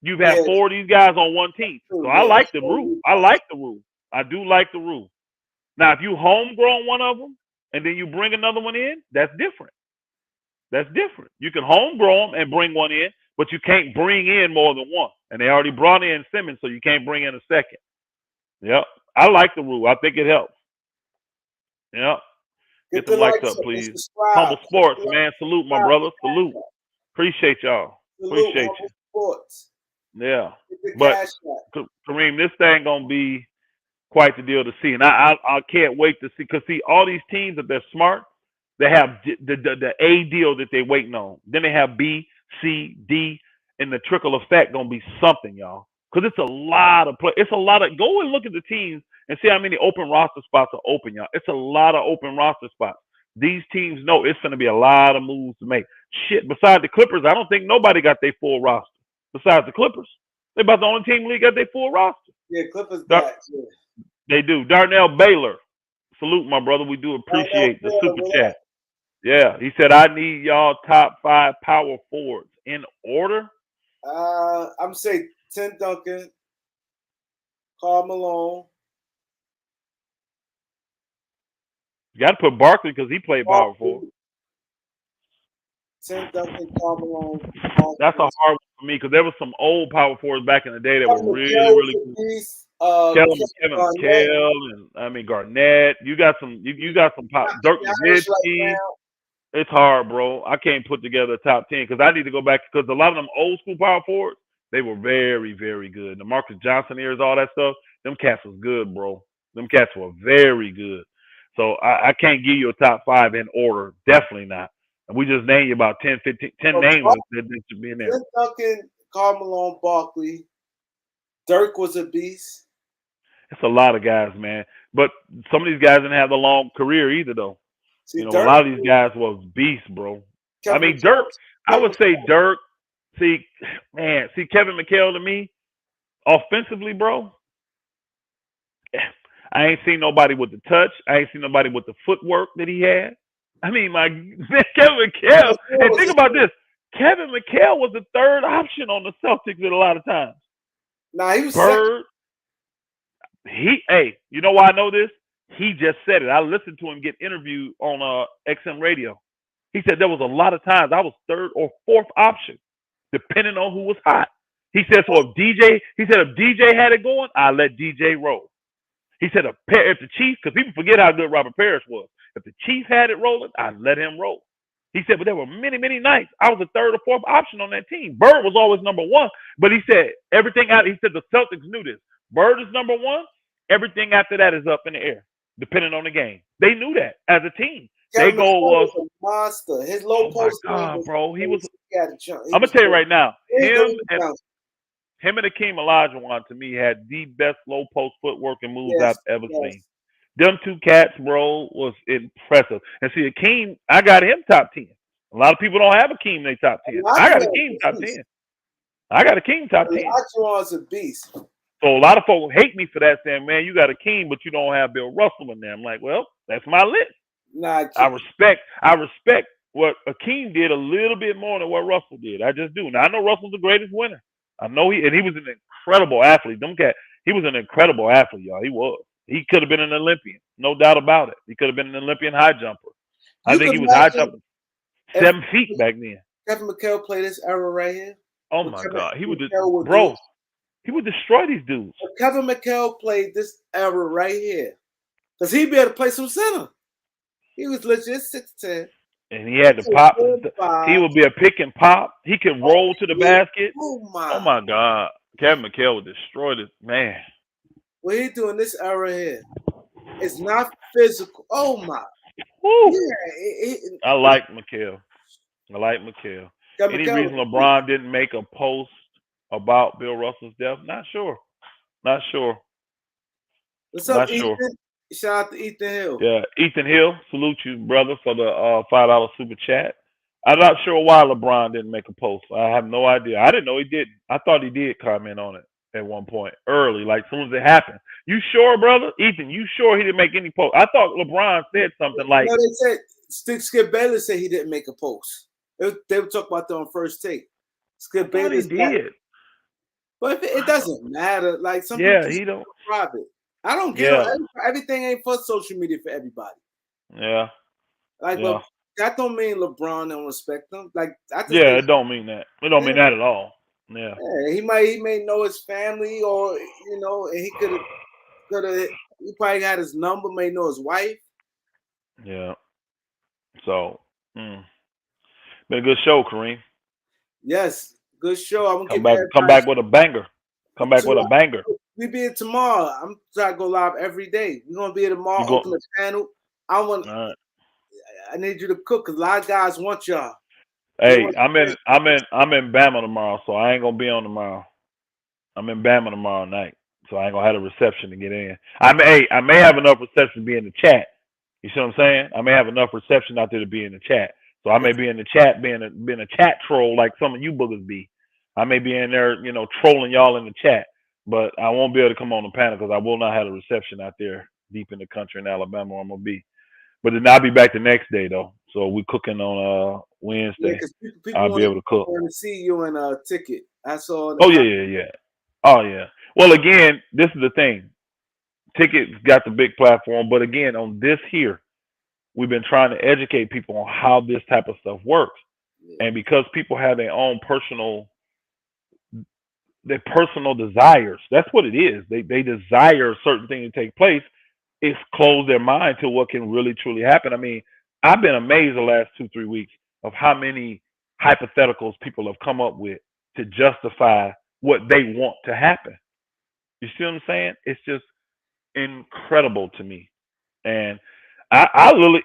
You've had 4 of these guys on one team. So I like the rule. I like the rule. I do like the rule. Now, if you homegrown one of them and then you bring another one in, that's different. That's different. You can homegrown them and bring one in, but you can't bring in more than one. And they already brought in Simmons, so you can't bring in a second. Yep. I like the rule. I think it helps. Yep. Get the likes up, please. Humble Sports, man. Salute, my brother. Salute. Appreciate y'all. Appreciate you. Sports. Yeah. But Kareem, this thing gonna be quite the deal to see, and I can't wait to see, because see, all these teams, that they're smart, they have the A deal that they're waiting on. Then they have B, C, D, and the trickle effect gonna be something, y'all. Because it's a lot of play. It's a lot of, go and look at the teams and see how many open roster spots are open, y'all. It's a lot of open roster spots. These teams know it's gonna be a lot of moves to make. Shit, besides the Clippers, I don't think nobody got their full roster. Besides the Clippers, they about the only team in the league got their full roster. Yeah, Clippers got. Yeah. They do. Darnell Baylor, salute my brother. We do appreciate the super chat. Yeah, he said, I need y'all top 5 power forwards in order. I'm saying Tim Duncan, Karl Malone. You got to put Barkley because he played power forward. Tim Duncan, Karl Malone. That's a hard one for me because there was some old power forwards back in the day that were really good. Kevin McHale, and I mean Garnett. You got some. You got some pop. Dirk Nowitzki. It's hard, bro. I can't put together a top 10 because I need to go back, because a lot of them old school power forwards, they were very, very good. The Marcus Johnson ears, all that stuff. Them cats was good, bro. Them cats were very good. So I can't give you a top 5 in order. Definitely not. And we just named you about 10 names that should be in there. Tim Duncan, Karl Malone, Barkley. Dirk was a beast. It's a lot of guys, man. But some of these guys didn't have a long career either, though. See, you know, Dirk, a lot of these guys was beasts, bro. I mean, Dirk, I would say Dirk. See, Kevin McHale to me, offensively, bro, I ain't seen nobody with the touch. I ain't seen nobody with the footwork that he had. I mean, Kevin McHale. And think about this. Kevin McHale was the 3rd option on the Celtics at a lot of times. Nah, he was Bird. Hey, you know why I know this? He just said it. I listened to him get interviewed on XM radio. He said there was a lot of times I was 3rd or 4th option, depending on who was hot. He said, so if DJ had it going, I let DJ roll. He said if the Chiefs, because people forget how good Robert Parrish was. If the Chiefs had it rolling, I let him roll. He said, but there were many, many nights I was the 3rd or 4th option on that team. Bird was always number 1, but he said everything out. He said the Celtics knew this. Bird is number 1. Everything after that is up in the air, depending on the game. They knew that as a team. Their goal was a monster. His low post game was, bro. I'm gonna tell you right now. Him and Hakeem Olajuwon to me had the best low post footwork and moves I've ever seen. Them 2 cats, bro, was impressive. And see, Hakeem, I got him top 10. A lot of people don't have Hakeem in their top 10. I got Hakeem top 10. I got Hakeem top 10. Olajuwon's a beast. So a lot of folks hate me for that, saying, man, you got Hakeem, but you don't have Bill Russell in there. I'm like, well, that's my list. Nah, I respect what Hakeem did a little bit more than what Russell did. I just do. Now, I know Russell's the greatest winner. I know he was an incredible athlete. He was an incredible athlete, y'all. He was. He could have been an Olympian. No doubt about it. He could have been an Olympian high jumper. I think he was high jumping 7 feet back then. Kevin McHale played this era right here. Oh, my God. He would destroy these dudes. If Kevin McHale played this era right here, because he'd be able to play some center. He was legit 6'10". And he had to pop. He would be a pick and pop. He can roll to the basket. Oh my God. Kevin McHale would destroy this, man. What he doing this era here? It's not physical. Oh my. Yeah, I like McHale. Any reason LeBron didn't make a post about Bill Russell's death? Not sure. What's up, Ethan? Shout out to Ethan Hill. Yeah, Ethan Hill, salute you, brother, for the $5 super chat. I'm not sure why LeBron didn't make a post. I have no idea. I didn't know he didn't. I thought he did comment on it at one point early, like as soon as it happened. You sure, brother? Ethan, you sure he didn't make any post? I thought LeBron said something like... No, they said, Skip Bayless said he didn't make a post. They would talk about that on First Take. Skip Bayless did. But it doesn't matter. Like, some people he don't... private. I don't get it. Everything ain't for social media for everybody. Yeah. Like, but that don't mean LeBron don't respect them. Like, it don't mean that. It don't mean that at all. Yeah. He may know his family, or and he could have. He probably had his number. May know his wife. Yeah. So, been a good show, Kareem. Yes, Good show. I'm Come gonna back. give Come back with a banger. Come back with a banger. We be here tomorrow. I'm trying to go live every day. We're gonna be here tomorrow. Open the panel. Right. I need you to cook because a lot of guys want y'all. Hey, I'm in Bama tomorrow, so I ain't gonna be on tomorrow. I'm in Bama tomorrow night, so I ain't gonna have a reception to get in. I may have enough reception to be in the chat. You see what I'm saying? I may have enough reception out there to be in the chat. So I may be in the chat, being a chat troll like some of you boogers be. I may be in there, trolling y'all in the chat, but I won't be able to come on the panel because I will not have a reception out there deep in the country in Alabama where I'm gonna be. But then I'll be back the next day though. So we cooking on Wednesday. Yeah, because people I'll be able to cook. want to see you in a ticket. I saw. Oh yeah. Oh yeah. Well, again, this is the thing. Tickets got the big platform, but again, on this here, we've been trying to educate people on how this type of stuff works. Yeah. And because people have their own personal desires, that's what it is. They desire a certain thing to take place. It's closed their mind to what can really truly happen. I mean, I've been amazed the last 2-3 weeks of how many hypotheticals people have come up with to justify what they want to happen. You see what I'm saying? It's just incredible to me. And I literally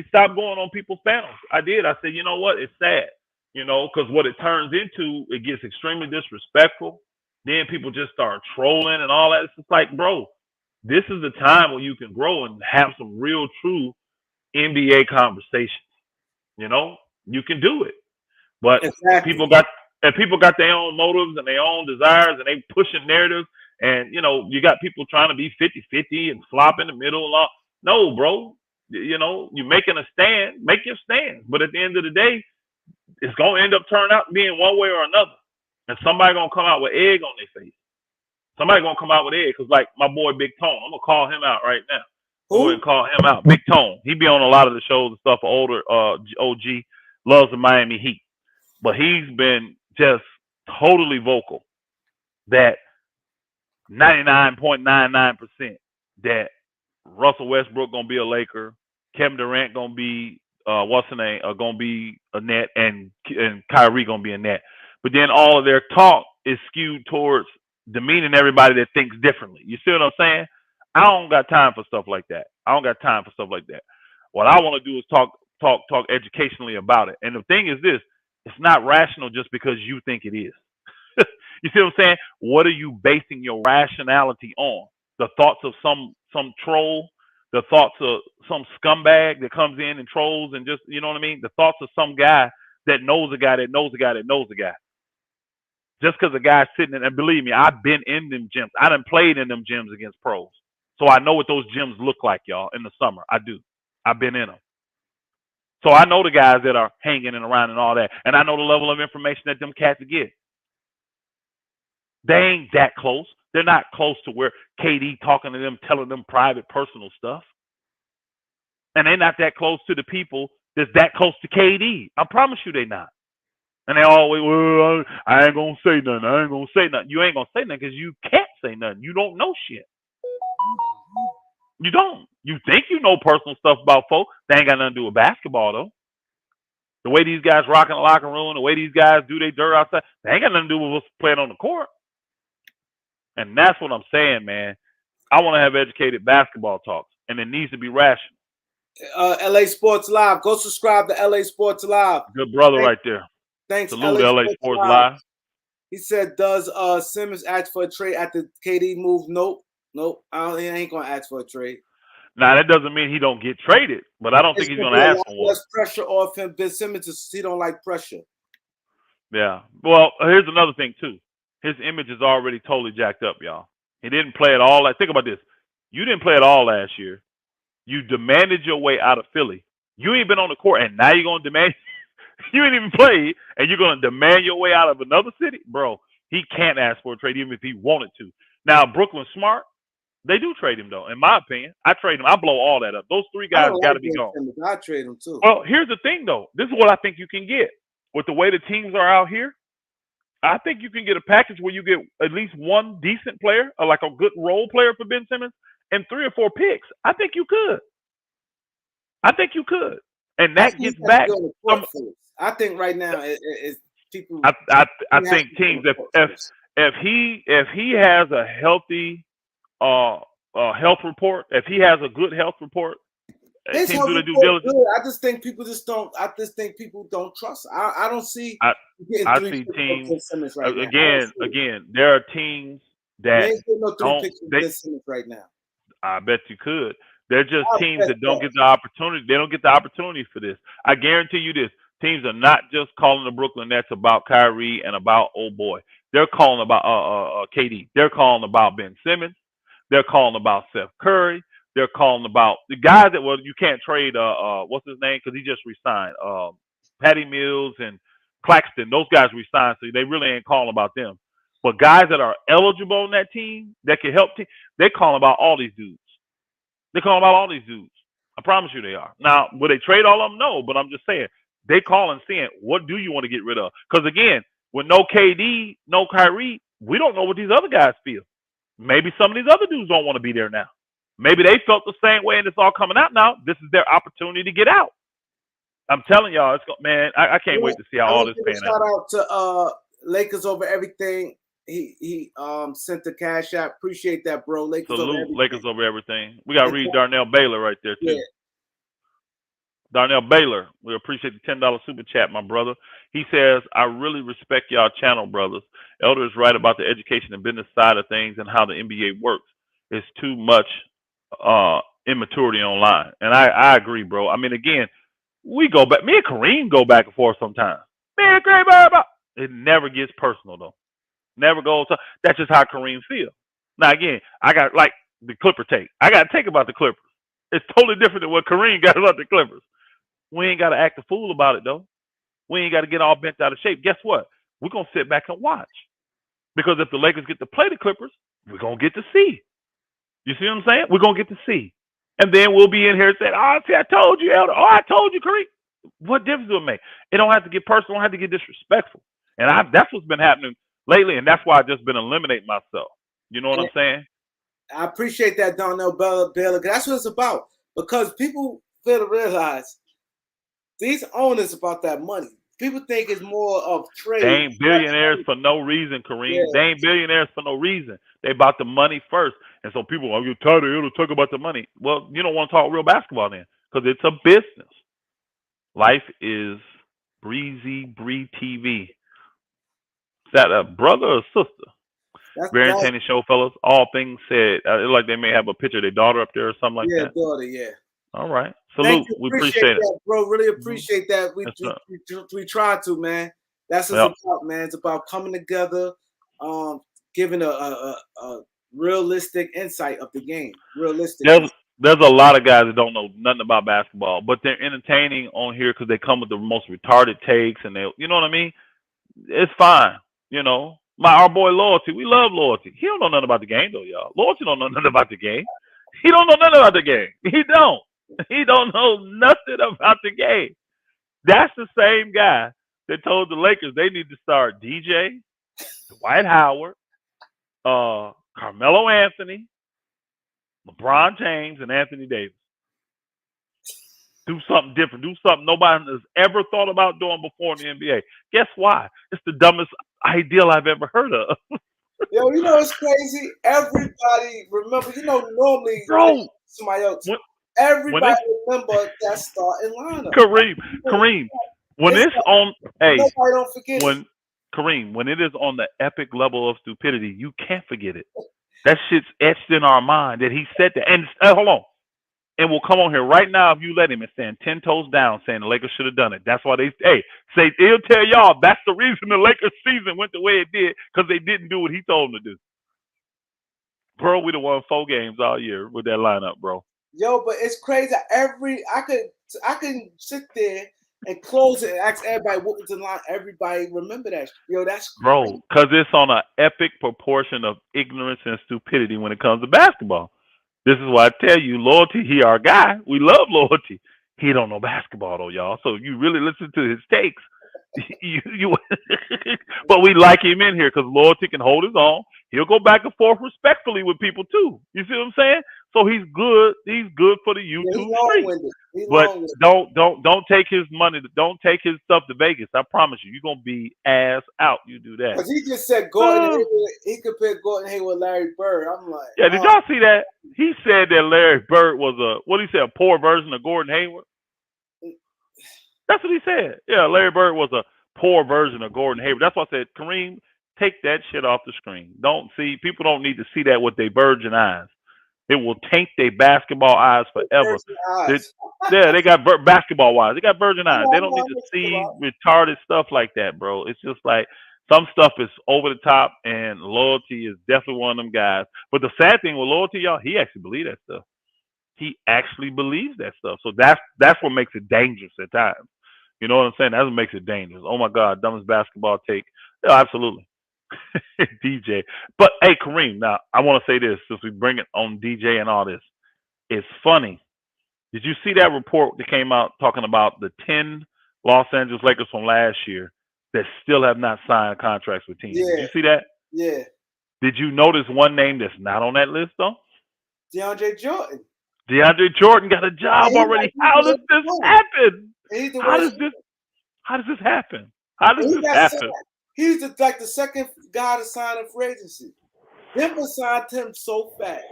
stopped going on people's panels. I did. I said, you know what? It's sad, because what it turns into, it gets extremely disrespectful. Then people just start trolling and all that. It's just like, bro, this is the time when you can grow and have some real, true NBA conversations. You can do it. But exactly. people got their own motives and their own desires, and they pushing narratives. And you got people trying to be 50-50 and flop in the middle. No, bro. You're making a stand. Make your stand. But at the end of the day, it's gonna end up turning out being one way or another. And somebody gonna come out with egg on their face. Somebody gonna come out with egg, because like my boy Big Tone, I'm gonna call him out right now. Go ahead and call him out. Big Tone. He be on a lot of the shows and stuff. Older OG, loves the Miami Heat. But he's been just totally vocal that 99.99% that Russell Westbrook gonna be a Laker, Kevin Durant gonna be gonna be a net, and Kyrie gonna be a net. But then all of their talk is skewed towards demeaning everybody that thinks differently. You see what I'm saying? I don't got time for stuff like that. What I want to do is talk educationally about it. And the thing is this: it's not rational just because you think it is. You see what I'm saying? What are you basing your rationality on? The thoughts of some troll, the thoughts of some scumbag that comes in and trolls and just, you know what I mean? The thoughts of some guy that knows a guy that knows a guy that knows a guy. Just because a guy's sitting in, and believe me, I've been in them gyms. I done played in them gyms against pros. So I know what those gyms look like, y'all, in the summer. I do. I've been in them. So I know the guys that are hanging and around and all that. And I know the level of information that them cats get. They ain't that close. They're not close to where KD talking to them, telling them private, personal stuff. And they're not that close to the people that's that close to KD. I promise you they're not. And they always, well, I ain't going to say nothing. You ain't going to say nothing because you can't say nothing. You don't know shit. You don't. You think you know personal stuff about folks. They ain't got nothing to do with basketball, though. The way these guys rock in the locker room, the way these guys do their dirt outside, they ain't got nothing to do with what's playing on the court. And that's what I'm saying, man. I want to have educated basketball talks, and it needs to be rational. LA Sports Live. Go subscribe to LA Sports Live. Good brother right there. Thanks, Salute LA Sports Live. He said, does Simmons ask for a trade after KD move? Nope. I ain't going to ask for a trade. Now, that doesn't mean he don't get traded, but I don't think he's going to ask for one. Less pressure off him. Ben Simmons, he don't like pressure. Yeah. Well, here's another thing, too. His image is already totally jacked up, y'all. He didn't play at all. Think about this. You didn't play at all last year. You demanded your way out of Philly. You ain't been on the court, and now you're going to demand. You ain't even played, and you're going to demand your way out of another city? Bro, he can't ask for a trade even if he wanted to. Now, Brooklyn Smart, they do trade him, though, in my opinion. I trade him. I blow all that up. Those three guys got to be gone. I trade him, too. Well, here's the thing, though. This is what I think you can get. With the way the teams are out here, I think you can get a package where you get at least one decent player, or like a good role player for Ben Simmons, and 3 or 4 picks. I think you could. And that gets back. I think right now people. I think teams if he has a healthy health report, if he has a good health report, his teams health do their due report diligence. good. I just think people don't. I just think people don't trust. I don't see. I see teams right again. There are teams that ain't getting no 3 don't. pictures of Ben Simmons right now. I bet you could. They're just teams that don't get the opportunity. They don't get the opportunity for this. I guarantee you this. Teams are not just calling the Brooklyn Nets about Kyrie and about old boy. They're calling about KD. They're calling about Ben Simmons. They're calling about Seth Curry. They're calling about the guys that you can't trade. What's his name? Because he just resigned. Patty Mills and Claxton. Those guys resigned, so they really ain't calling about them. But guys that are eligible on that team that can help team, they're calling about all these dudes. They're calling about all these dudes. I promise you they are. Now, will they trade all of them? No, but I'm just saying they call and saying, what do you want to get rid of? Because again, with no KD, no Kyrie, we don't know what these other guys feel. Maybe some of these other dudes don't want to be there now. Maybe they felt the same way, and it's all coming out now. This is their opportunity to get out. I'm telling y'all, man, I can't wait to see how all this pans out. Shout out to Lakers over everything. He sent the cash out. Appreciate that, bro. Lakers over everything. We got to read Darnell Baylor right there too. Yeah. Darnell Baylor, we appreciate the $10 super chat, my brother. He says, I really respect y'all channel, brothers. Elder is right about the education and business side of things and how the NBA works. It's too much immaturity online. And I agree, bro. I mean, again, we go back. Me and Kareem go back and forth sometimes. Man, Kareem, it never gets personal, though. Never goes. That's just how Kareem feels. Now, again, I got like the Clipper take. I got to take about the Clippers. It's totally different than what Kareem got about the Clippers. We ain't got to act a fool about it, though. We ain't got to get all bent out of shape. Guess what? We're going to sit back and watch. Because if the Lakers get to play the Clippers, we're going to get to see. You see what I'm saying? We're going to get to see. And then we'll be in here saying, oh, see, I told you, Elder. Oh, I told you, Kareem. What difference does it make? It don't have to get personal. It don't have to get disrespectful. And that's what's been happening lately, and that's why I've just been eliminating myself. You know what I'm saying? I appreciate that, Darnell Baylor. That's what it's about. Because people fail to realize these owners about that money. People think it's more of trade. They ain't billionaires for no reason, Kareem. Yeah. They ain't billionaires for no reason. They about the money first. And so people are, you're tired of it to talk about the money. Well, you don't want to talk real basketball then, because it's a business. Life is breezy, Bree TV. Is that a brother or sister? Very entertaining show, fellas. All things said. Like they may have a picture of their daughter up there or something like that. Yeah, daughter, yeah. All right. Salute. We appreciate that, it. Bro, really appreciate that. We try to, man. That's what it's about, man. It's about coming together, giving a realistic insight of the game. Realistic. There's a lot of guys that don't know nothing about basketball, but they're entertaining on here because they come with the most retarded takes, and they, you know what I mean? It's fine, you know. Our boy Loyalty, we love Loyalty. He don't know nothing about the game though, y'all. Loyalty don't know nothing about the game. He don't know nothing about the game. He don't know nothing about the game. That's the same guy that told the Lakers they need to start DJ, Dwight Howard, Carmelo Anthony, LeBron James, and Anthony Davis. Do something different. Do something nobody has ever thought about doing before in the NBA. Guess why? It's the dumbest ideal I've ever heard of. Yo, you know it's crazy. Everybody remember. You know, normally somebody else. Everybody remember that starting lineup. Kareem. When it's on, nobody don't forget it. Kareem, when it is on the epic level of stupidity, you can't forget it. That shit's etched in our mind that he said that. And hold on. And we'll come on here right now if you let him and stand 10 toes down saying the Lakers should have done it. That's why he'll tell y'all that's the reason the Lakers season went the way it did, because they didn't do what he told them to do. Bro, we done won 4 games all year with that lineup, bro. Yo, but it's crazy. I can sit there and close it and ask everybody what was the line. Everybody remember that. Yo, that's crazy. Bro, because it's on an epic proportion of ignorance and stupidity when it comes to basketball. This is why I tell you, Loyalty, he our guy. We love Loyalty. He don't know basketball though, y'all. So you really listen to his takes. you but we like him in here because loyalty can hold his own. He'll go back and forth respectfully with people too. You see what I'm saying? So he's good. He's good for the YouTube street. But don't take his money. Don't take his stuff to Vegas. I promise you, you're gonna be ass out. You do that. Because he just said Gordon Hayward. He compared Gordon Hayward with Larry Bird. I'm like, yeah. Did y'all see that? He said that Larry Bird was a poor version of Gordon Hayward. That's what he said. Yeah, Larry Bird was a poor version of Gordon Hayward. That's why I said, Kareem, take that shit off the screen. People don't need to see that with their virgin eyes. It will taint their basketball eyes forever. They got basketball eyes. They got virgin eyes. They don't need to see retarded stuff like that, bro. It's just like some stuff is over the top, and loyalty is definitely one of them guys. But the sad thing with loyalty, y'all, he actually believes that stuff. He actually believes that stuff. So that's what makes it dangerous at times. You know what I'm saying? That's what makes it dangerous. Oh my God, dumbest basketball take. Yeah, absolutely. DJ. But hey, Kareem, now I want to say this since we bring it on DJ and all this. It's funny. Did you see that report that came out talking about the 10 Los Angeles Lakers from last year that still have not signed contracts with teams? Yeah. Did you see that? Yeah. Did you notice one name that's not on that list though? DeAndre Jordan. DeAndre Jordan got a job already. How does this happen? How does this happen? How does this happen? He's like the second guy to sign in free agency. Denver signed him so fast.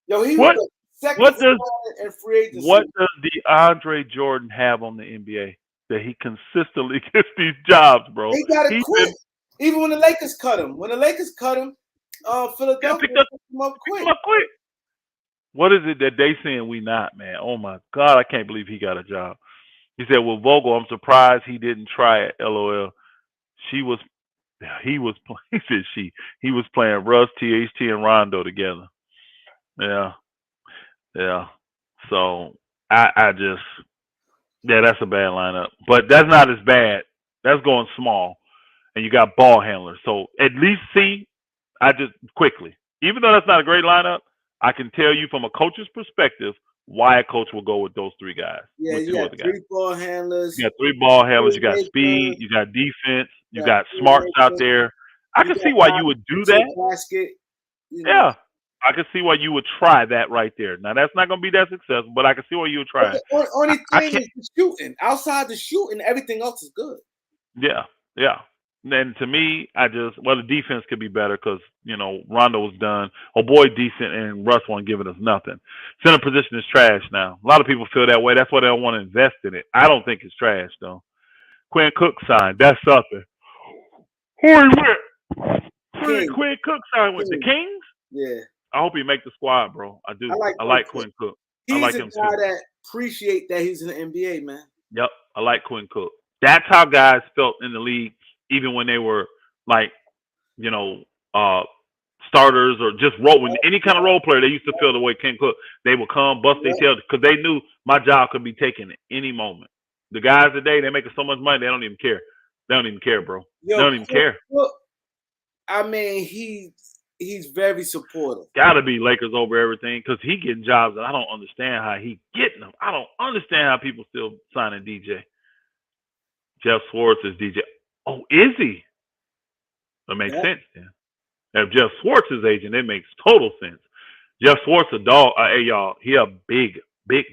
Yo, he was the second in free agency. What does DeAndre Jordan have on the NBA that he consistently gets these jobs, bro? He got to quit. Even when the Lakers cut him. Philadelphia picked him up quick. What is it that they saying we not, man? Oh my God, I can't believe he got a job. He said, "Well, Vogel, I'm surprised he didn't try it." LOL. He was playing Russ, THT, and Rondo together. Yeah. So that's a bad lineup. But that's not as bad. That's going small, and you got ball handlers. So at least even though that's not a great lineup, I can tell you from a coach's perspective why a coach will go with those three guys. Yeah, you got three ball handlers. You got three ball handlers. You got speed. You got defense. You got smarts out there. I can see why you would do that. Yeah, I can see why you would try that right there. Now that's not going to be that successful, but I can see why you would try it. The only thing is the shooting. Outside the shooting, everything else is good. Yeah. And to me, the defense could be better because, Rondo was done. Oh, boy, decent, and Russ wasn't giving us nothing. Center position is trash now. A lot of people feel that way. That's why they don't want to invest in it. I don't think it's trash, though. Quinn Cook signed. That's something. Who he with? Quinn Cook signed with the Kings? Yeah. I hope he make the squad, bro. I do. I like Quinn Cook. He's I like a him guy too. that appreciate that he's in the NBA, man. Yep. I like Quinn Cook. That's how guys felt in the league, even when they were like, starters or just any kind of role player. They used to feel the way Ken Cook. They would come, bust their tail because they knew my job could be taken at any moment. The guys today, they're making so much money, they don't even care. They don't even care, bro. They don't even care. Look, I mean, he's very supportive. Gotta be Lakers over everything because he getting jobs that I don't understand how he getting them. I don't understand how people still signing DJ. Jeff Schwartz is DJ. Oh, is he? That makes sense then. If Jeff Schwartz is agent, it makes total sense. Jeff Schwartz a dog. Hey y'all, he a big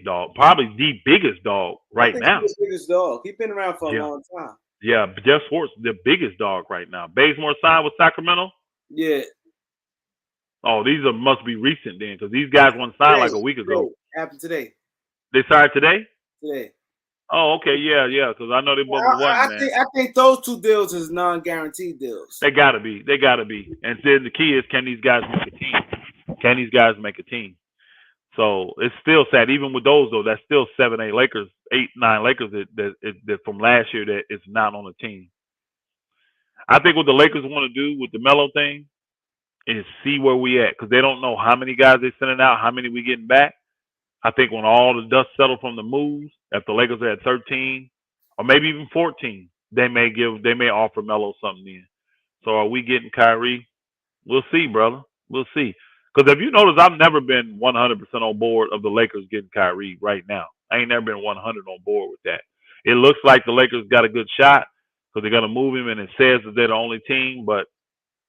dog. Probably the biggest dog right now. He's the biggest dog. He's been around for a long time. Yeah, Jeff Schwartz, the biggest dog right now. Bazemore signed with Sacramento. Yeah. Oh, these must be recent then, because these guys weren't signed like a week ago. Happened today. They signed today? Today. Oh, okay, yeah, because I know they both won. I think those two deals is non-guaranteed deals. They gotta be. And then the key is, can these guys make a team? So it's still sad. Even with those though, that's still 7-8 Lakers, 8-9 Lakers that from last year that is not on the team. I think what the Lakers want to do with the Melo thing is see where we at, because they don't know how many guys they're sending out, how many we getting back. I think when all the dust settled from the moves, if the Lakers are at 13 or maybe even 14, they may offer Melo something in. So are we getting Kyrie? We'll see, brother. We'll see. Because if you notice, I've never been 100% on board of the Lakers getting Kyrie right now. I ain't never been 100 on board with that. It looks like the Lakers got a good shot, because they're gonna move him, and it says that they're the only team, but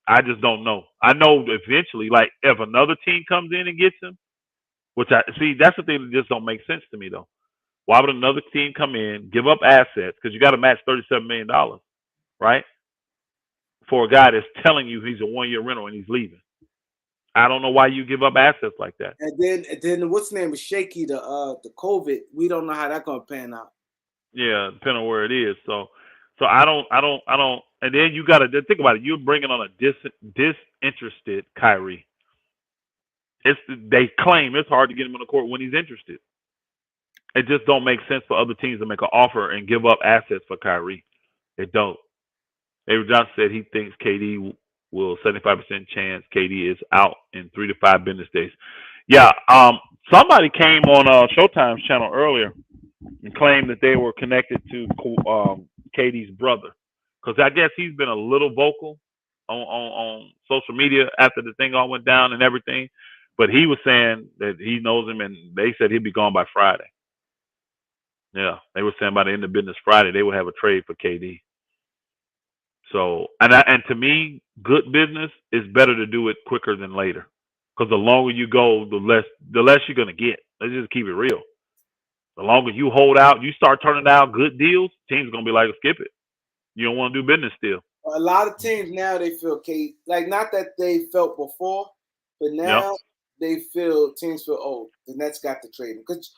I just don't know. I know eventually, like if another team comes in and gets him, which I see, that's the thing that just don't make sense to me though. Why would another team come in, give up assets, because you got to match $37 million, right? For a guy that's telling you he's a 1-year rental and he's leaving. I don't know why you give up assets like that. And then what's the name is shaky, the COVID. We don't know how that's gonna pan out. Yeah, depending on where it is. So I don't. And then you got to think about it. You're bringing on a disinterested Kyrie. They claim it's hard to get him on the court when he's interested. It just don't make sense for other teams to make an offer and give up assets for Kyrie. It don't. Avery Johnson said he thinks KD will 75% chance KD is out in 3 to 5 business days. Yeah. Somebody came on Showtime's channel earlier and claimed that they were connected to KD's brother, because I guess he's been a little vocal on social media after the thing all went down and everything. But he was saying that he knows him, and they said he'd be gone by Friday. Yeah, they were saying by the end of business Friday they would have a trade for KD. So, and to me, good business is better to do it quicker than later, because the longer you go, the less you're gonna get. Let's just keep it real. The longer you hold out, you start turning down good deals, teams are gonna be like, skip it. You don't want to do business still. A lot of teams now they feel like not that they felt before, but now teams feel oh, the Nets got to trade him, because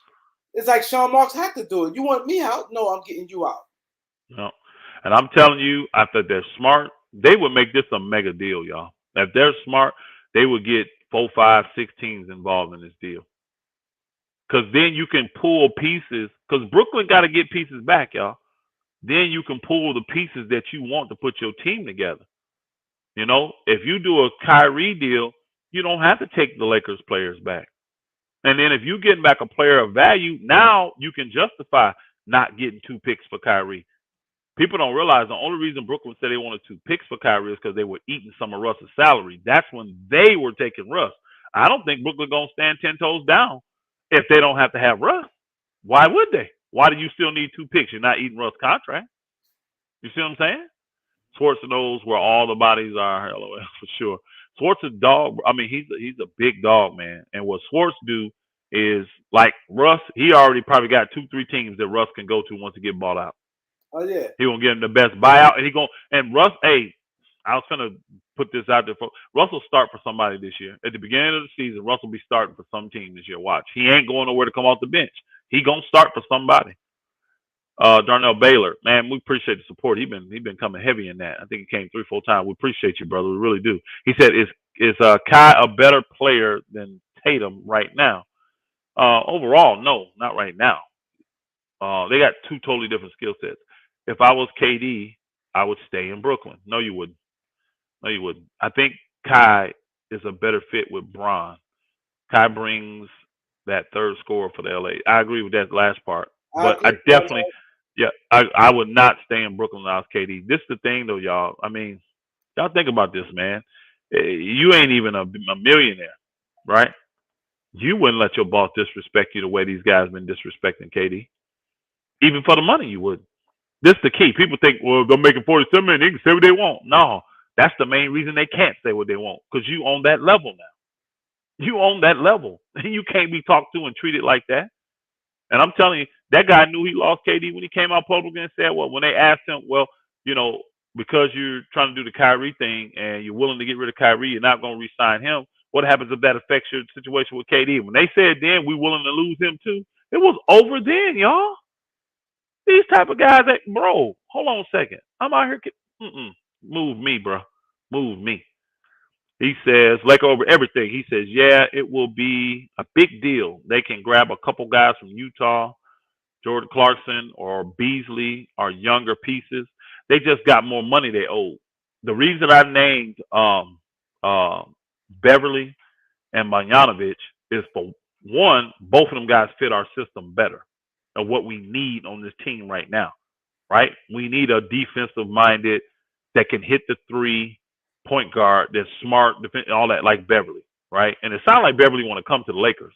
it's like Sean Marks had to do it. You want me out? No, I'm getting you out. No. And I'm telling you, after they're smart, they would make this a mega deal, y'all. If they're smart, they would get 4, 5, 6 teams involved in this deal. Because then you can pull pieces, because Brooklyn got to get pieces back, y'all. Then you can pull the pieces that you want to put your team together. You know, if you do a Kyrie deal, you don't have to take the Lakers players back. And then if you get back a player of value, now you can justify not getting 2 picks for Kyrie. People don't realize the only reason Brooklyn said they wanted 2 picks for Kyrie is because they were eating some of Russ's salary. That's when they were taking Russ. I don't think Brooklyn going to stand 10 toes down if they don't have to have Russ. Why would they? Why do you still need 2 picks? You're not eating Russ' contract. You see what I'm saying? Schwartz knows where all the bodies are. LOL, for sure. Schwartz is a dog. I mean, he's a big dog, man. And what Schwartz do is, like Russ, he already probably got 2, 3 teams that Russ can go to once he get bought out. Oh yeah. He gonna give him the best buyout, and Russ. Hey, I was gonna put this out there. Russ will start for somebody this year. At the beginning of the season, Russ will be starting for some team this year. Watch, he ain't going nowhere to come off the bench. He gonna start for somebody. Darnell Baylor, man, we appreciate the support. He been coming heavy in that. I think he came 3, 4 times. We appreciate you, brother. We really do. He said, "Is Kai a better player than Tatum right now?" Overall, no, not right now. They got 2 totally different skill sets. If I was KD, I would stay in Brooklyn. No, you wouldn't. No, you wouldn't. I think Kai is a better fit with Bron. Kai brings that third scorer for the LA. I agree with that last part. But I definitely, I would not stay in Brooklyn when I was KD. This is the thing, though, y'all. I mean, y'all think about this, man. You ain't even a millionaire, right? You wouldn't let your boss disrespect you the way these guys been disrespecting KD. Even for the money, you wouldn't. This is the key. People think, well, they're making 47 million. They can say what they want. No, that's the main reason they can't say what they want, because you own that level now. You own that level. You can't be talked to and treated like that. And I'm telling you, that guy knew he lost KD when he came out publicly and said, well, when they asked him, well, you know, because you're trying to do the Kyrie thing and you're willing to get rid of Kyrie, you're not going to re-sign him. What happens if that affects your situation with KD? When they said then we're willing to lose him too, it was over then, y'all. These type of guys that, bro, hold on a second. I'm out here. Move me, bro. Move me. He says, like over everything, he says, yeah, it will be a big deal. They can grab a couple guys from Utah, Jordan Clarkson or Beasley, or younger pieces. They just got more money they owe. The reason I named Beverly and Bogdanovic is, for one, both of them guys fit our system better of what we need on this team right now, right? We need a defensive-minded that can hit the 3, point guard that's smart, all that, like Beverly, right? And it sounds like Beverly want to come to the Lakers.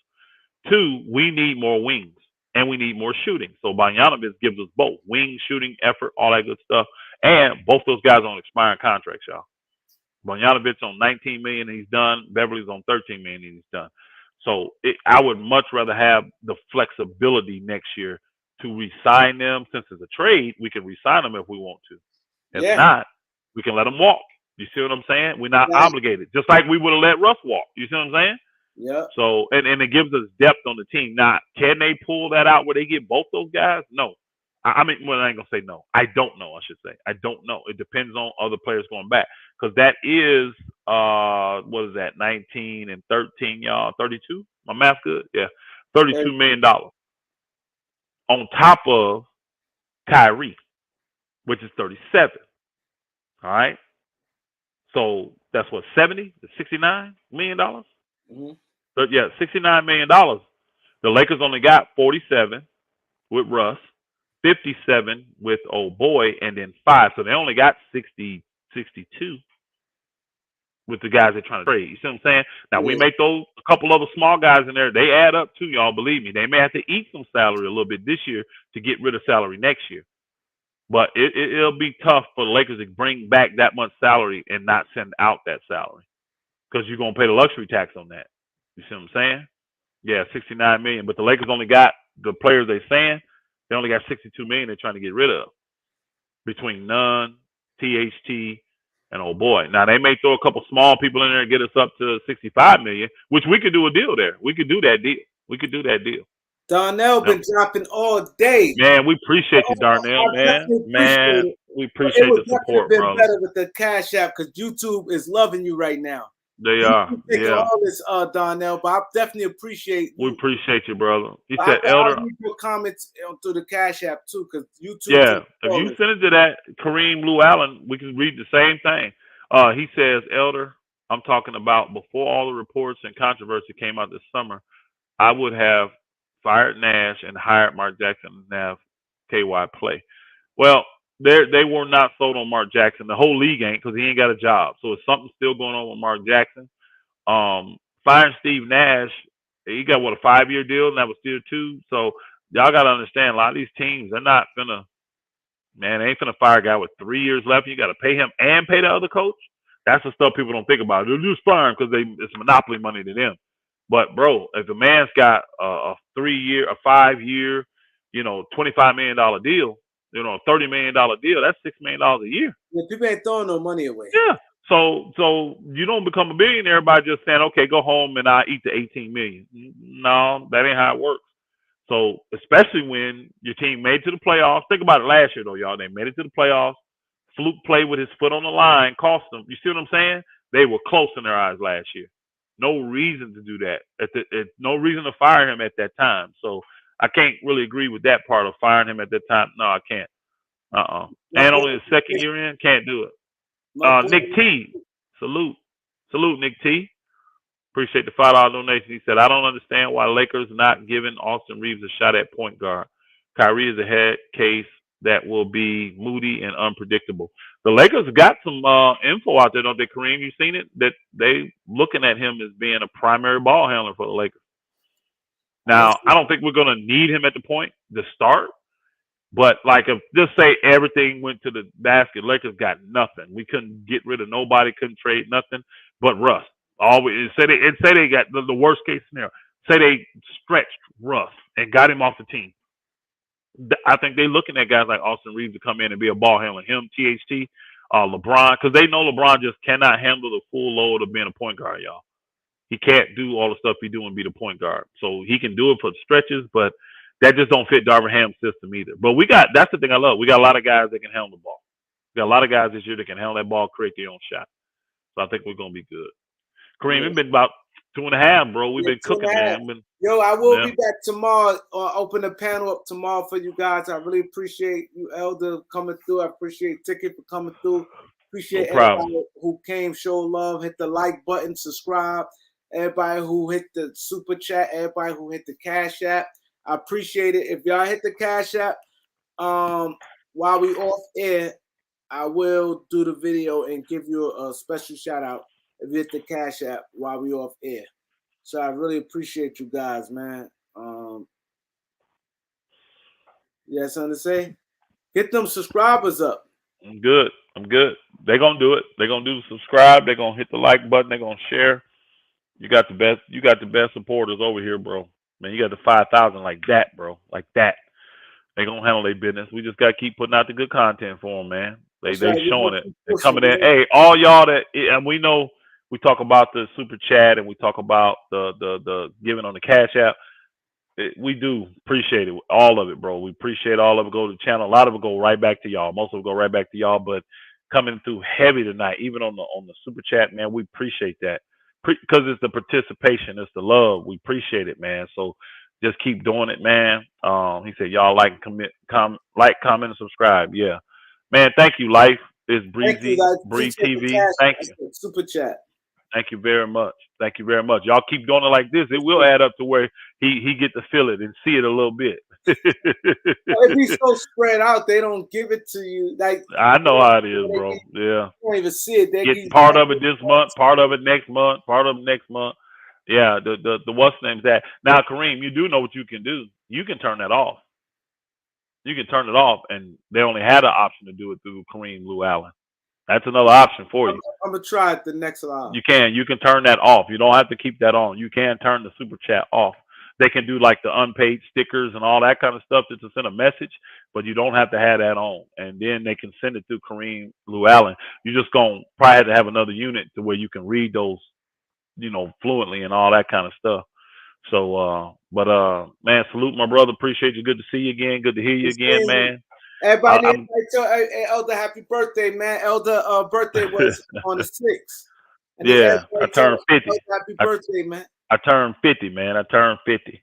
2, we need more wings and we need more shooting. So Bogdanovic gives us both wing, shooting, effort, all that good stuff. And both those guys on expiring contracts, y'all. Bogdanovic on $19 million and he's done. Beverly's on $13 million and he's done. So I would much rather have the flexibility next year to re-sign them. Since it's a trade, we can re-sign them if we want to. If not, we can let them walk. You see what I'm saying? We're not obligated. Just like we would have let Russ walk. You see what I'm saying? Yeah. So, and it gives us depth on the team. Now, can they pull that out where they get both those guys? No. I mean, well, I ain't going to say no. I don't know, I should say. I don't know. It depends on other players going back. Because that is, what is that, 19 and 13, y'all? 32? My math good? Yeah. $32 million. On top of Kyrie, which is 37. All right? So that's what, 70? $69 million? Mm-hmm. So, yeah, $69 million. The Lakers only got 47 with Russ, 57 with old boy, and then 5. So they only got 60, 62 with the guys they're trying to trade. You see what I'm saying? Now, we make those a couple other small guys in there. They add up too, y'all. Believe me. They may have to eat some salary a little bit this year to get rid of salary next year. But it'll be tough for the Lakers to bring back that much salary and not send out that salary because you're going to pay the luxury tax on that. You see what I'm saying? Yeah, $69 million. But the Lakers only got the players they're saying. They only got $62 million they're trying to get rid of between Nunn, THT, and old boy. Now, they may throw a couple small people in there and get us up to $65 million, which we could do a deal there. We could do that deal. We could do that deal. Darnell been dropping all day. Man, we appreciate you, Darnell, man. Man, we appreciate the support, bro. It would been better with the Cash App because YouTube is loving you right now. They are. Yeah. All this, Darnell, but I definitely appreciate you. We appreciate you, brother. He but said, Elder. I'll read your comments through the Cash App too, because YouTube. Yeah, if you send it to that KAREEMLOUALLEN, we can read the same thing. He says, Elder, I'm talking about before all the reports and controversy came out this summer, I would have fired Nash and hired Mark Jackson and have KY play. Well, they were not sold on Mark Jackson. The whole league ain't because he ain't got a job. So it's something still going on with Mark Jackson. Firing Steve Nash, he got what, a 5-year deal, and that was still 2. So y'all got to understand, a lot of these teams, they're not finna, man, they ain't finna fire a guy with 3 years left. You got to pay him and pay the other coach. That's the stuff people don't think about. They'll just fire him because it's monopoly money to them. But bro, if the man's got a 3-year, a 5-year, $25 million deal, a $30 million deal, that's $6 million a year. Yeah, people ain't throwing no money away. Yeah. So you don't become a billionaire by just saying, okay, go home and I eat the $18 million. No, that ain't how it works. So especially when your team made it to the playoffs. Think about it last year though, y'all. They made it to the playoffs. Fluke played with his foot on the line, cost them. You see what I'm saying? They were close in their eyes last year. No reason to do that. No reason to fire him at that time. So I can't really agree with that part of firing him at that time. No, I can't. And only the second year in, can't do it. Nick T, salute, Nick T. Appreciate the $5 donation. He said, I don't understand why Lakers not giving Austin Reeves a shot at point guard. Kyrie is a head case that will be moody and unpredictable. The Lakers got some info out there, don't they, Kareem? You seen it? That they looking at him as being a primary ball handler for the Lakers. Now, I don't think we're going to need him at the point to start. But like, if just say everything went to the basket, Lakers got nothing. We couldn't get rid of nobody, couldn't trade nothing but Russ. Always say they got the worst case scenario. Say they stretched Russ and got him off the team. I think they're looking at guys like Austin Reeves to come in and be a ball handler. Him, THT, LeBron, because they know LeBron just cannot handle the full load of being a point guard, y'all. He can't do all the stuff he do and be the point guard. So he can do it for the stretches, but that just don't fit Darvin Ham's system either. But that's the thing I love. We got a lot of guys that can handle the ball. We got a lot of guys this year that can handle that ball, create their own shot. So I think we're going to be good. Kareem, it's been about 2.5, bro. We've been cooking, man. Yo, I will be back tomorrow. Open the panel up tomorrow for you guys. I really appreciate you, Elder, coming through. I appreciate Ticket for coming through. Appreciate everybody who came, show love, hit the like button, subscribe. Everybody who hit the super chat, everybody who hit the Cash App. I appreciate it. If y'all hit the Cash App, while we off air, I will do the video and give you a special shout out if you hit the Cash App while we off air. So I really appreciate you guys, man. You got something to say? Get them subscribers up. I'm good. I'm good. They're gonna do it. They're gonna do subscribe. They're gonna hit the like button. They're gonna share. You got the best. You got the best supporters over here, bro. Man, you got the 5,000 like that, bro. Like that. They gonna handle their business. We just gotta keep putting out the good content for them, man. They That's right. showing it. They coming in. Hey, all y'all that, and we know we talk about the super chat and we talk about the giving on the Cash App. We do appreciate it, all of it, bro. We appreciate all of it. Go to the channel. A lot of it go right back to y'all. Most of it go right back to y'all. But coming through heavy tonight, even on the super chat, man, we appreciate that because it's the participation, it's the love. We appreciate it, man. So just keep doing it, man. He said, y'all like and comment, and subscribe. Yeah, man. Thank you. Life is breezy. Bree TV. Thank you. Super chat. Thank you very much. Thank you very much. Y'all keep doing it like this. It will add up to where he get to feel it and see it a little bit. It be so spread out, they don't give it to you. Like I know how it is, bro. Yeah. You don't even see it. They get part of it this month, part of it next month, part of it next month. Yeah, the what's name's that. Now, Kareem, you do know what you can do. You can turn that off. You can turn it off, and they only had an option to do it through KAREEMLOUALLEN. That's another option for you. I'm gonna try it the next round. You can turn that off. You don't have to keep that on. You can turn the super chat off. They can do like the unpaid stickers and all that kind of stuff to send a message, but you don't have to have that on. And then they can send it through KAREEMLOUALLEN. You just gonna probably have to have another unit to where you can read those, fluently and all that kind of stuff. So, man, salute my brother. Appreciate you. Good to see you again. Good to hear you again, man. Everybody, tell Elder happy birthday, man. Elder birthday was on the 6th. Yeah, I turned 50. Happy birthday, man. I turned 50, man. I turned 50.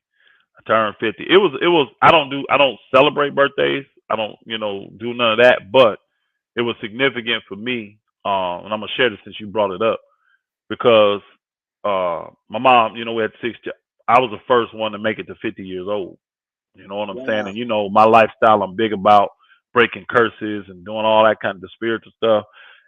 It was I don't celebrate birthdays. I don't, do none of that, but it was significant for me. And I'm gonna share this since you brought it up because my mom, we had 6. I was the first one to make it to 50 years old. You know what I'm saying? And my lifestyle, I'm big about breaking curses and doing all that kind of spiritual stuff.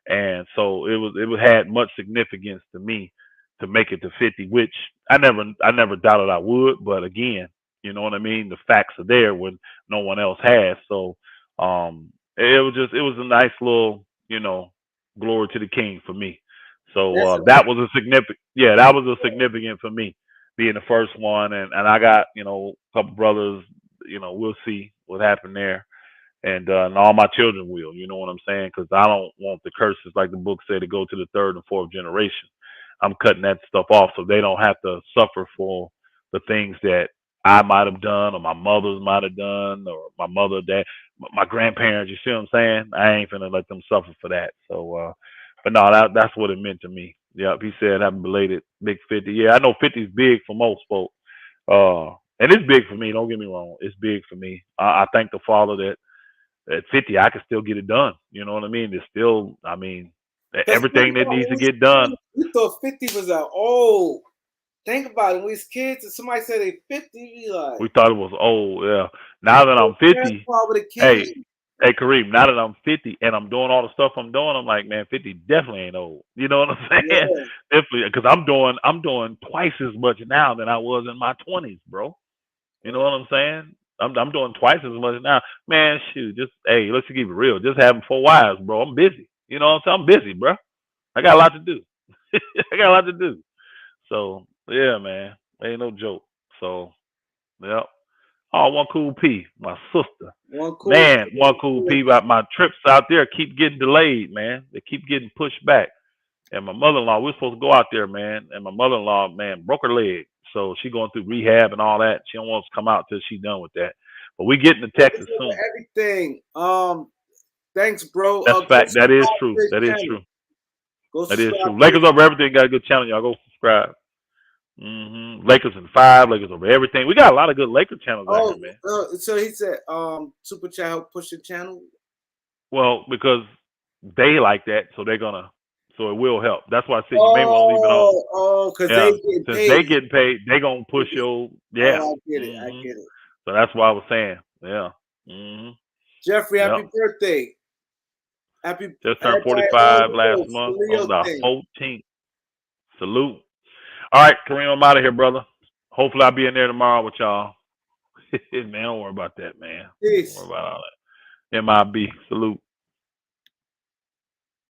And so it had much significance to me to make it to 50, which I never doubted I would. But again, you know what I mean? The facts are there when no one else has. So it was a nice little, glory to the king for me. So that was a significant for me being the first one. And I got, a couple brothers, we'll see what happened there. And all my children will, you know what I'm saying? Because I don't want the curses, like the book said, to go to the 3rd and 4th generation. I'm cutting that stuff off so they don't have to suffer for the things that I might have done or my mothers might have done or my mother, dad, my grandparents, you see what I'm saying? I ain't finna let them suffer for that. So, but no, that's what it meant to me. Yep, he said happy belated big 50. Yeah, I know 50 is big for most folks. And it's big for me, don't get me wrong. It's big for me. I thank the Father that at 50, I can still get it done. You know what I mean? It's still, everything that needs to get done. We thought 50 was old. Think about it. When we was kids and somebody said they 50, we like. We thought it was old, yeah. Now that I'm 50, hey, Kareem, now that I'm 50 and I'm doing all the stuff I'm doing, I'm like, man, 50 definitely ain't old. You know what I'm saying? Yeah. Definitely, because I'm doing twice as much now than I was in my 20s, bro. You know what I'm saying? I'm doing twice as much now. Man, shoot, let's keep it real. Just having 4 wives, bro. I'm busy. You know what I'm saying? I'm busy, bro. I got a lot to do. So, yeah, man. Ain't no joke. So, yep. Oh, one cool P, my sister. One cool P. My trips out there keep getting delayed, man. They keep getting pushed back. And my mother-in-law, we're supposed to go out there, man. And my mother-in-law, man, broke her leg. So she going through rehab and all that. She don't want us to come out till she's done with that. But we getting to Texas soon. Everything. Thanks, bro. That's fact. That is true. That is true. That is true. Lakers over everything. Got a good channel. Y'all go subscribe. Lakers in 5. Lakers over everything. We got a lot of good Laker channels out here, man. So he said, Super Chat help push the channel. Well, because they like that, so it will help. That's why I said you may want to leave it on. Because they getting paid, they gonna push your I get it. I get it. So that's why I was saying, yeah. Jeffrey, happy birthday. Just turned 45 last month on the 14th. Salute. All right, Kareem, I'm out of here, brother. Hopefully I'll be in there tomorrow with y'all. Man, don't worry about that, man. Peace. Don't worry about all that. MIB. Salute.